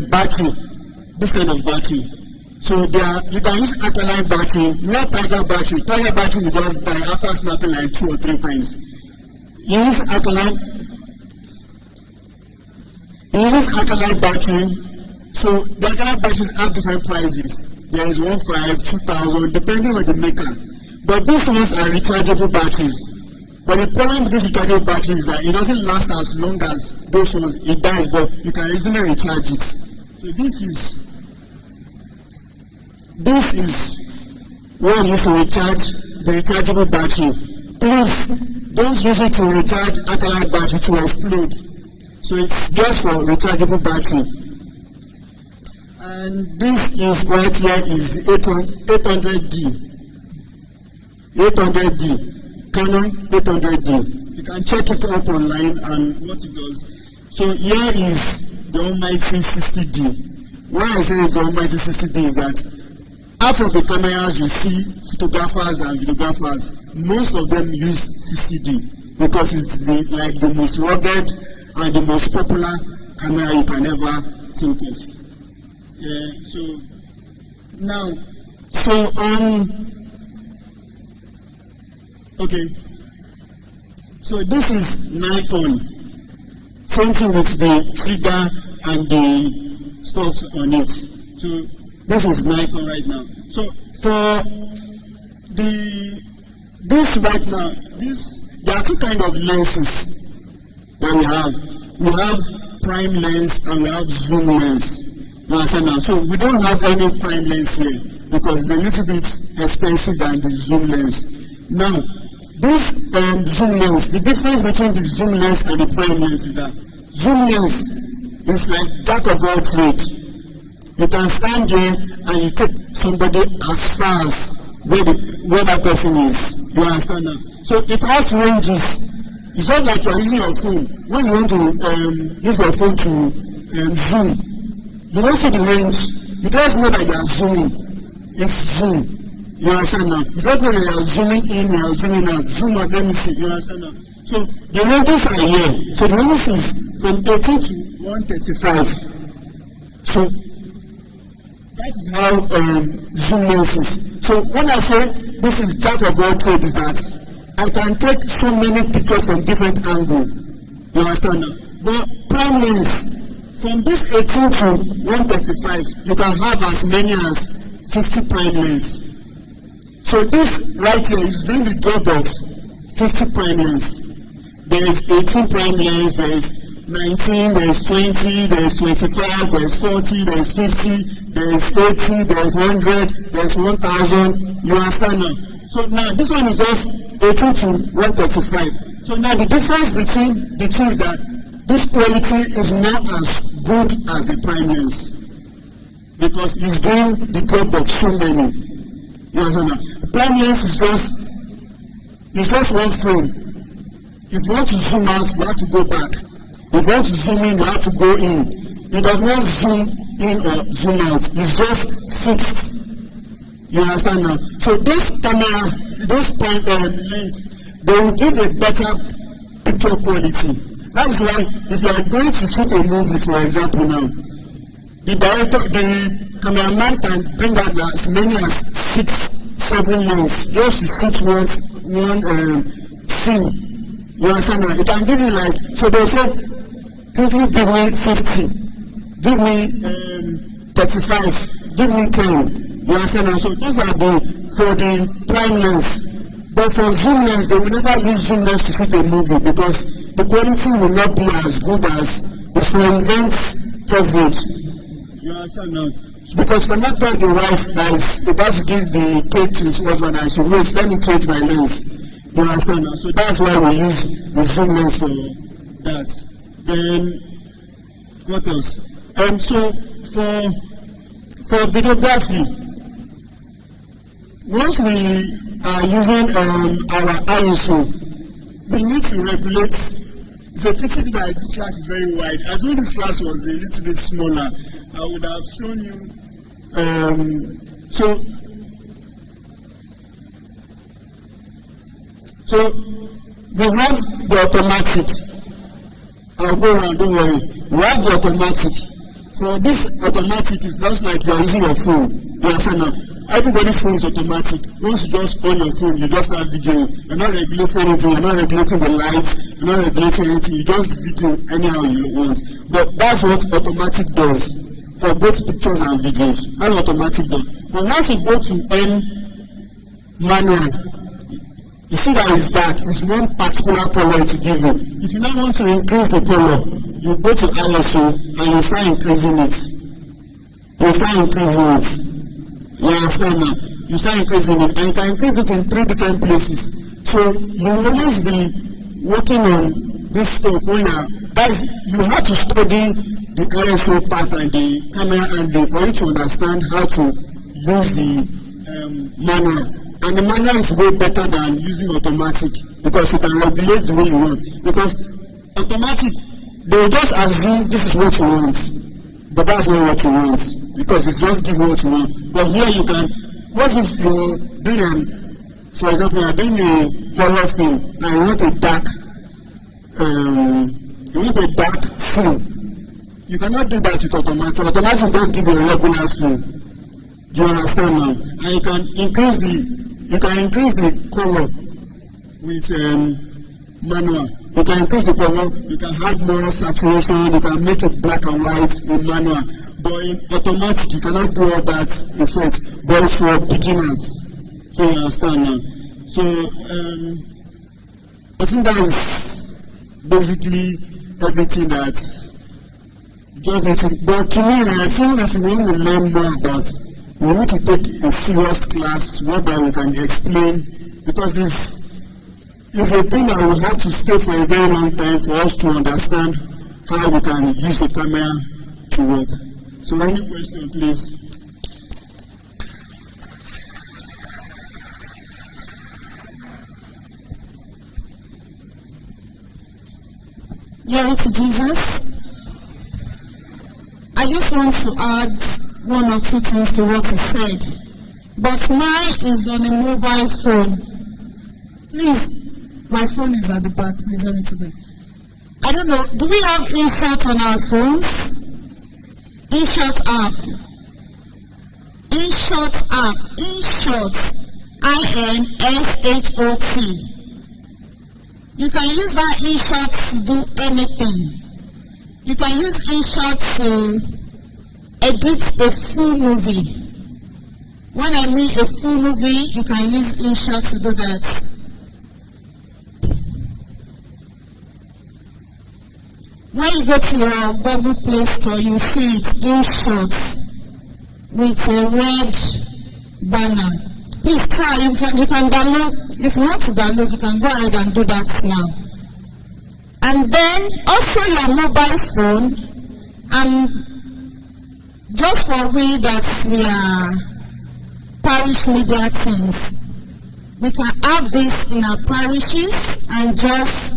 battery, this kind of battery. So you can use alkaline battery, not tiger battery. Tiger battery will just die after snapping like 2 or 3 times. You use alkaline battery. So the alkaline batteries have different prices. There is 1,500, 2,000, depending on the maker. But these ones are rechargeable batteries. But the problem with these rechargeable batteries is that it doesn't last as long as those ones. It dies, but you can easily recharge it. So this is what you use to recharge the rechargeable battery. Please don't use it to recharge alkaline battery to explode. So it's just for rechargeable battery. And this is right here is 800D. 800D. Canon 800D. You can check it up online and what it does. So here is the almighty 60D. Why I say it's the almighty 60D is that out of the cameras you see, photographers and videographers, most of them use 60D because it's the most rugged and the most popular camera you can ever think of. So this is Nikon. Same thing with the trigger and the stuff on it. So this is Nikon right now. So for this right now, there are 2 kinds of lenses that we have. We have prime lens and we have zoom lens. You understand now? So we don't have any prime lens here because it's a little bit expensive than the zoom lens. Now, this zoom lens, the difference between the zoom lens and the prime lens is that zoom lens is like jack of all trades. You can stand there and you take somebody as far as where that person is. You understand now? So it has ranges. It's just like you're using your phone. When you want to use your phone to zoom, you don't see the range. You just know that you are zooming. It's zoom. You understand now? You just know that you are zooming in, you are zooming out. Zoom out, let me see. You understand now? So the ranges are here. So the ranges is from 18 to 135. So that is how zoom lens is. So when I say this is jack of all trades, is that I can take so many pictures from different angles. You understand now? But prime lens, from this 18 to 135, you can have as many as 50 prime lens. So this right here is doing the job of 50 prime lens. There is 18 prime lens, there is 19, there is 20, there is 25, there is 40, there is 50, there is 80, there is 100, there is 1,000. You understand now? So now this one is just 18 to 135. So now the difference between the two is that this quality is not as good as the prime lens because it's doing the job of so many. You understand now? The prime lens is just one frame. If you want to zoom out, you have to go back. If you want to zoom in, you have to go in. It does not zoom in or zoom out. It's just fixed. You understand now? So these cameras, those prime lens, they will give a better picture quality. That is why if you are going to shoot a movie, for example now, the cameraman can bring out as many as 6, 7 lens just to shoot one scene. You understand now? It can give you like, so they say, quickly give me 50, give me 35, give me 10. You understand now? So those are for the prime lens. But for zoom lens, they will never use zoom lens to shoot a movie because the quality will not be as good as for event coverage. You understand now? Because you cannot tell the wife that is about to give the cake to his husband and she wait, let me change my lens. You understand now? So that's why we use the zoom lens for that. Then what else? So for videography, once we are using our ISO, we need to regulate. It's a pity that this class is very wide. As though this class was a little bit smaller, I would have shown you. So we have the automatic. I'll go around, don't worry. We have the automatic. For this automatic, it's just like you are using your phone. You understand now? Everybody's phone is automatic. Once you just on your phone, you just have video. You're not regulating anything. You're not regulating the lights. You're not regulating anything. You just video anyhow you want. But that's what automatic does for both pictures and videos. That's what automatic does. But once you go to manual, you see that it's dark. It's one particular color to give you. If you now want to increase the color, you go to ISO and you start increasing it. You start increasing it. You understand now? You start increasing it, and you can increase it in 3 different places. So you will always be working on this stuff when you have to study the ISO part and the camera angle for you to understand how to use the manual. And the manual is way better than using automatic because you can regulate the way you want. Because automatic, they will just assume this is what you want, but that's not what you want because it's just give what you want. But here you can. What if you're doing for example, you're doing a horror film and you want a dark film. You cannot do that with automatic. Automatic just give you a regular film. Do you understand now? And you can increase the color with manual. You can increase the color, you can add more saturation, you can make it black and white in manual. But in automatic, you cannot do all that effect. But it's for beginners. So you understand now. So I think that is basically everything that just making. But to me, I feel if you want to learn more about, we need to take a serious class whereby we can explain, because it's a thing that we have to stay for a very long time for us to understand how we can use the camera to work. So any question, please? Glory to Jesus. I just want to add 1 or 2 things to what he said. But mine is on a mobile phone. Please, my phone is at the back. Please let me to me. I don't know. Do we have InShot on our phones? InShot app. InShot app. InShot. INSHOT. You can use that InShot to do anything. You can use InShot to edit a full movie. When I mean a full movie, you can use InShot to do that. When you go to your Google Play Store, you see it InShot with a red banner. Please try. You can download. If you want to download, you can go ahead and do that now. And then also your mobile phone, and just for we that we are parish media teams, we can have this in our parishes and just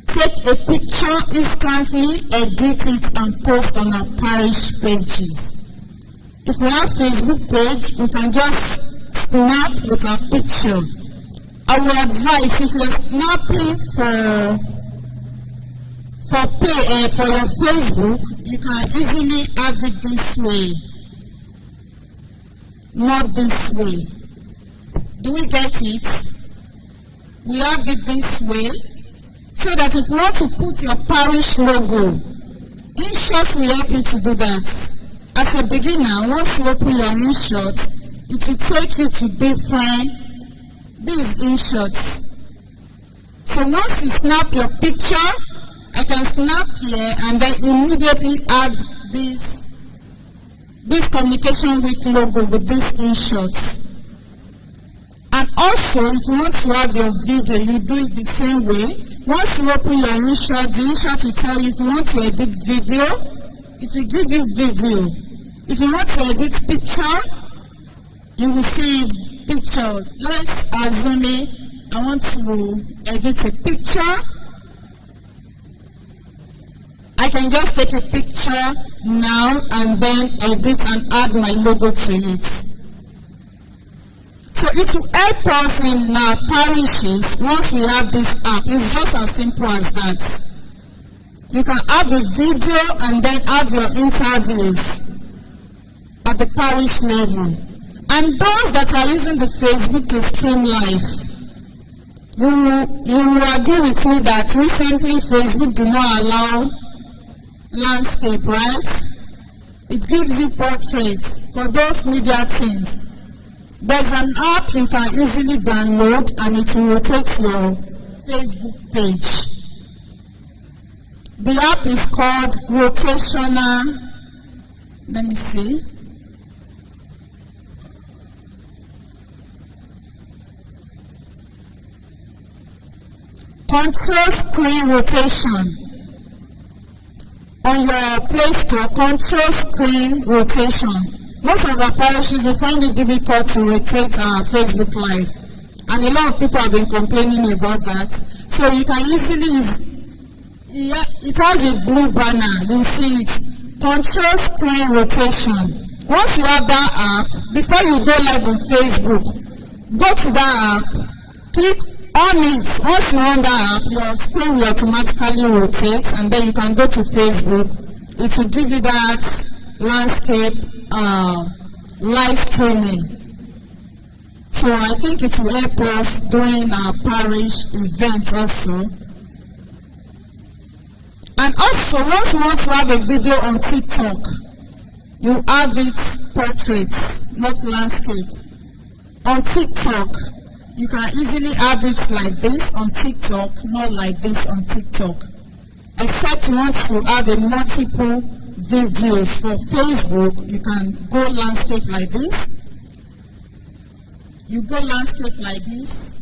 take a picture instantly, edit it, and post on our parish pages. If we have Facebook page, we can just snap with our picture. I will advise, if you're snapping for your Facebook, you can easily have it this way, not this way. Do we get it? We have it this way, so that if you want to put your parish logo, InShot will help you to do that. As a beginner, once you open your InShot, it will take you to these InShots. So once you snap your picture, I can snap here and then immediately add this Communication Week logo with these InShots. And also, if you want to have your video, you do it the same way. Once you open your InShot, the InShot will tell you if you want to edit video, it will give you video. If you want to edit picture, you will see it picture. Let's assume I want to edit a picture. I can just take a picture now and then edit and add my logo to it. So it will help us in our parishes once we have this app. It's just as simple as that. You can have a video and then have your interviews at the parish level. And those that are using the Facebook to stream live, you will agree with me that recently Facebook do not allow landscape, right? It gives you portraits for those media things. There's an app you can easily download and it will rotate your Facebook page. The app is called Rotational, let me see. Control screen rotation. On your Play Store, control screen rotation. Most of our parishes will find it difficult to rotate our Facebook Live. And a lot of people have been complaining about that. So you can easily, it has a blue banner, you see it. Control screen rotation. Once you have that app, before you go live on Facebook, go to that app, click on it. Once you on that app, your screen will automatically rotate, and then you can go to Facebook. It will give you that landscape live streaming. So I think it will help us during our parish events also. And also, once you want to have a video on TikTok, you have it portraits, not landscape. On TikTok, you can easily have it like this on TikTok, not like this on TikTok. Except you want to have a multiple videos for Facebook, you can go landscape like this. You go landscape like this.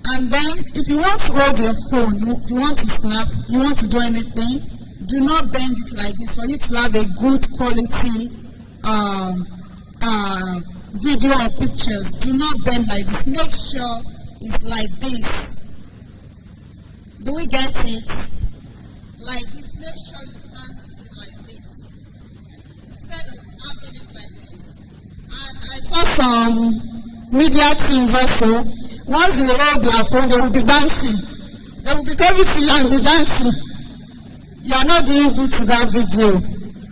And then, if you want to hold your phone, if you want to snap, you want to do anything, do not bend it like this for you to have a good quality video or pictures. Do not bend like this. Make sure it's like this. Do we get it? Like this. Make sure you stand still like this. Instead of having it like this. And I saw some media teams also. Once they hold their phone, they will be dancing. They will be coming to you and be dancing. You are not doing good to that video.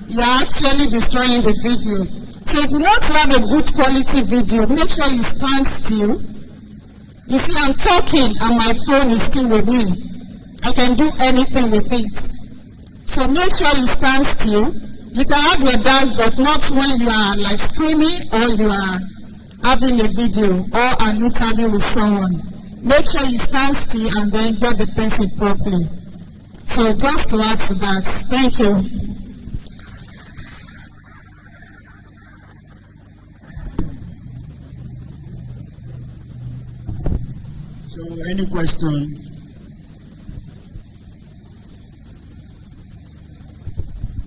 You are actually destroying the video. So if you want to have a good quality video, make sure you stand still. You see, I'm talking and my phone is still with me. I can do anything with it. So make sure you stand still. You can have your dance, but not when you are live streaming or you are having a video or an interview with someone. Make sure you stand still and then get the person properly. So just to add to that, thank you. So any question?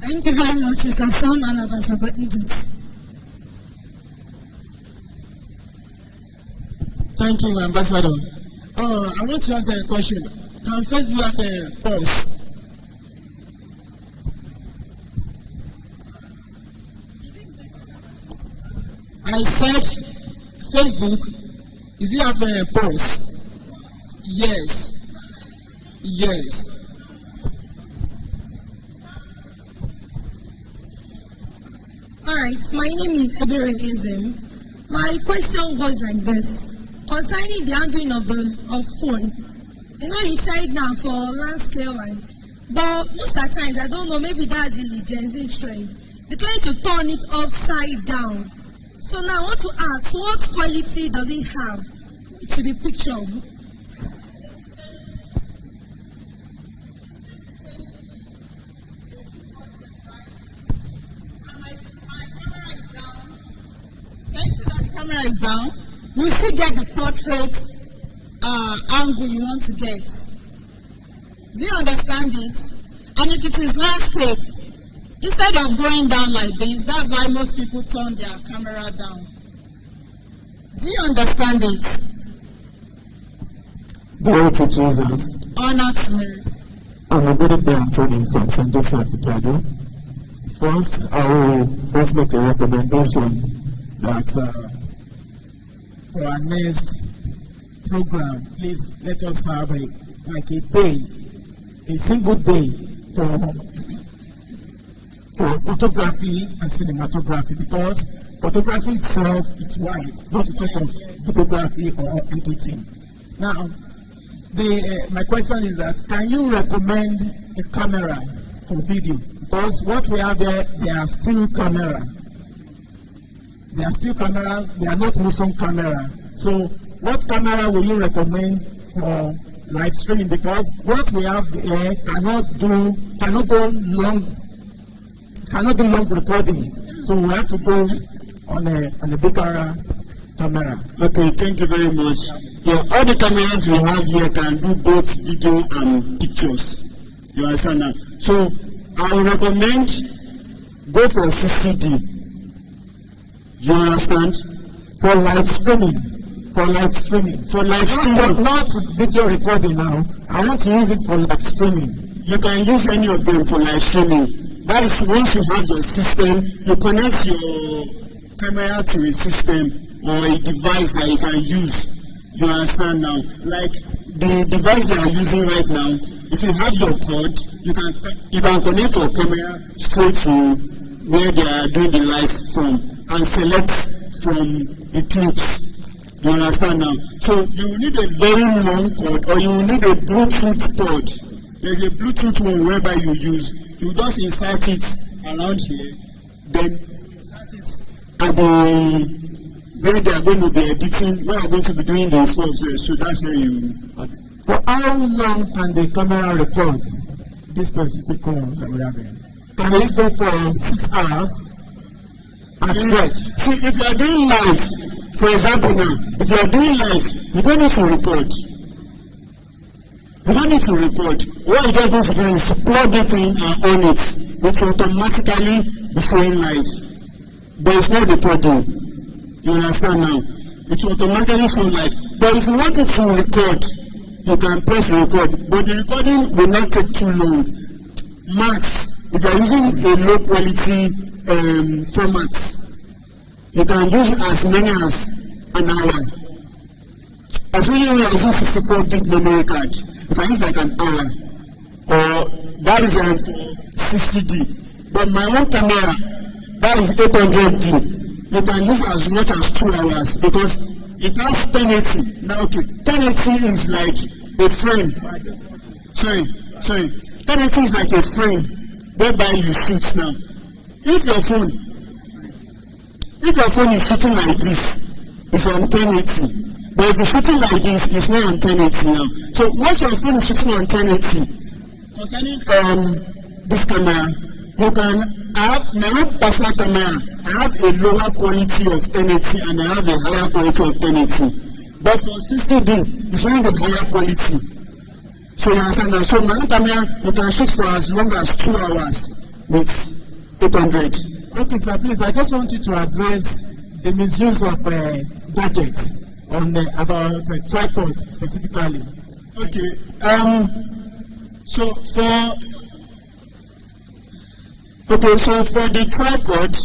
Thank you very much, Mr. Sam and Ambassador Edith. Thank you, Ambassador. I want to ask a question. Can Facebook pause? I said Facebook, is it have a pause? Yes. Yes. Alright, my name is Ebere Ezem. My question goes like this. Concerning the handling of phone, you know, you said now for landscape line, but most of the times, I don't know, maybe that's the Gen Z trend. They try to turn it upside down. So now I want to ask, what quality does it have to the picture? Can you see that the camera is down? You still get the portrait angle you want to get. Do you understand it? And if it is landscape, instead of going down like this, that's why most people turn their camera down. Do you understand it? Glory to Jesus. Honor to Mary. I'm a good boy, Anthony from St. Joseph of Ibadan. First, I will first make a recommendation that for our next program, please let us have a day, a single day for photography and cinematography, because photography itself is wide, not to talk of photography or editing. Now, my question is that, can you recommend a camera for video? Because what we have there, they are still camera. They are still cameras, they are not motion camera. So what camera will you recommend for live streaming? Because what we have there cannot do long recording. So we have to go on a bigger camera. Okay, thank you very much. Yeah, all the cameras we have here can do both video and pictures. You understand now? So I would recommend go for 60D. You understand? For live streaming. Not video recording now. I want to use it for live streaming. You can use any of them for live streaming. That is, once you have your system, you connect your camera to a system or a device that you can use. You understand now? Like the device they are using right now, if you have your cord, you can connect your camera straight to where they are doing the live from and select from the clips. You understand now? So you will need a very long cord, or you will need a Bluetooth cord. There's a Bluetooth one whereby you just insert it around here, then insert it at the where they are going to be editing, where they are going to be doing the stuff. So that's where you. For how long can the camera record this specific calls that we are doing? Can it go for 6 hours? See, if you are doing live, for example now, if you are doing live, you don't need to record. You don't need to record. What you just need to do is plug it in and on it. It will automatically be showing live. But it's not recording. You understand now? It will automatically show live. But if you want it to record, you can press record. But the recording will not take too long. Max, if you are using a low quality format, you can use as many as an hour. Especially when you are using 64 gig memory card, you can use like an hour. Or that is for 60D. But my own camera, that is 800D. You can use as much as 2 hours because it has 1080. Now, okay, 1080 is like a frame. Sorry. 1080 is like a frame whereby you shoot now. If your phone is shooting like this, it's on 1080. But if it's shooting like this, it's not on 1080 now. So once your phone is shooting on 1080, concerning this camera, you can have my own personal camera. I have a lower quality of 1080 and I have a higher quality of 1080. But for 60D, it's only the higher quality. So you understand now? So my own camera, you can shoot for as long as 2 hours with 800. Okay, sir, please, I just want you to address the misuse of gadgets about tripod specifically. Okay. So for the tripod,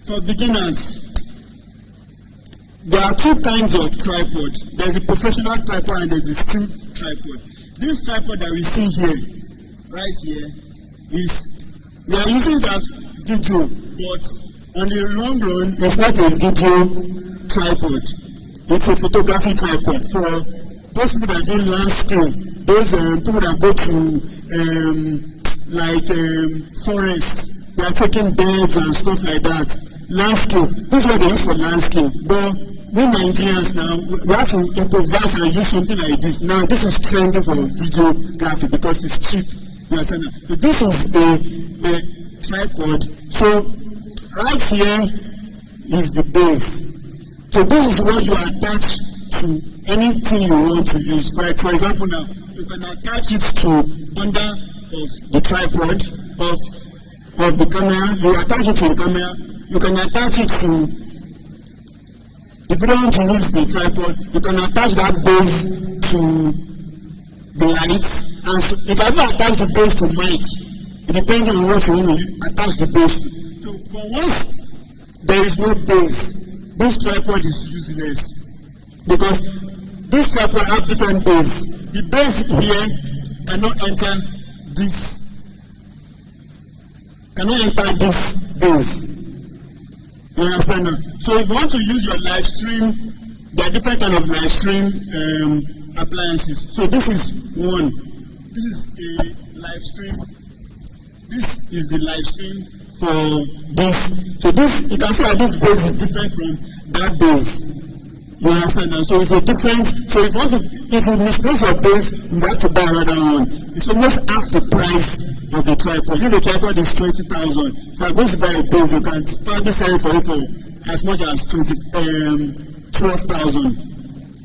for beginners, there are 2 kinds of tripod. There's a professional tripod and there's a still tripod. This tripod that we see here, right here, we are using it as video, but on the long run, it's not a video tripod. It's a photography tripod for those people that do landscape, those people that go to forests. They are taking birds and stuff like that. Landscape. This is what they use for landscape. But we Nigerians now, we have to improvise and use something like this. Now, this is trending for videography because it's cheap. You understand? So this is a tripod. So right here is the base. So this is what you attach to anything you want to use. For example, now you can attach it to under of the tripod of the camera. You attach it to the camera. You can attach it to, if you don't want to use the tripod, you can attach that base to the lights. And so you can even attach the base to mic. It depends on what you want to attach the base to. So, but once there is no base, this tripod is useless because this tripod have different base. The base here cannot enter this base. You understand now? So if you want to use your live stream, there are different kind of live stream appliances. So this is one. This is a live stream. This is the live stream for this. So this, you can see that this base is different from that base. You understand now? So it's a different. So if you misplace your base, you have to buy another one. It's almost half the price of a tripod. If a tripod is 20,000, if I go to buy a base, you can probably sell it for as much as 12,000.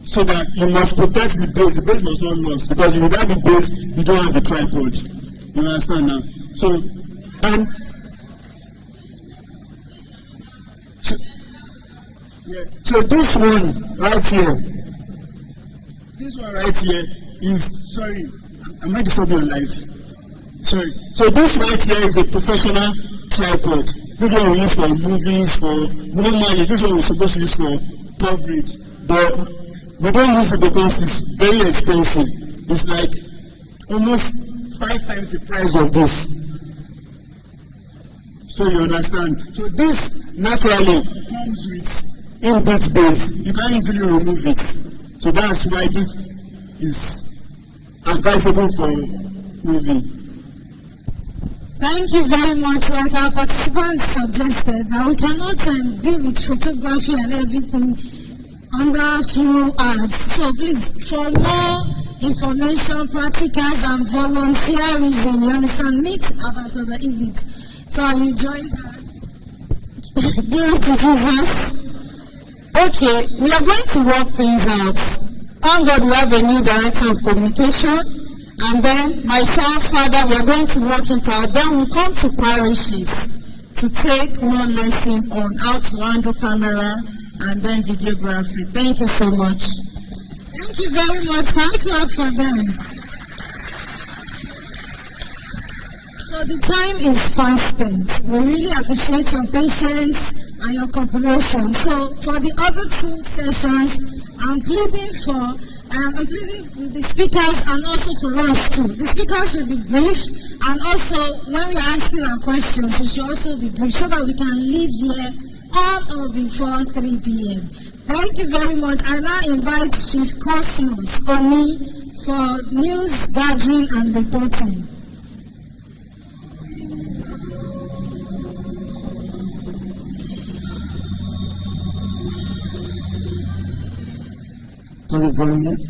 So that you must protect the base. The base must not lose, because without the base, you don't have a tripod. You understand now? So so this one right here, is, sorry, I might disturb your life. Sorry. So this right here is a professional tripod. This one we use for movies, for normally. This one we're supposed to use for coverage, but we don't use it because it's very expensive. It's like almost 5 times the price of this. So you understand. So this naturally comes with inbuilt base. You can't easily remove it. So that's why this is advisable for moving. Thank you very much. Like our participants suggested, that we cannot deal with photography and everything under a few hours. So please, for more information, practicals, and volunteerism, you understand, meet Ambassador Edith. So are you joining her? Glory to Jesus. Okay, we are going to work things out. Thank God we have a new director of communication. And then myself, Father, we are going to work it out. Then we'll come to parishes to take more lesson on how to handle camera and then videography. Thank you so much. Thank you very much. Can we clap for them? So the time is fast spent. We really appreciate your patience and your cooperation. So for the other 2 sessions, I'm pleading with the speakers and also for us too. The speakers will be brief, and also when we are asking our questions, we should also be brief so that we can leave here on or before 3 p.m. Thank you very much. I now invite Chief Cosmos Oni for news gathering and reporting. Thank you very much.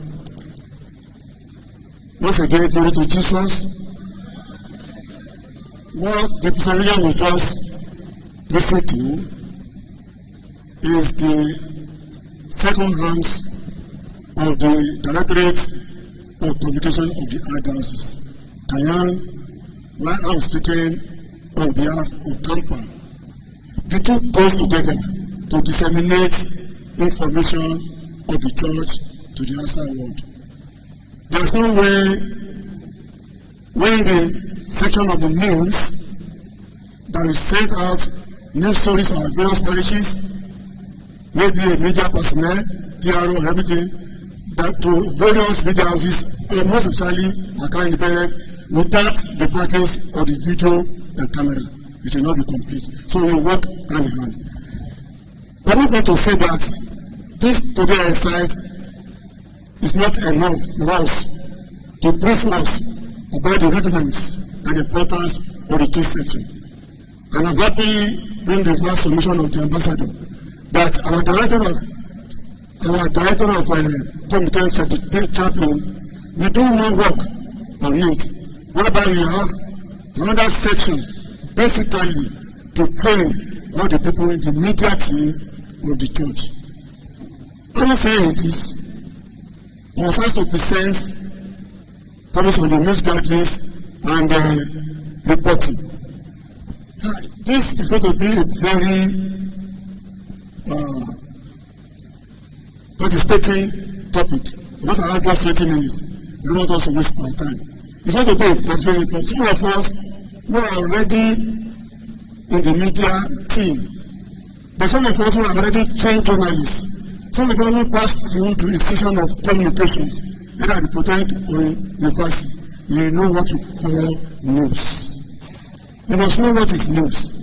Once again, glory to Jesus. What the presentation will just listen to is the second arms of the Directorate of Communication of the Archdiocese. While I'm speaking on behalf of CAMPA, the two goes together to disseminate information of the church to the outside world. There's no way when the section of the news that will send out news stories for our various parishes, maybe a media personnel, PRO and everything, that to various media houses, and most especially account independent, without the package of the video and camera. It will not be complete. So we work hand in hand. I'm not going to say that this today exercise is not enough for us to brief us about the rudiments and the importance of the 2 sections. And I'm happy during the last submission of the ambassador that our director of communication chaplain, we do more work on it, whereby we have another section basically to train all the people in the media team of the church. I'm saying this, I was asked to present topics on the news gatherings and reporting. This is going to be a very participating topic. Because I have just 20 minutes. I don't want us to waste my time. It's going to be a participating for some of us who are already in the media team. But some of us who are already trained journalists. Some of us who passed through the institution of communications, either at the Polytechnic or in university. you know what we call news. You must know what is news.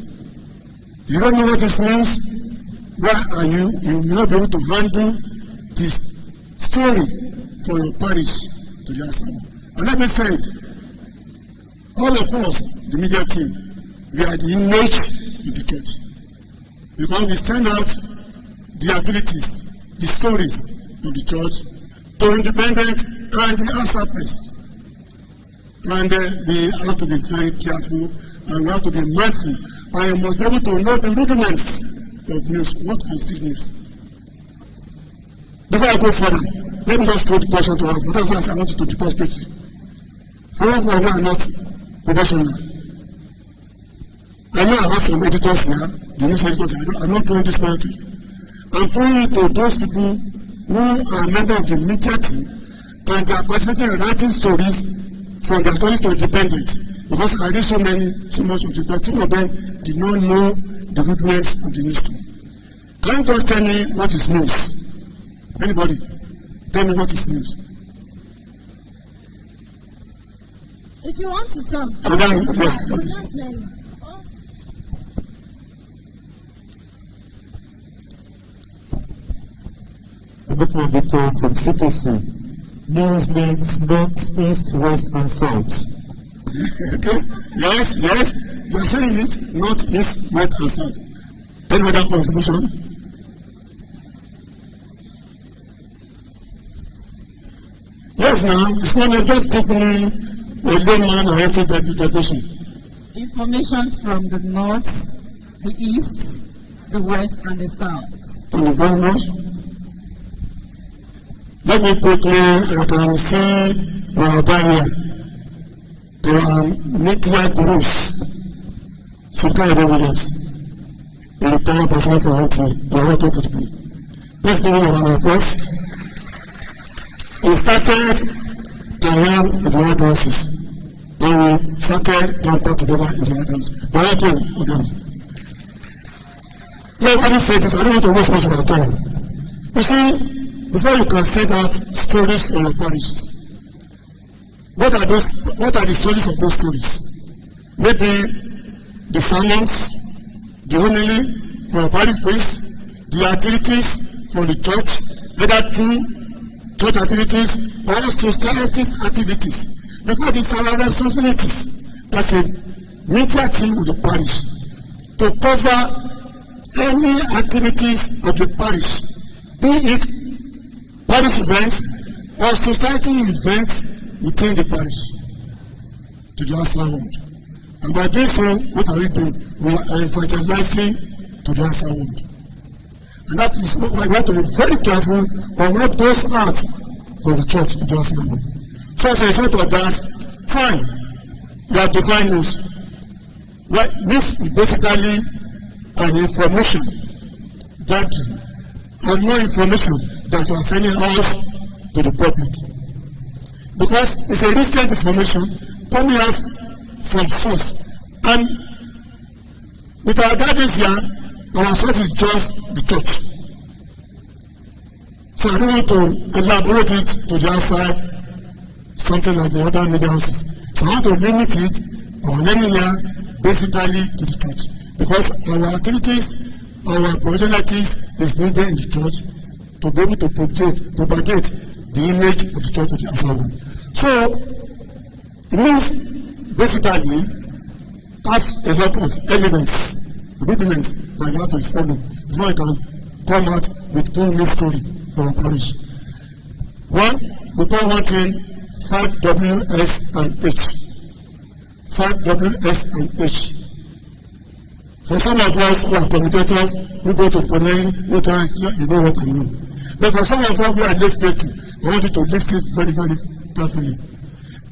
You don't know what is news, where are you? You will not be able to handle this story for your parish to the answer. And let me say it, all of us, the media team, we are the image of the church. Because we send out the activities, the stories of the church to independent and the outside press. And we have to be very careful and we have to be mindful. And you must be able to know the rudiments of news. What constitutes news? Before I go further, let me just throw the question to all of you. That's why I want you to be perspective. For all of you who are not professional, I know I have some editors here, the news editors. I'm not throwing this question to you. I'm throwing it to those people who are members of the media team and they are participating in writing stories from the authorities to independent. Because I read so much of it, but some of them did not know the rudiments of the news too. Can you just tell me what is news? Anybody? Tell me what is news. If you want to talk. Yes. Ombudsman Victor from CTC. News means north, east, west, and south. Okay. Yes. You are saying it, north, east, west, and south. Any other contribution? Yes, now, it's not just taking a layman or anything interpretation. Information from the north, the east, the west, and the south. Thank you very much. Let me quickly see here. There are nuclear groups. Sultan Williams, a retired person from IT. You are welcome to the group. Please give me a round of applause. We started Iran in the Archdiocese. And we started Tampa together in the Archdiocese. You are welcome, Let me say this, I don't want to waste much of our time. You see, before you can send out stories in your parishes, what are the sources of those stories? Maybe the sermons, the homily from a parish priest, the activities from the church, whether through church activities or society's activities. Because it's our responsibilities as a media team of the parish to cover any activities of the parish, be it parish events or society events within the parish to the outside world. And by doing so, what are we doing? We are evangelizing to the outside world. And that is why we have to be very careful on what goes out from the church to the outside world. So as a result of that, fine, we have defined news. Well, this is basically an information gathering and no information that we are sending out to the public. Because it's a recent information coming out from source. And with our gatherings here, our source is just the church. So I don't want to elaborate it to the outside, something like the other media houses. So I want to limit it, our learning here, basically to the church. Because our activities, our professionalities is needed in the church to be able to propagate the image of the church to the outside world. So, it means basically has a lot of elements, rudiments that we have to follow before I can come out with doing this story for our parish. One, we call one thing 5Ws and H. 5Ws and H. For some of us who are commentators, who go to the plenary, you know what I mean. But for some of us who are less faithful, I want you to listen very, very carefully.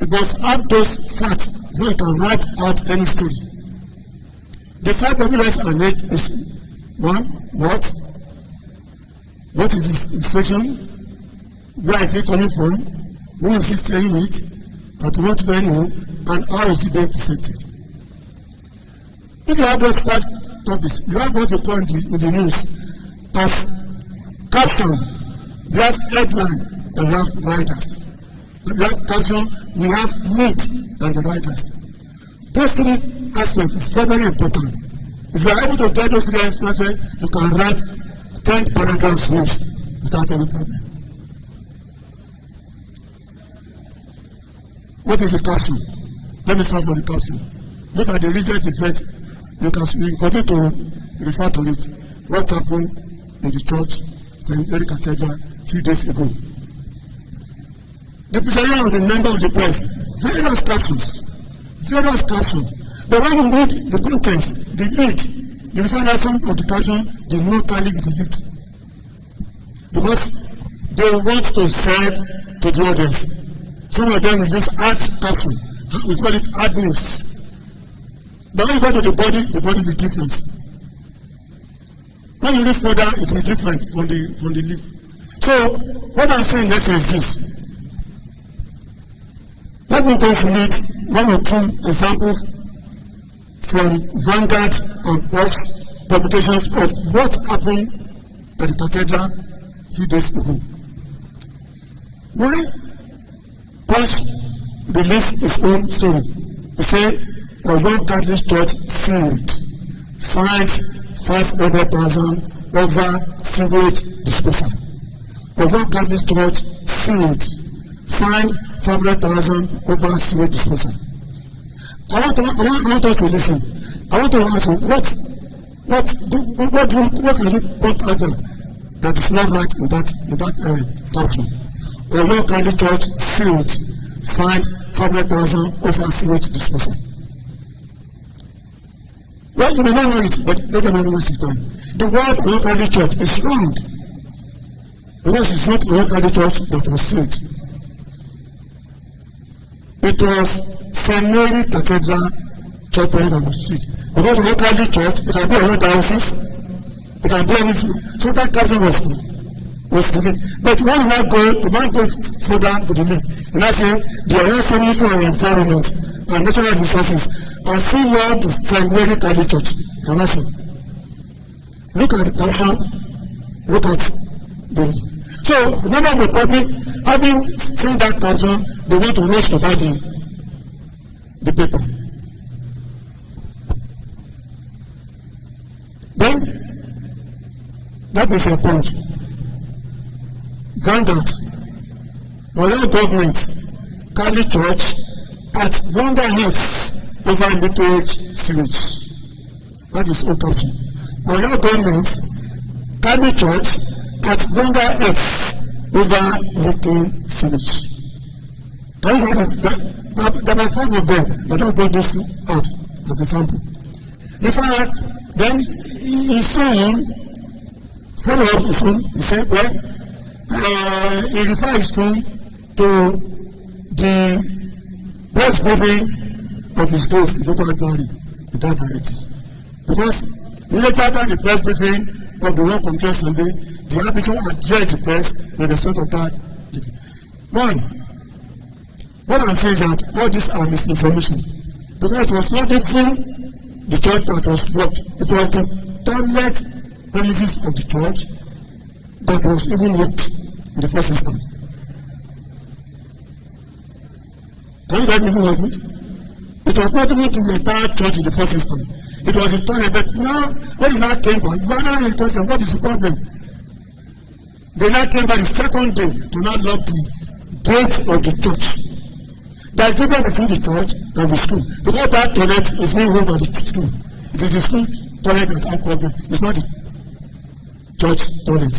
It must have those facts so you can write out any story. The 5Ws and H is one, what? What is this inflation? Where is it coming from? Who is it saying it? At what venue? And how is it being presented? If you have those 5 topics, you have what you call in the news as caption, you have headline, and you have riders. caption, we have need and the riders. Those three aspects is very, very important. If you are able to get those three aspects, you can write 10 paragraphs news without any problem. What is the caption? Let me start from the caption. Look at the recent event. You can continue to refer to it. What happened in the church, St. Mary Cathedral, a few days ago. The president of the member of the press, various captions. But when you read the contents, the lead, you find out some of the caption did not tally with the lead. Because they want to serve to the audience. Some of them will use ad caption. We call it ad news. But when you go to the body will be different. When you read further, it will be different from the list. So what I'm saying next is this. Let me just read one or two examples from Vanguard and Post publications of what happened at the cathedral a few days ago. When Post released his own story, he said, Oyo Catholic Church sealed, fined 500,000 over sewage disposal. Oyo Catholic Church sealed, fined 500,000 over sewage disposal. I want us to listen. I want to ask you, what can you point out that is not right in that caption? Oyo Catholic Church sealed, fined 500,000 over sewage disposal. Well, you may not know it, but let them know waste your time. The word Oyo Catholic Church is wrong. Because it's not Oyo Catholic Church that was sealed. It was St. Mary Cathedral Church that was sealed. Because Oyo Catholic Church, it can be a diocese, it can be anything. So that caption was given. But when you go further to the list, and I say the Oyo Assembly for Environment and Natural Resources and see where the St. Mary Catholic Church can also. Look at the caption, look at this. So, the member of the public, having seen that caption, they want to rush to buy the paper. Then, that is a point. Vanguard, Oyo government, Catholic Church, at longer heads over leakage sewage. That is all caption. Oyo government, Catholic Church, at longer heads over leaking sewage. There are 5 of them. I don't bring this out as a sample. In fact, then he soon follow up his own. He said, well, he refers soon to the press briefing of his ghost, the local authority, the diabetes. Because later after the press briefing of the World Congress Sunday, the Archbishop addressed the press in respect of that. One, what I'm saying is that all these are misinformation. Because it was not even the church that was blocked. It was the toilet premises of the church that was even locked in the first instance. Can you get me what I mean? It was not even the entire church in the first instance. It was the toilet. But now, when the now came back, we are now in question, what is the problem? They now came back the second day to now lock the gate of the church. There is difference between the church and the school. Because that toilet is being ruled by the school. It is the school toilet that has a problem. It's not the church toilet.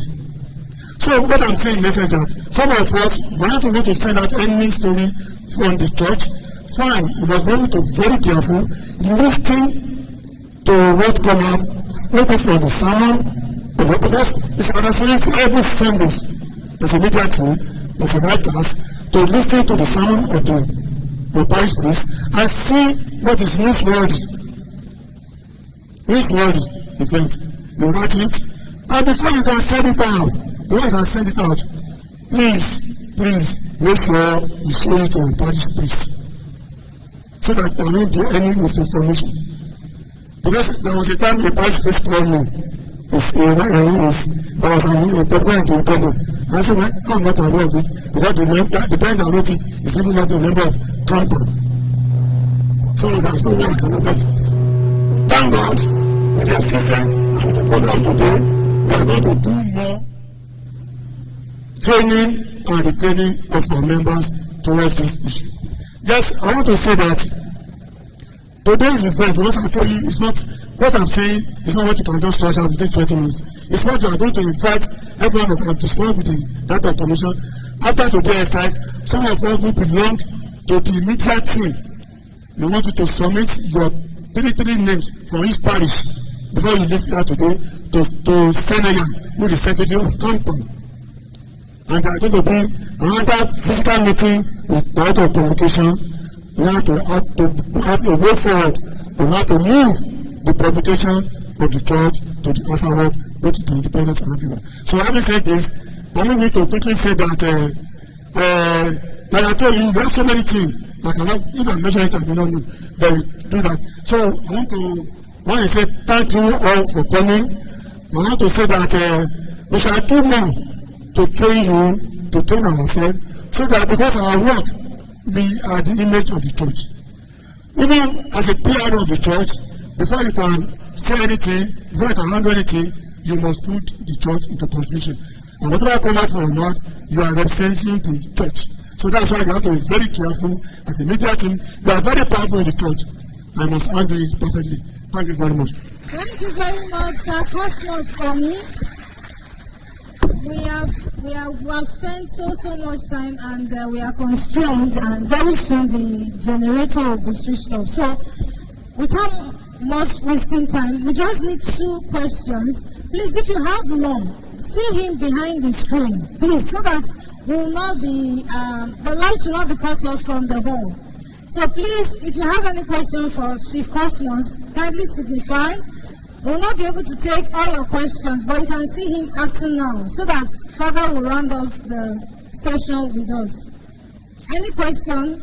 So what I'm saying is that some of us, we are not going to send out any story from the church. Fine, we must be able to be very careful, listen to what come out, maybe from the sermon, because it's an responsibility to every Sunday as a media team, as a writers, to listen to the sermon of the parish priest and see what is newsworthy event. You write it, and before you can send it out, please make sure you show it to the parish priest so that there won't be any misinformation. Because there was a time a parish priest told me, there was a program in Ibadan, And I said, well, I'm not aware of it because the parent that wrote it is even not a member of Campo. So there's no way I can know that. Thank God, with the assistance and with the program today, we are going to do more training and retraining of our members towards this issue. Yes, I want to say that today's event, what I tell you, is not what I'm saying, is not what you can just stretch out within 20 minutes. It's what you are going to invite everyone of us to start with the data commission. After today's exercise, some of us who belong to the immediate team, we want you to submit your three names from each parish before you leave here today to Senaya, who is the secretary of Campon. And there are going to be another physical meeting with the Director of Communication in order to have a way forward on how to move the publication of the church to the outside world, both to the independents and everywhere. So having said this, permit me to quickly say that like I told you, we have so many things. I cannot, if I mention it, I will not know, but we do that. So I want to say thank you all for coming. I want to say that we shall do more to train you, to train ourselves, so that because our work, we are the image of the church. Even as a PR of the church, before you can say anything, before you can handle anything, you must put the church into constitution. And whatever comes out from your mouth, you are representing the church. So that's why you have to be very careful as a media team. You are very powerful in the church. I must handle it perfectly. Thank you very much. Thank you very much, Sir Cosmos, for me. We have spent so much time, and we are constrained, and very soon the generator will be switched off. So without much wasting time, we just need 2 questions. Please, if you have more, see him behind the screen, please, so that will not be the lights will not be cut off from the hall. So please, if you have any question for Chief Cosmos, kindly signify. We will not be able to take all your questions, but you can see him acting now, so that Father will round off the session with us. Any question?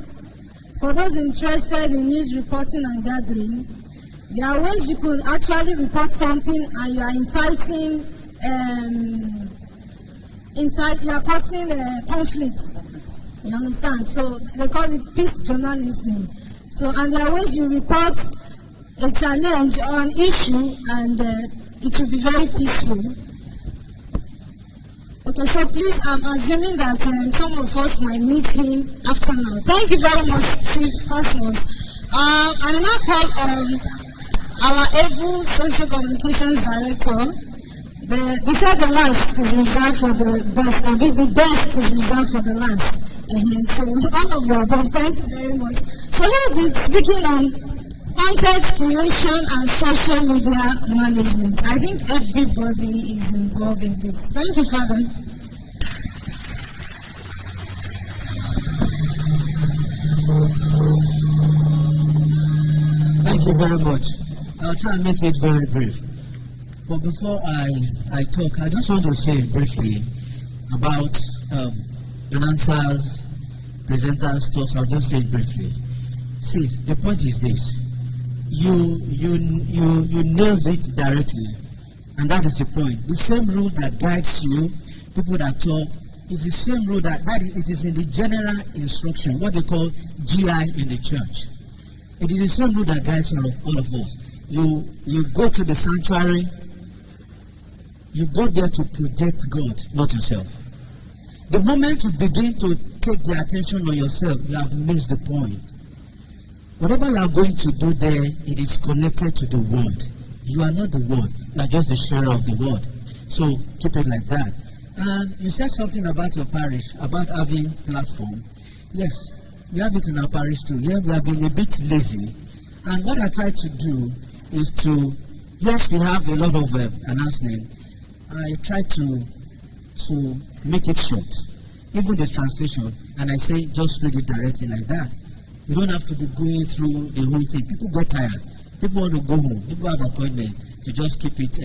For those interested in news reporting and gathering, there are ways you could actually report something and you are inciting, you are causing conflict. You understand? So they call it peace journalism. So, and there are ways you report a challenge or an issue, and it will be very peaceful. Okay, so please, I'm assuming that some of us might meet him after now. Thank you very much, Chief Cosmos. I now call on our able social communications director. They said the last is reserved for the best. I mean, the best is reserved for the last. So all of the above, thank you very much. So he will be speaking on content creation and social media management. I think everybody is involved in this. Thank you, Father. Thank you very much. I'll try and make it very brief. But before I talk, I just want to say briefly about announcers, presenters, talks. I'll just say it briefly. See, the point is this. You nailed it directly, and that is the point. The same rule that guides you, people that talk, is the same rule that it is in the general instruction, what they call GI in the church. It is the same rule that guides all of us. You go to the sanctuary, you go there to project God, not yourself. The moment you begin to take the attention on yourself, you have missed the point. Whatever you are going to do there, it is connected to the word. You are not the word. You are just the sharer of the word. So keep it like that. And you said something about your parish, about having platform. Yes, we have it in our parish too. Yeah, we have been a bit lazy. And what I try to do is to, yes, we have a lot of announcements. I try to make it short. Even the translation, and I say just read it directly like that. You don't have to be going through the whole thing. People get tired. People want to go home. People have appointment to just keep it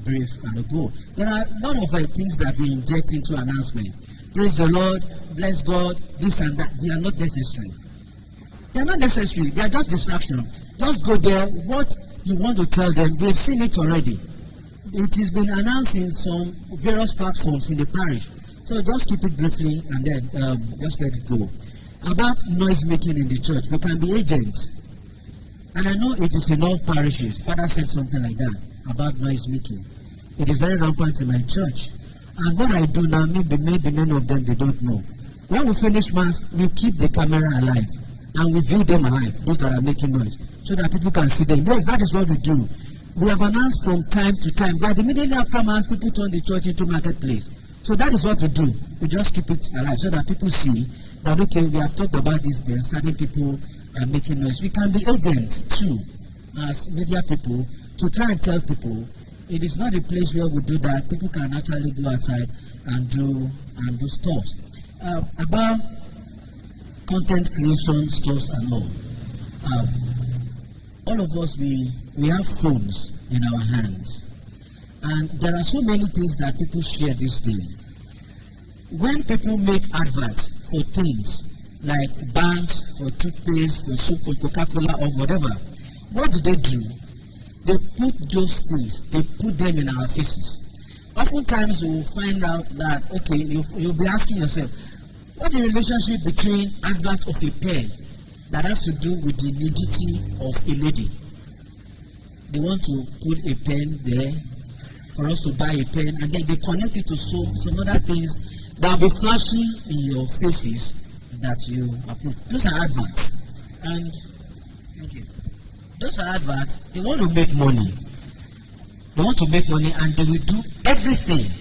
brief and go. There are a lot of things that we inject into announcement. Praise the Lord, bless God, this and that. They are not necessary. They are not necessary. They are just distraction. Just go there. What you want to tell them, they've seen it already. It has been announced in some various platforms in the parish. So just keep it briefly and then just let it go. About noise making in the church, we can be agents. And I know it is in all parishes. Father said something like that about noise making. It is very rampant in my church. And what I do now, maybe many of them, they don't know. When we finish mass, we keep the camera alive. And we view them alive, those that are making noise, so that people can see them. Yes, that is what we do. We have announced from time to time that immediately after mass, people turn the church into marketplace. So that is what we do. We just keep it alive so that people see that, okay, we have talked about this, then certain people are making noise. We can be agents too, as media people, to try and tell people it is not a place where we do that. People can actually go outside and do stuff. About content creation, stuff and all. All of us, we have phones in our hands. And there are so many things that people share these days. When people make adverts for things like banks, for toothpaste, for soup, for Coca-Cola or whatever, what do? They put those things, they put them in our faces. Oftentimes you will find out that, okay, you'll be asking yourself, what's the relationship between advert of a pen that has to do with the nudity of a lady? They want to put a pen there for us to buy a pen, and then they connect it to some other things that will be flashing in your faces that you approve. Those are adverts. And thank you. Those are adverts. They want to make money. They want to make money, and they will do everything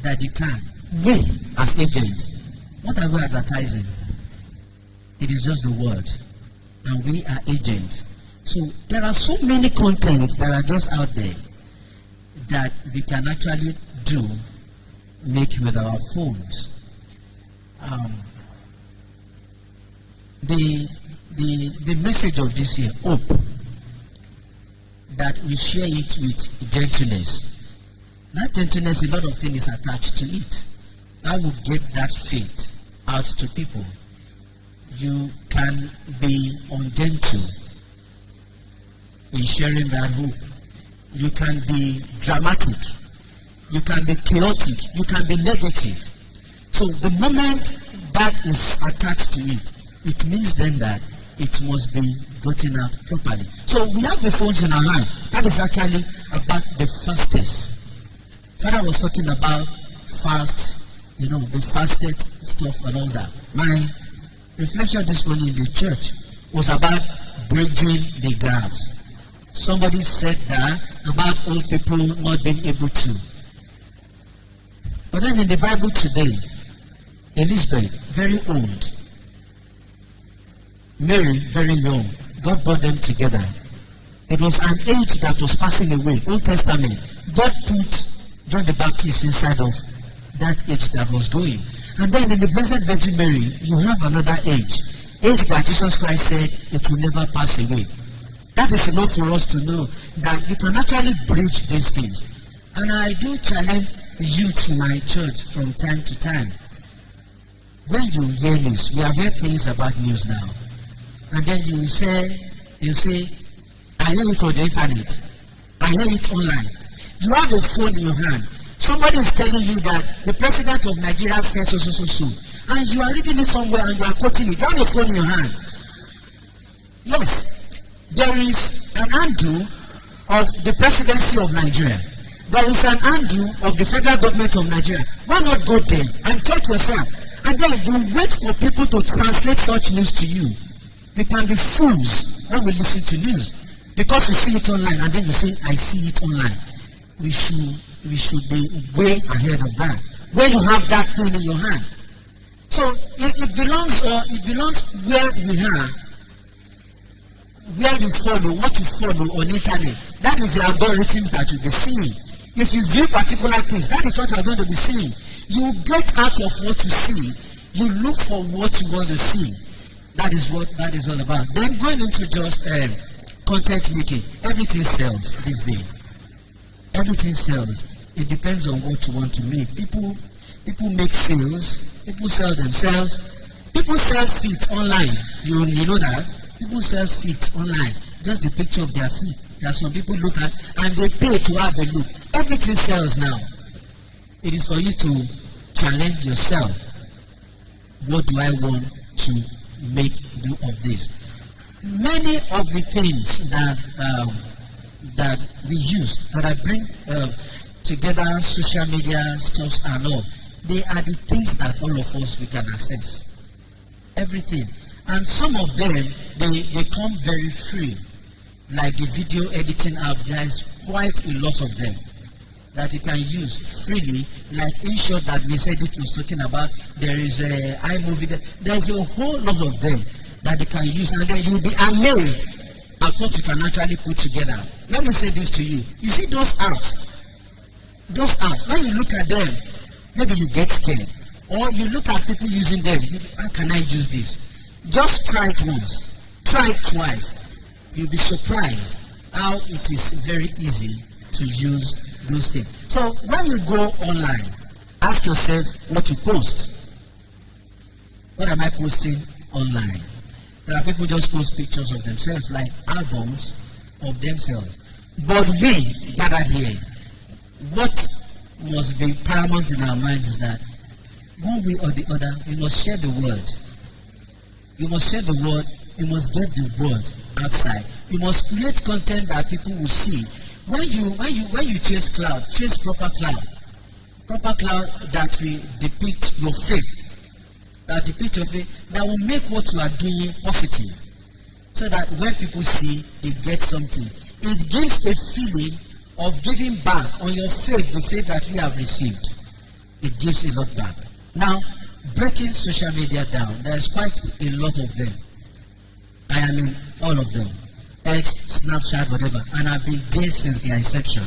that they can. We, as agents, what are we advertising? It is just the word. And we are agents. So there are so many contents that are just out there that we can actually make with our phones. The message of this year, hope, that we share it with gentleness. That gentleness, a lot of things attached to it. I will get that faith out to people. You can be ungentle in sharing that hope. You can be dramatic. You can be chaotic. You can be negative. So the moment that is attached to it, it means then that it must be gotten out properly. So we have the phones in our hand. That is actually about the fastest. Father was talking about fast, the fasted stuff and all that. My reflection this morning in the church was about bridging the gaps. Somebody said that about old people not being able to. But then in the Bible today, Elizabeth, very old, Mary, very young, God brought them together. It was an age that was passing away. Old Testament, God put John the Baptist inside of that age that was going. And then in the Blessed Virgin Mary, you have another age that Jesus Christ said it will never pass away. That is enough for us to know that we can actually bridge these things. And I do challenge youth in my church from time to time. When you hear news, we have heard things about news now. And then you say, I hear it on the internet. I hear it online. You have a phone in your hand. Somebody is telling you that the president of Nigeria says so. And you are reading it somewhere and you are quoting it. You have a phone in your hand. Yes. There is an undo of the presidency of Nigeria. There is an undo of the federal government of Nigeria. Why not go there and check yourself? And then you wait for people to translate such news to you. We can be fools when we listen to news. Because we see it online and then we say, I see it online. We should be way ahead of that. When you have that thing in your hand. So it belongs where we are. Where you follow, what you follow on internet, that is the algorithms that you'll be seeing. If you view particular things, that is what you're going to be seeing. You get out of what you see, you look for what you want to see. That is what that is all about. Then going into just content making, everything sells this day. Everything sells. It depends on what you want to make. People make sales, people sell themselves, people sell feet online. You know that? People sell feet online, just the picture of their feet. There are some people look at and they pay to have a look. Everything sells now. It is for you to challenge yourself. What do I want to make do of this? Many of the things that we use, that I bring together, social media stuff and all, they are the things that all of us we can access. Everything. And some of them, they come very free. Like the video editing app, there is quite a lot of them that you can use freely. Like InShot that Ms. Edith was talking about, there is a iMovie, there's a whole lot of them that they can use, and then you'll be amazed at what you can actually put together. Let me say this to you. You see those apps, when you look at them, maybe you get scared. Or you look at people using them, how can I use this? Just try it once, try it twice. You'll be surprised how it is very easy to use those things. So when you go online, ask yourself what to post. What am I posting online? There are people just post pictures of themselves, like albums of themselves. But we gathered here, what must be paramount in our minds is that one way or the other, we must share the word. You must share the word. You must get the word outside. You must create content that people will see. When you chase cloud, chase proper cloud that will depict your faith, that will make what you are doing positive, so that when people see, they get something. It gives a feeling of giving back on your faith, the faith that we have received. It gives a lot back. Now, breaking social media down, there's quite a lot of them. I am in all of them. X, Snapchat, whatever. And I've been there since their inception.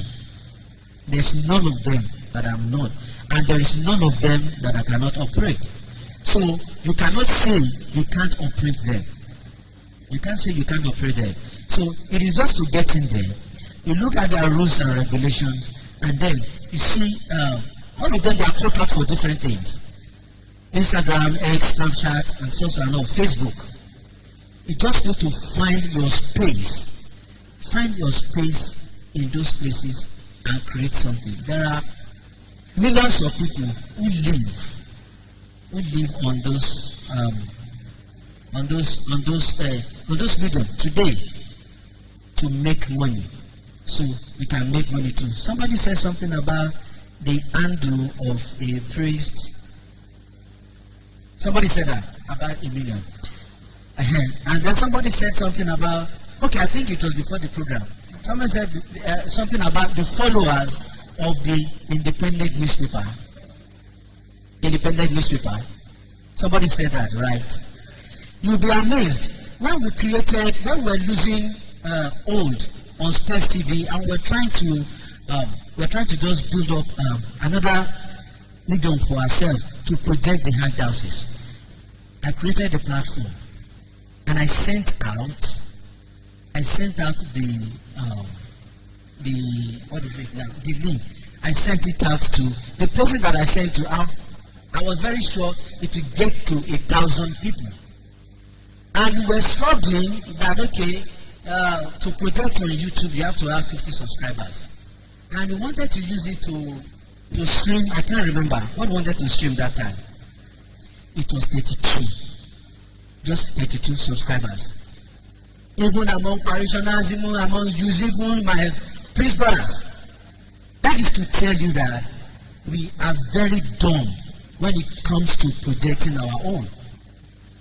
There's none of them that I'm not. And there is none of them that I cannot operate. So, you cannot say you can't operate them. You can't say you can't operate them. So, it is just to get in there. You look at their rules and regulations, and then you see all of them, they are cut out for different things. Instagram, X, Snapchat, and so on, Facebook. You just need to find your space. Find your space in those places and create something. There are millions of people who live on those medium today to make money. So we can make money too. Somebody said something about the handle of a priest. Somebody said that about $1 million. And then somebody said something about, okay, I think it was before the program. Someone said something about the followers of the independent newspaper. Somebody said that, right? You'll be amazed. When we were losing old on Space TV, and we're trying to just build up another medium for ourselves to project the Archdiocese. I created a platform. And I sent out the link. I sent it out to the places that I sent to. I was very sure it would get to 1,000 people. And we were struggling that, to project on YouTube, you have to have 50 subscribers. And we wanted to use it to stream. I can't remember what we wanted to stream that time. It was 32. Just 32 subscribers. Even among parishioners, even among you, even my priest brothers. That is to tell you that we are very dumb when it comes to projecting our own.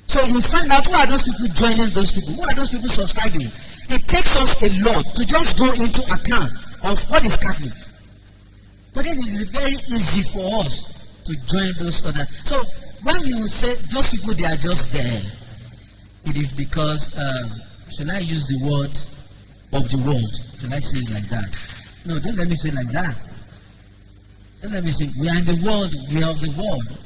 So you find out who are those people joining those people, who are those people subscribing. It takes us a lot to just go into account of what is Catholic. But then it is very easy for us to join those other. So when you say those people, they are just there, it is because, shall I use the word of the world? Shall I say it like that? No, don't let me say it like that. Don't let me say, we are in the world, we are of the world.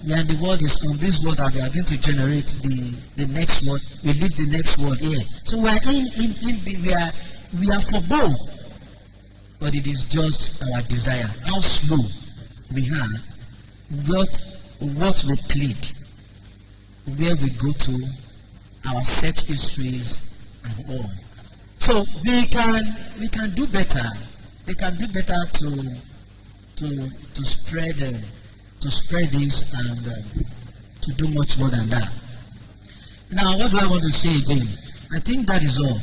We are in the world, is from this world that we are going to generate the next world. We live the next world here. So we are we are for both. But it is just our desire. How slow we are, what we click, where we go to, our search histories and all. So we can do better. We can do better to spread to spread this and to do much more than that. Now, what do I want to say again? I think that is all.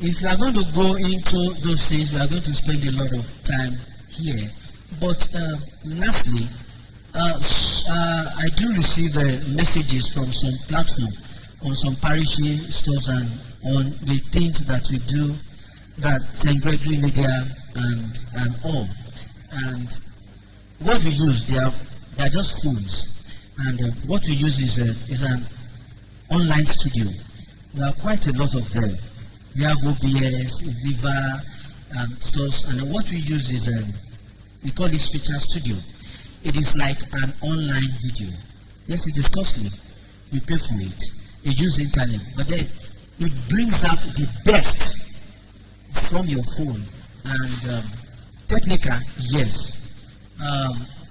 If you are going to go into those things, we are going to spend a lot of time here. But lastly, I do receive messages from some platforms on some parishes stuff and on the things that we do, that St. Gregory Media and all. And what we use, they are just phones. And what we use is an online studio. There are quite a lot of them. We have OBS, Viva, and stuff. And what we use is, we call it Switcher Studio. It is like an online video. Yes, it is costly. We pay for it. You use internet. But then it brings out the best from your phone. And technical, yes.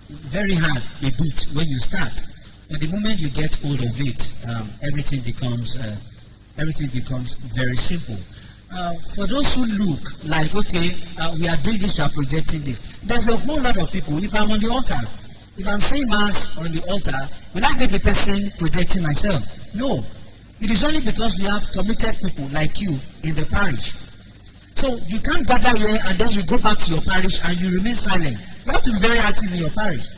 Very hard a bit when you start. But the moment you get hold of it, everything becomes very simple. For those who look like, okay, we are doing this, we are projecting this, there's a whole lot of people. If I'm on the altar, if I'm saying mass on the altar, will I be the person projecting myself? No. It is only because we have committed people like you in the parish. So you can't gather here and then you go back to your parish and you remain silent. You have to be very active in your parish.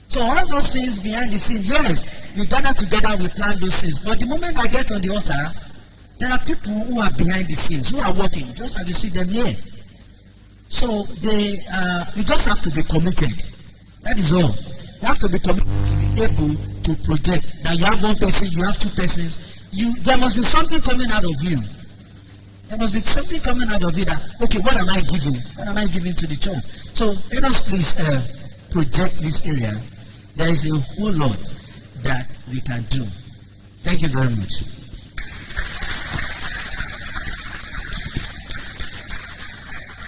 So all those things behind the scenes, yes, we gather together, we plan those things. But the moment I get on the altar, there are people who are behind the scenes, who are working, just as you see them here. So you just have to be committed. That is all. You have to be committed to be able to project. That you have one person, you have two persons. There must be something coming out of you. There must be something coming out of you that, okay, what am I giving? What am I giving to the church? So let us please project this area. There is a whole lot that we can do. Thank you very much.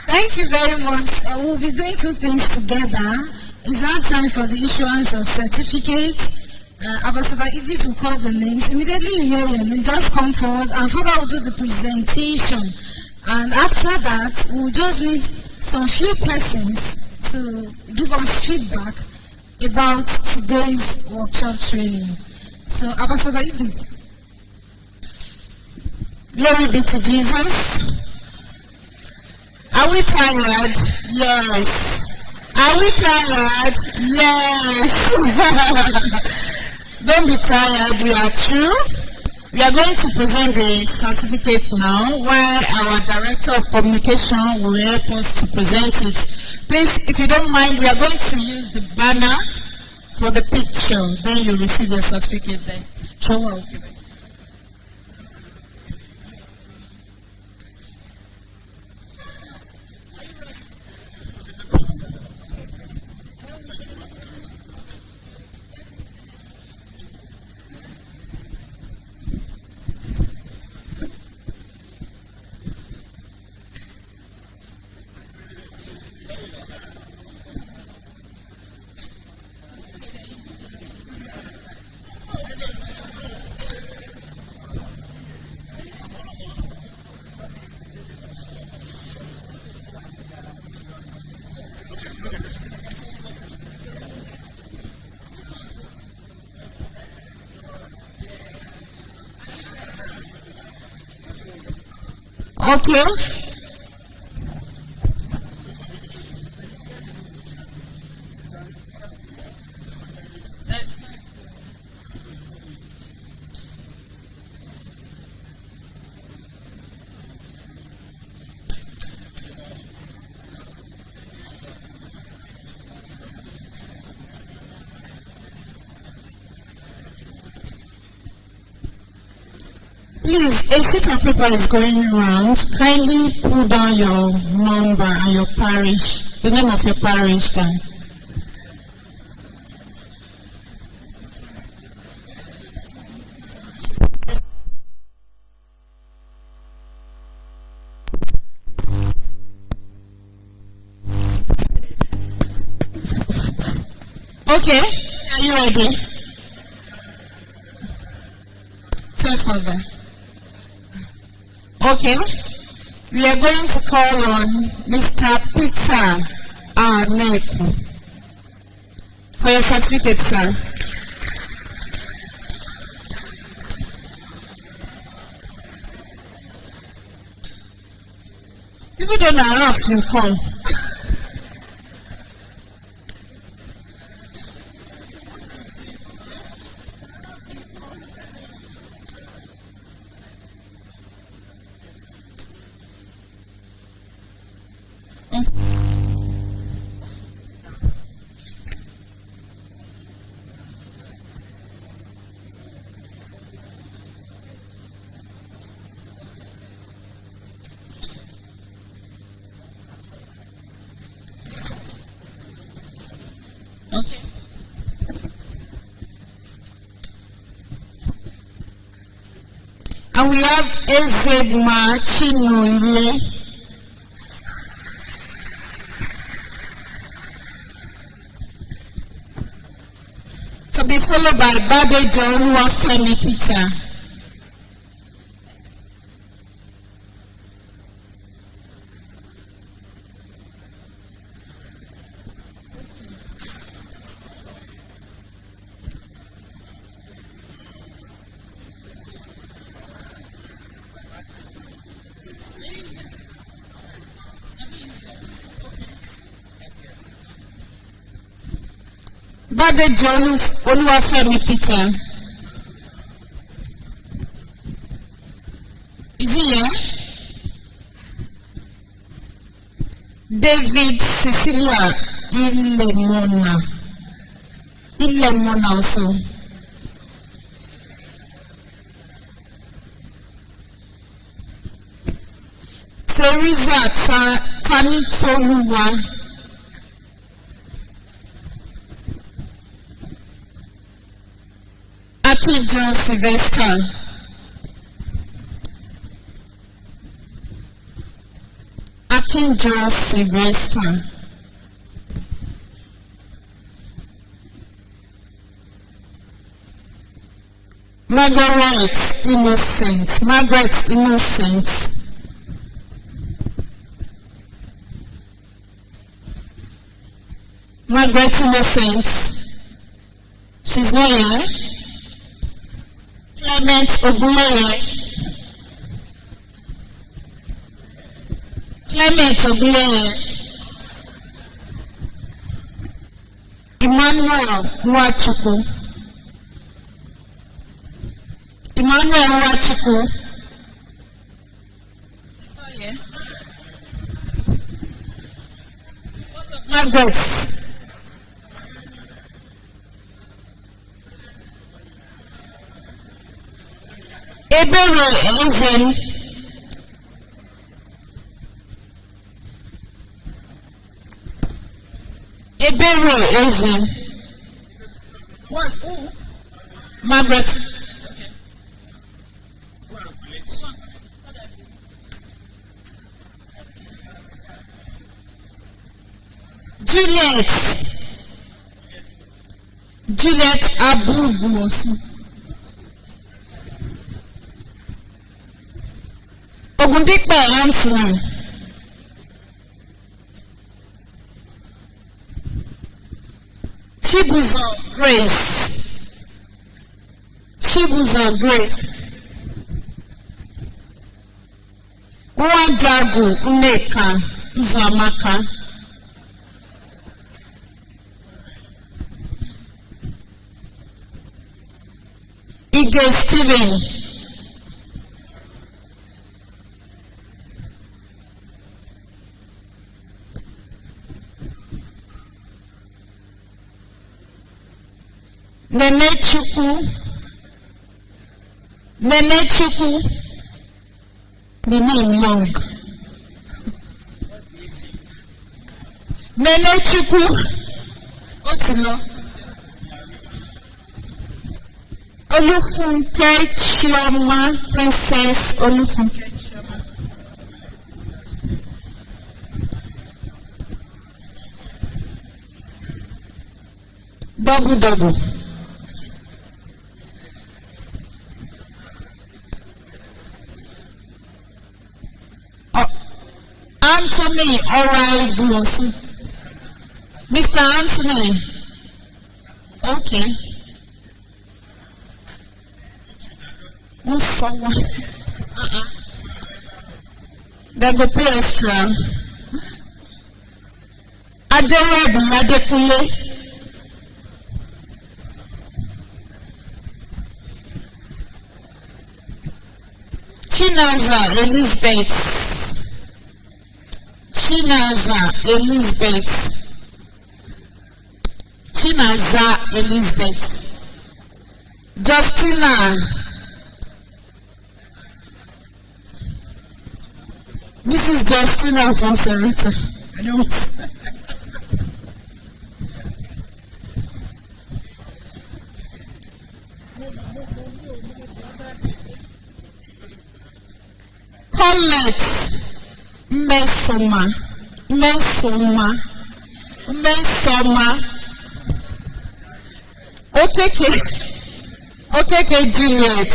Thank you very much. We'll be doing two things together. It's now time for the issuance of certificates. Ambassador Edith will call the names. Immediately you hear your name, just come forward and Father will do the presentation. And after that, we'll just need some few persons to give us feedback about today's workshop training. So, Ambassador Edith. Glory be to Jesus. Are we tired? Yes. Are we tired? Yes. Don't be tired, we are true. We are going to present the certificate now, while our Director of Communication will help us to present it. Please, if you don't mind, we are going to use the banner for the picture. Then you receive your certificate then. Sure, okay. Okay. Please, a sheet of paper is going around. Kindly put down your number and your parish, the name of your parish down. Okay, are you ready? Tell Father. Okay, we are going to call on Mr. Peter Arneku for for your certificate, sir. If you don't have, you come. Okay. And we have Ezebma Chinoye. To be followed by Badejo Oluwafemi Peter. Badejo Oluwafemi Peter. Is he here? David Cecilia Ilemona also. Teresa Tanitoluwa. Akinjo Sylvester. Akinjo Sylvester. Margaret Innocent. Margaret Innocent. She's not here. Clement Ogunleye. Emmanuel Nwachukwu. Margaret. Ebere Ezen. What? Who? Margaret. Okay. Juliet Abubuosu. Ogundipe Anthony. Chibuzo Grace. Uwagagu Nneka Izuamaka. Ige Steven. Nene Chukwu. The name long. Nene Chukwu. Otilo. Olufunke Chioma, Princess Olufunke Chioma. Double. Anthony Oraibuosu. Mr. Anthony Okay. Who's someone? They go pay extra. Aderebi Adekunle. Chinaza Elizabeth. Chinaza Elizabeth. Chinaza Elizabeth. Justina. Mrs. Justina from Sarita. I don't. Colette Mesoma. Okeke Juliet.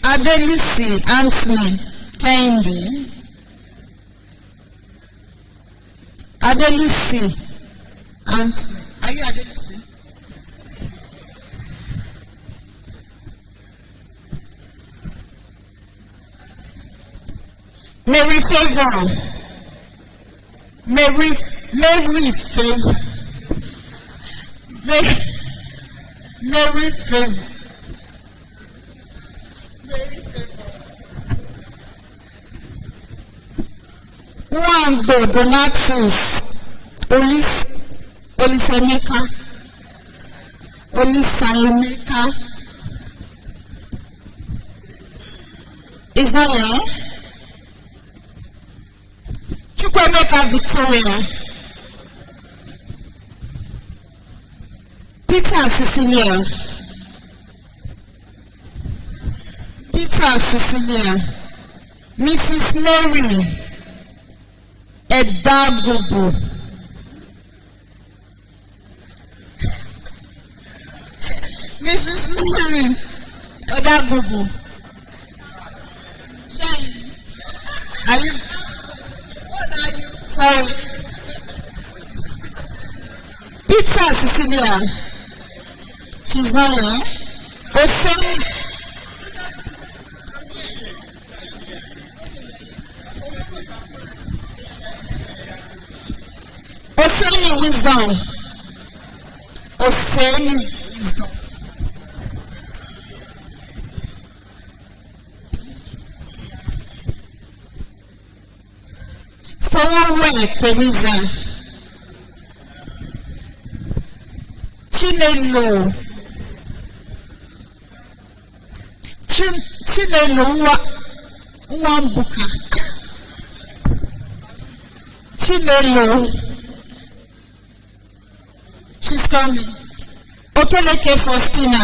Adelisi Anthony Kende. Adelisi Anthony. Are you Adelisi? Mary Favor. Mary Favor. Wangbo Donatus. Olisaemeka. Is that here? Chukwemeka Victoria. Peter Cecilia. Mrs. Mary Edagobo. Mrs. Mary Edagobo. Are you? What are you? Sorry. Peter Cecilia. She's not here. Oseni Wisdom. Forward Teresa. Chinelo Wambuka. Chinelo. She's coming. Okeleke Faustina.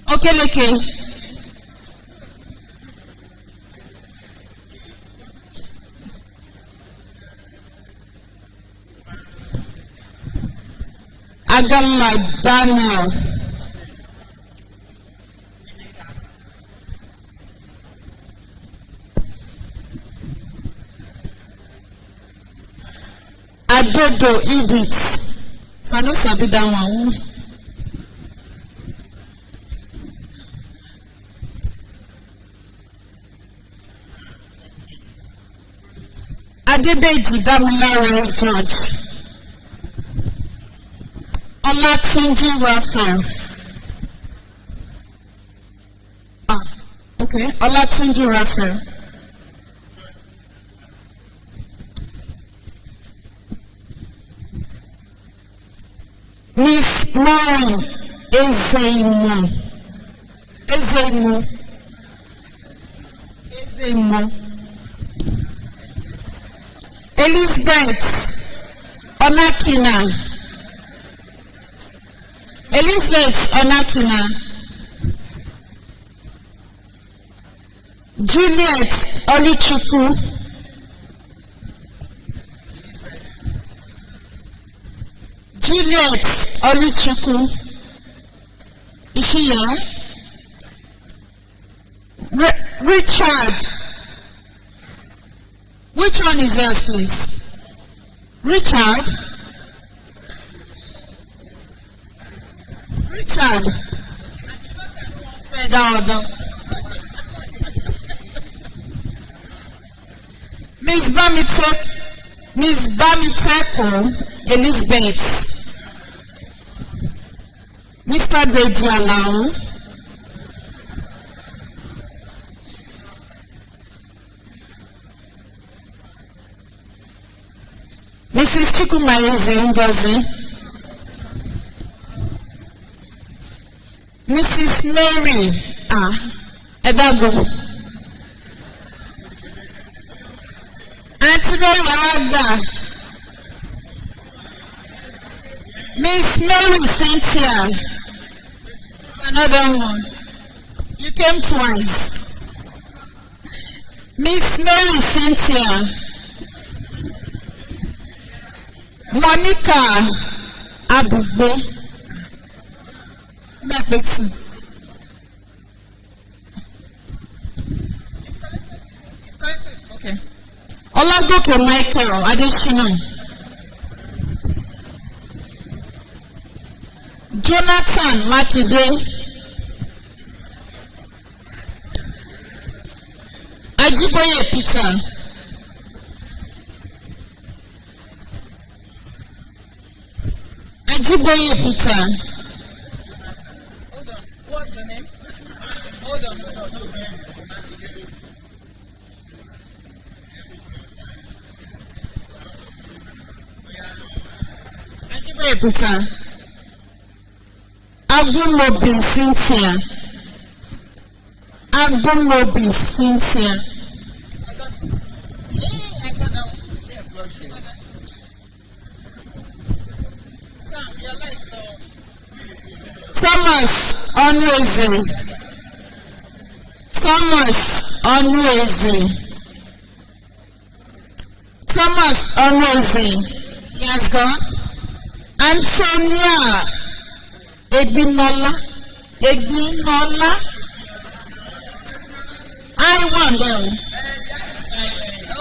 Okeleke. Agala Daniel. Adodo Edith. Fano sabi that one. Adebeji Damilare George. Olatunji Raphael. Okay. Olatunji Raphael. Miss Maureen Ezemo. Elizabeth Onakina. Juliet Olichukwu. Juliet Oluchukwu. Is she here? Richard. Which one is yours, please? Richard? Richard? Miss Bamiteko Elizabeth. Mr. Deji Alao. Mrs. Chukwumaeze Ngozi. Mrs. Mary Edago. Auntie Mary Alaga. Miss Mary Cynthia. Another one. You came twice. Miss Mary Cynthia. Monica Abugbe. That makes two. Okay. Olagoke Michael Adesina. Jonathan Makide. Ajiboye Peter. Ajiboye Peter. Hold on. What's the name? Hold on. No. Ajiboye Peter. Agumobi Cynthia. Agumobi Cynthia. I got it. Yeah, I got that one. Sam, your lights are off. Thomas Onweze. Thomas Onweze. Thomas Onweze. He has gone. Antonia Egbinola. I want them.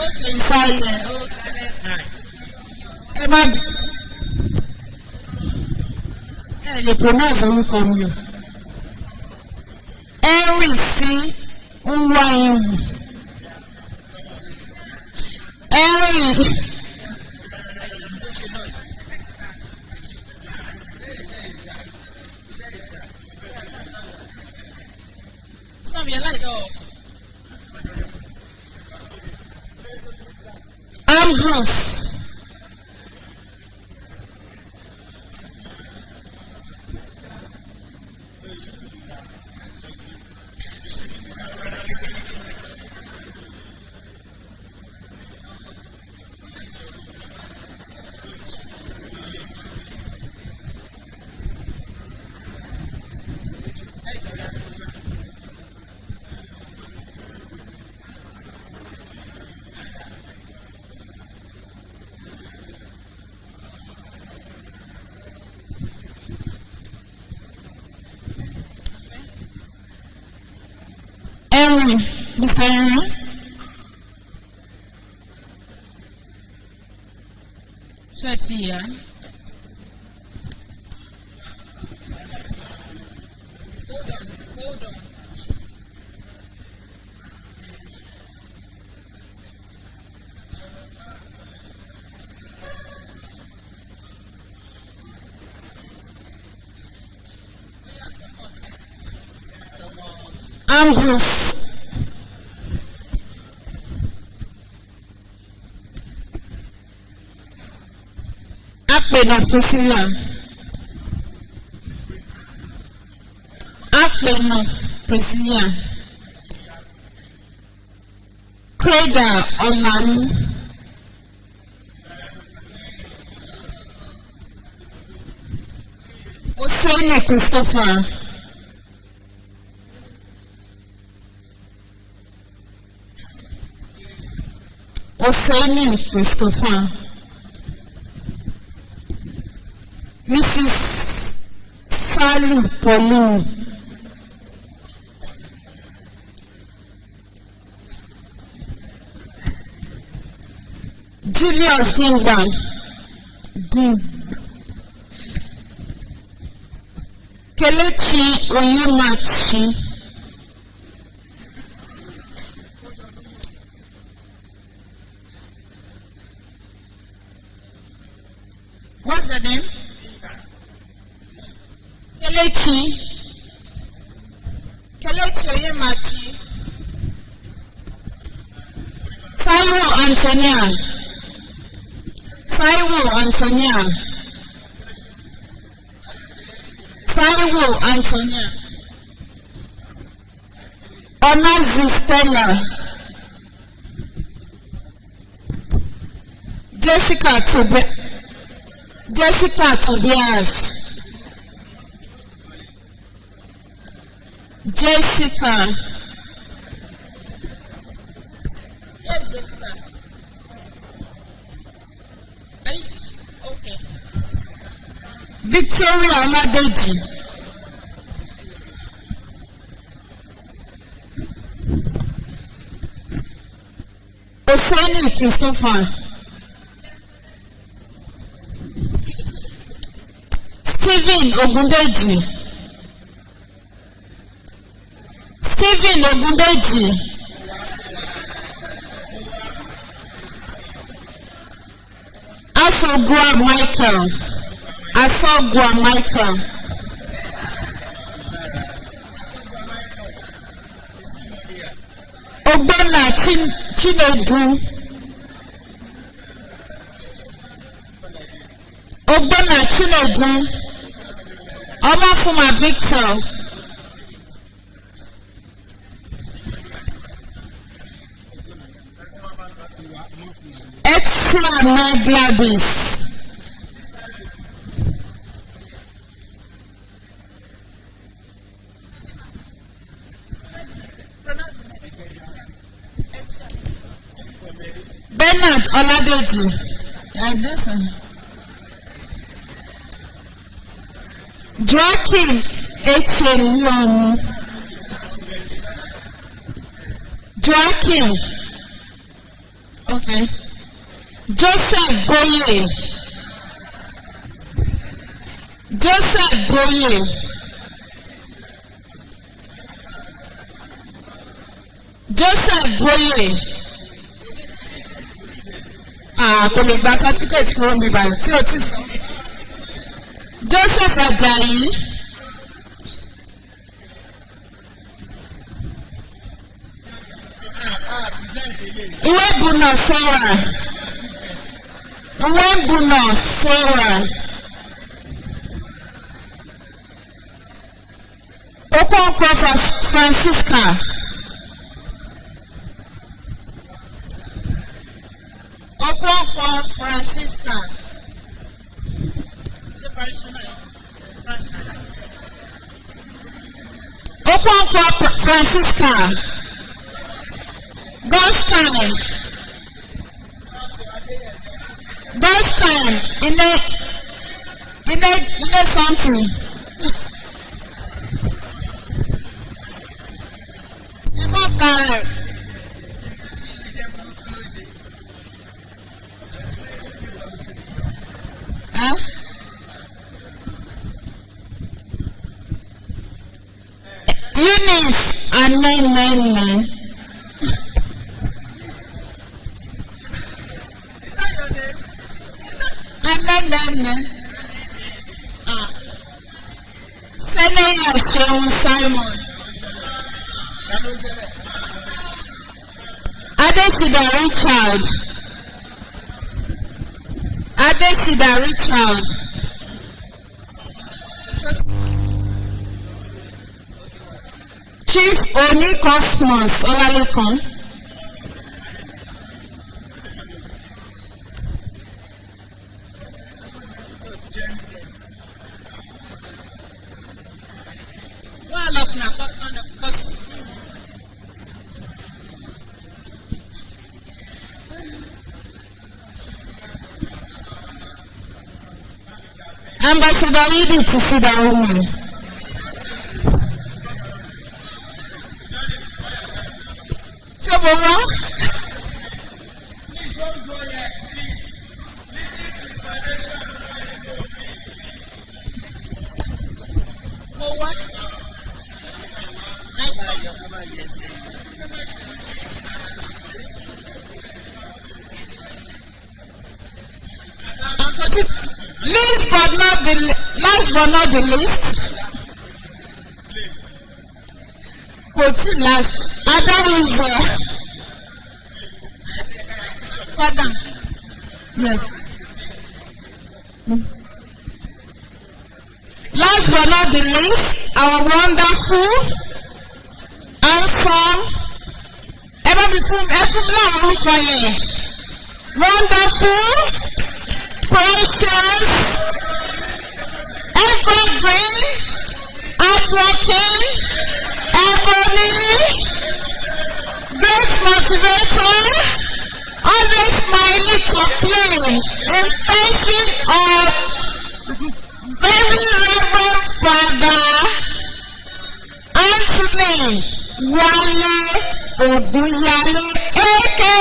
Okay, silent. Emma. You pronounce orúkọ mi o. Henry C. Nwayiwu. Henry. Sam, your light off. Ambrose. Mr. Henry. Shatia. Hold on. Ambrose. Apena Priscilla. Apena Priscilla. Creda Olanu. Oseni Christopher. Oseni Christopher. Mr. Kalu Pauline. Julius Dingban. Kelechi Oyemachi. What's the name? Kelechi Oyemachi. Taiwo Antonia. Onazi Stella. Jessica Tobias. Jessica. Yes, Jessica. Are you okay? Victoria Oladeji. Oseni Christopher. Stephen Ogundeji. Asogua Michael. Ogbonna Chinedu. Omafuma Victor. Extra Gladys. Bernard Oladeji. Joaquin Echelionu. Okay. Joseph Boye. Kò lè gba certificate kúrò mi báyìí tí o ti sọ. Joseph Ajayi. Iwebuna Sarah. Okonkwo Francisca. God's time. In something. Eunice Anene. Senator Simon. Adesida Richard. Chief Oni Cosmos Olalekan. Ambassador Idi Tusidawumi. Shobowa. Please don't go yet, please. Listen to the foundation of please. Oh, what? Last but not the least. Last. Adam is Father. Yes. Last but not the least, our wonderful, handsome, wonderful, precious, evergreen, hardworking, ebony, great motivator, always smiley complain, in person of very reverend Father Anthony Wale Obuyale Eke.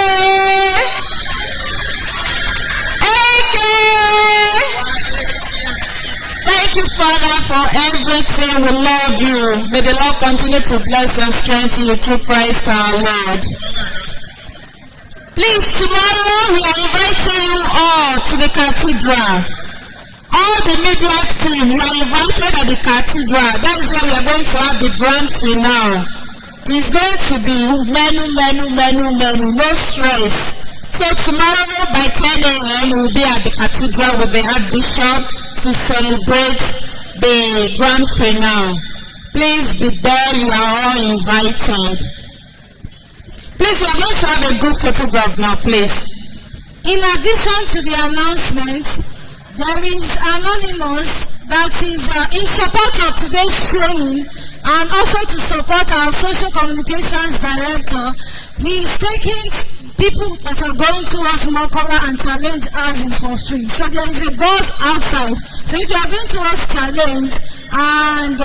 Thank you, Father, for everything. We love you. May the Lord continue to bless and strengthen you through Christ our Lord. Please, tomorrow we are inviting you all to the cathedral. All the media team, you are invited at the cathedral. That is where we are going to have the grand finale. It's going to be many, no stress. So tomorrow by 10 a.m. we will be at the cathedral with the Archbishop to celebrate the grand finale. Please be there, you are all invited. Please, we are going to have a group photograph now, please. In addition to the announcement, there is Anonymous that is in support of today's training and also to support our social communications director. He is taking people that are going towards Mokola and Challenge houses for free. So there is a bus outside. So if you are going towards Challenge and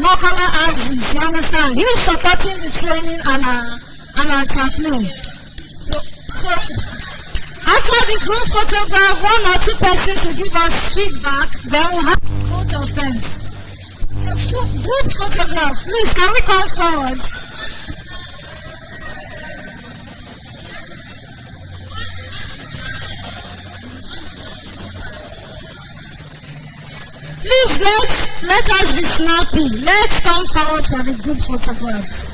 Mokola houses, you understand? He is supporting the training and our chaplain. So after the group photograph, 1 or 2 persons will give us feedback, then we'll have a vote of thanks. Group photograph, please, can we come forward? Please, let us be snappy. Let's come forward for the group photograph.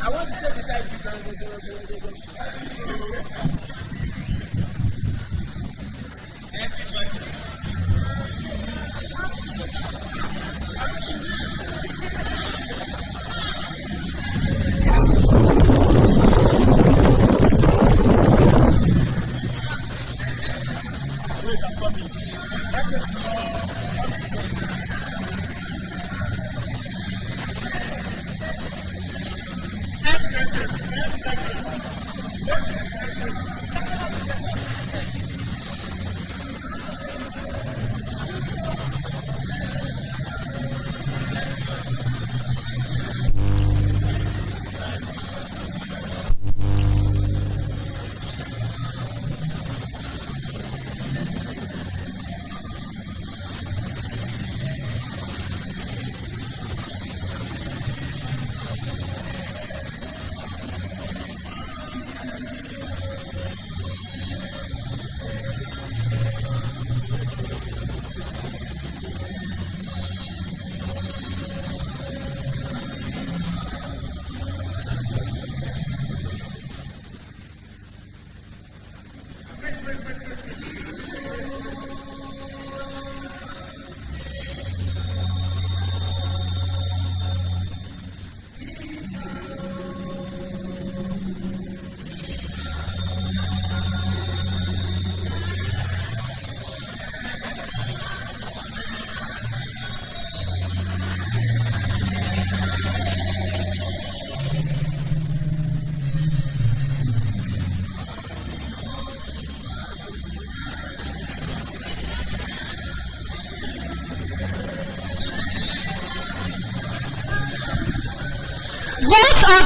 I want to stay beside you.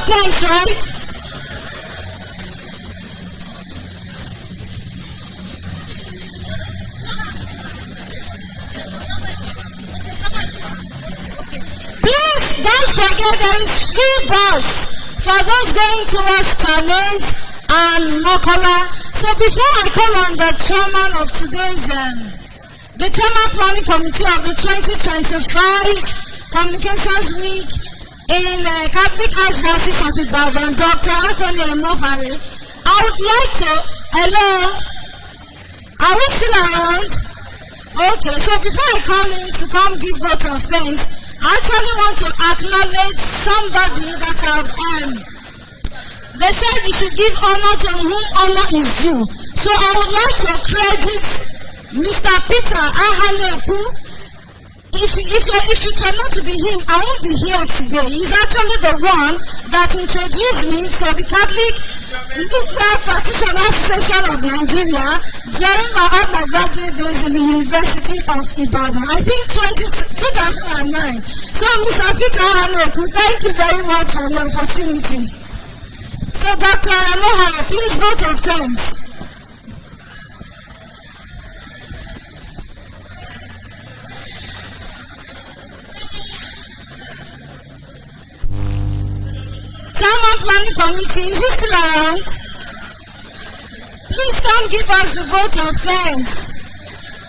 thanks, right? Please don't forget there is free bus for those going towards Challenge and Mokola. So before I call on the chairman of today's, the chairman planning committee of the 2025 Communications Week in Catholic Archdiocese of Ibadan, Dr. Anthony Mohari, I would like to, hello, are we still around? Okay, so before I call him to come give vote of thanks, I actually want to acknowledge somebody that have, they said you should give honor to whom honor is due. So I would like to credit Mr. Peter Ahaneku. If it were not to be him, I won't be here today. He's actually the one that introduced me to the Catholic Nuclear Practitioner Association of Nigeria during my undergraduate days in the University of Ibadan. I think 2009. So Mr. Peter Ahaneku, thank you very much for the opportunity. So Dr. Mohara, please vote of thanks. Chairman Planning Committee, is he still around? Please come give us the vote of thanks.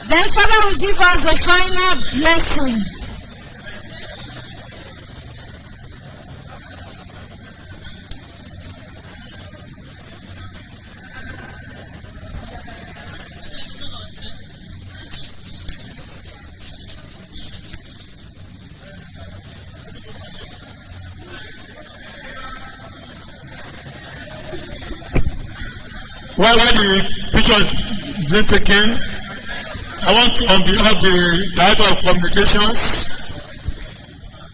Then Father will give us the final blessing. While the picture is being taken, I want to, on behalf of the Director of Communications,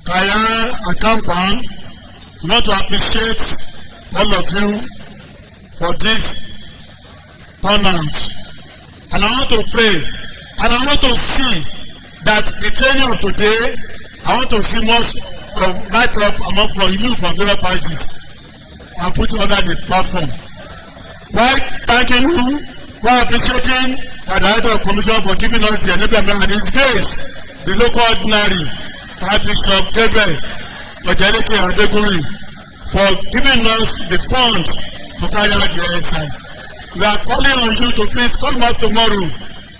Kayan Akampan, I want to appreciate all of you for this turnout. And I want to pray, and I want to see that the training of today, I want to see most of right up among from you from different parishes and put it under the platform. While thanking you, while appreciating the Director of Commission for giving us the enablement and His grace, the local ordinary, Archbishop Gabriel Ojeleke Adeguri, for giving us the fund to carry out the exercise. We are calling on you to please come up tomorrow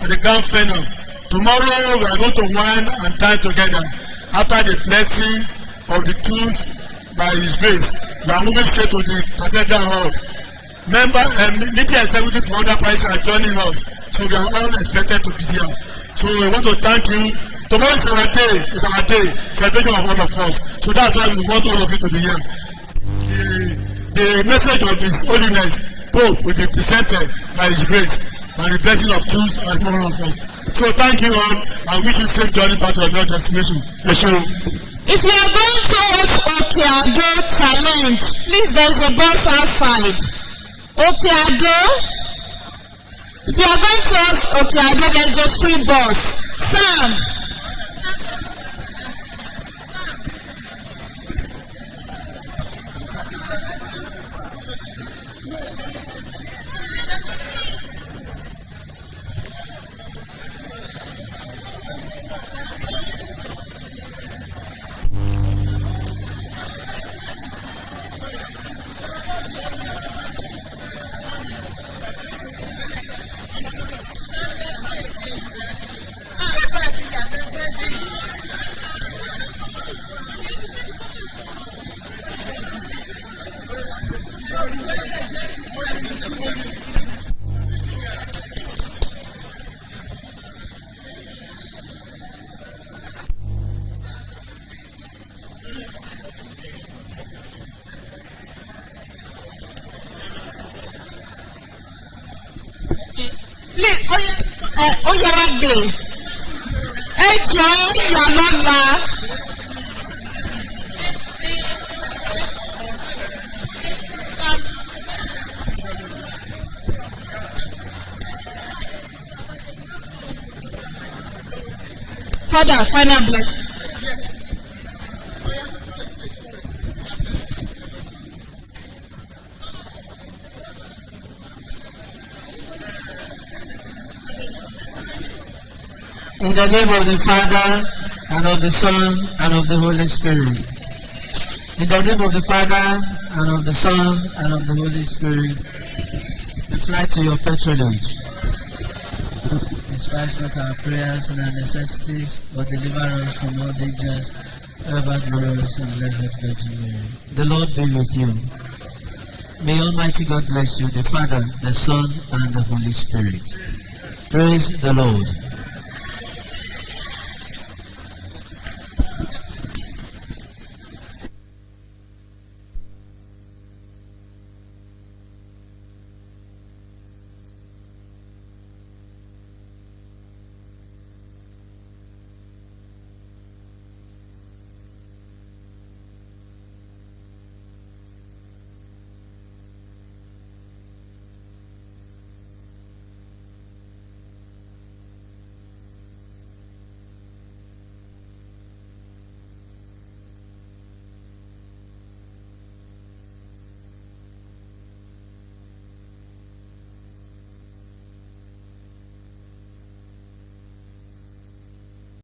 at the grand final. Tomorrow we are going to wine and dine together after the blessing of the tools by His grace. We are moving straight to the Cathedral Hall. Media executive for other parishes are joining us, so we are all expected to be here. So we want to thank you. Tomorrow is our day, celebration of all of us. So that's why we want all of you to be here. The message of His Holiness Pope will be presented by His grace and the blessing of tools and all of us. So thank you all and wish you safe journey back to your destination. If you are going towards Okeado Challenge, please, there is a bus outside. Okeado. If you are going towards Okeado, there is a free bus. Sam. Father, final blessing. In the name of the Father, and of the Son, and of the Holy Spirit. In the name of the Father, and of the Son, and of the Holy Spirit. We fly to your patronage. Despise not our prayers and our necessities, but deliver us from all dangers, ever glorious and blessed Virgin Mary. The Lord be with you. May Almighty God bless you, the Father, the Son, and the Holy Spirit. Praise the Lord.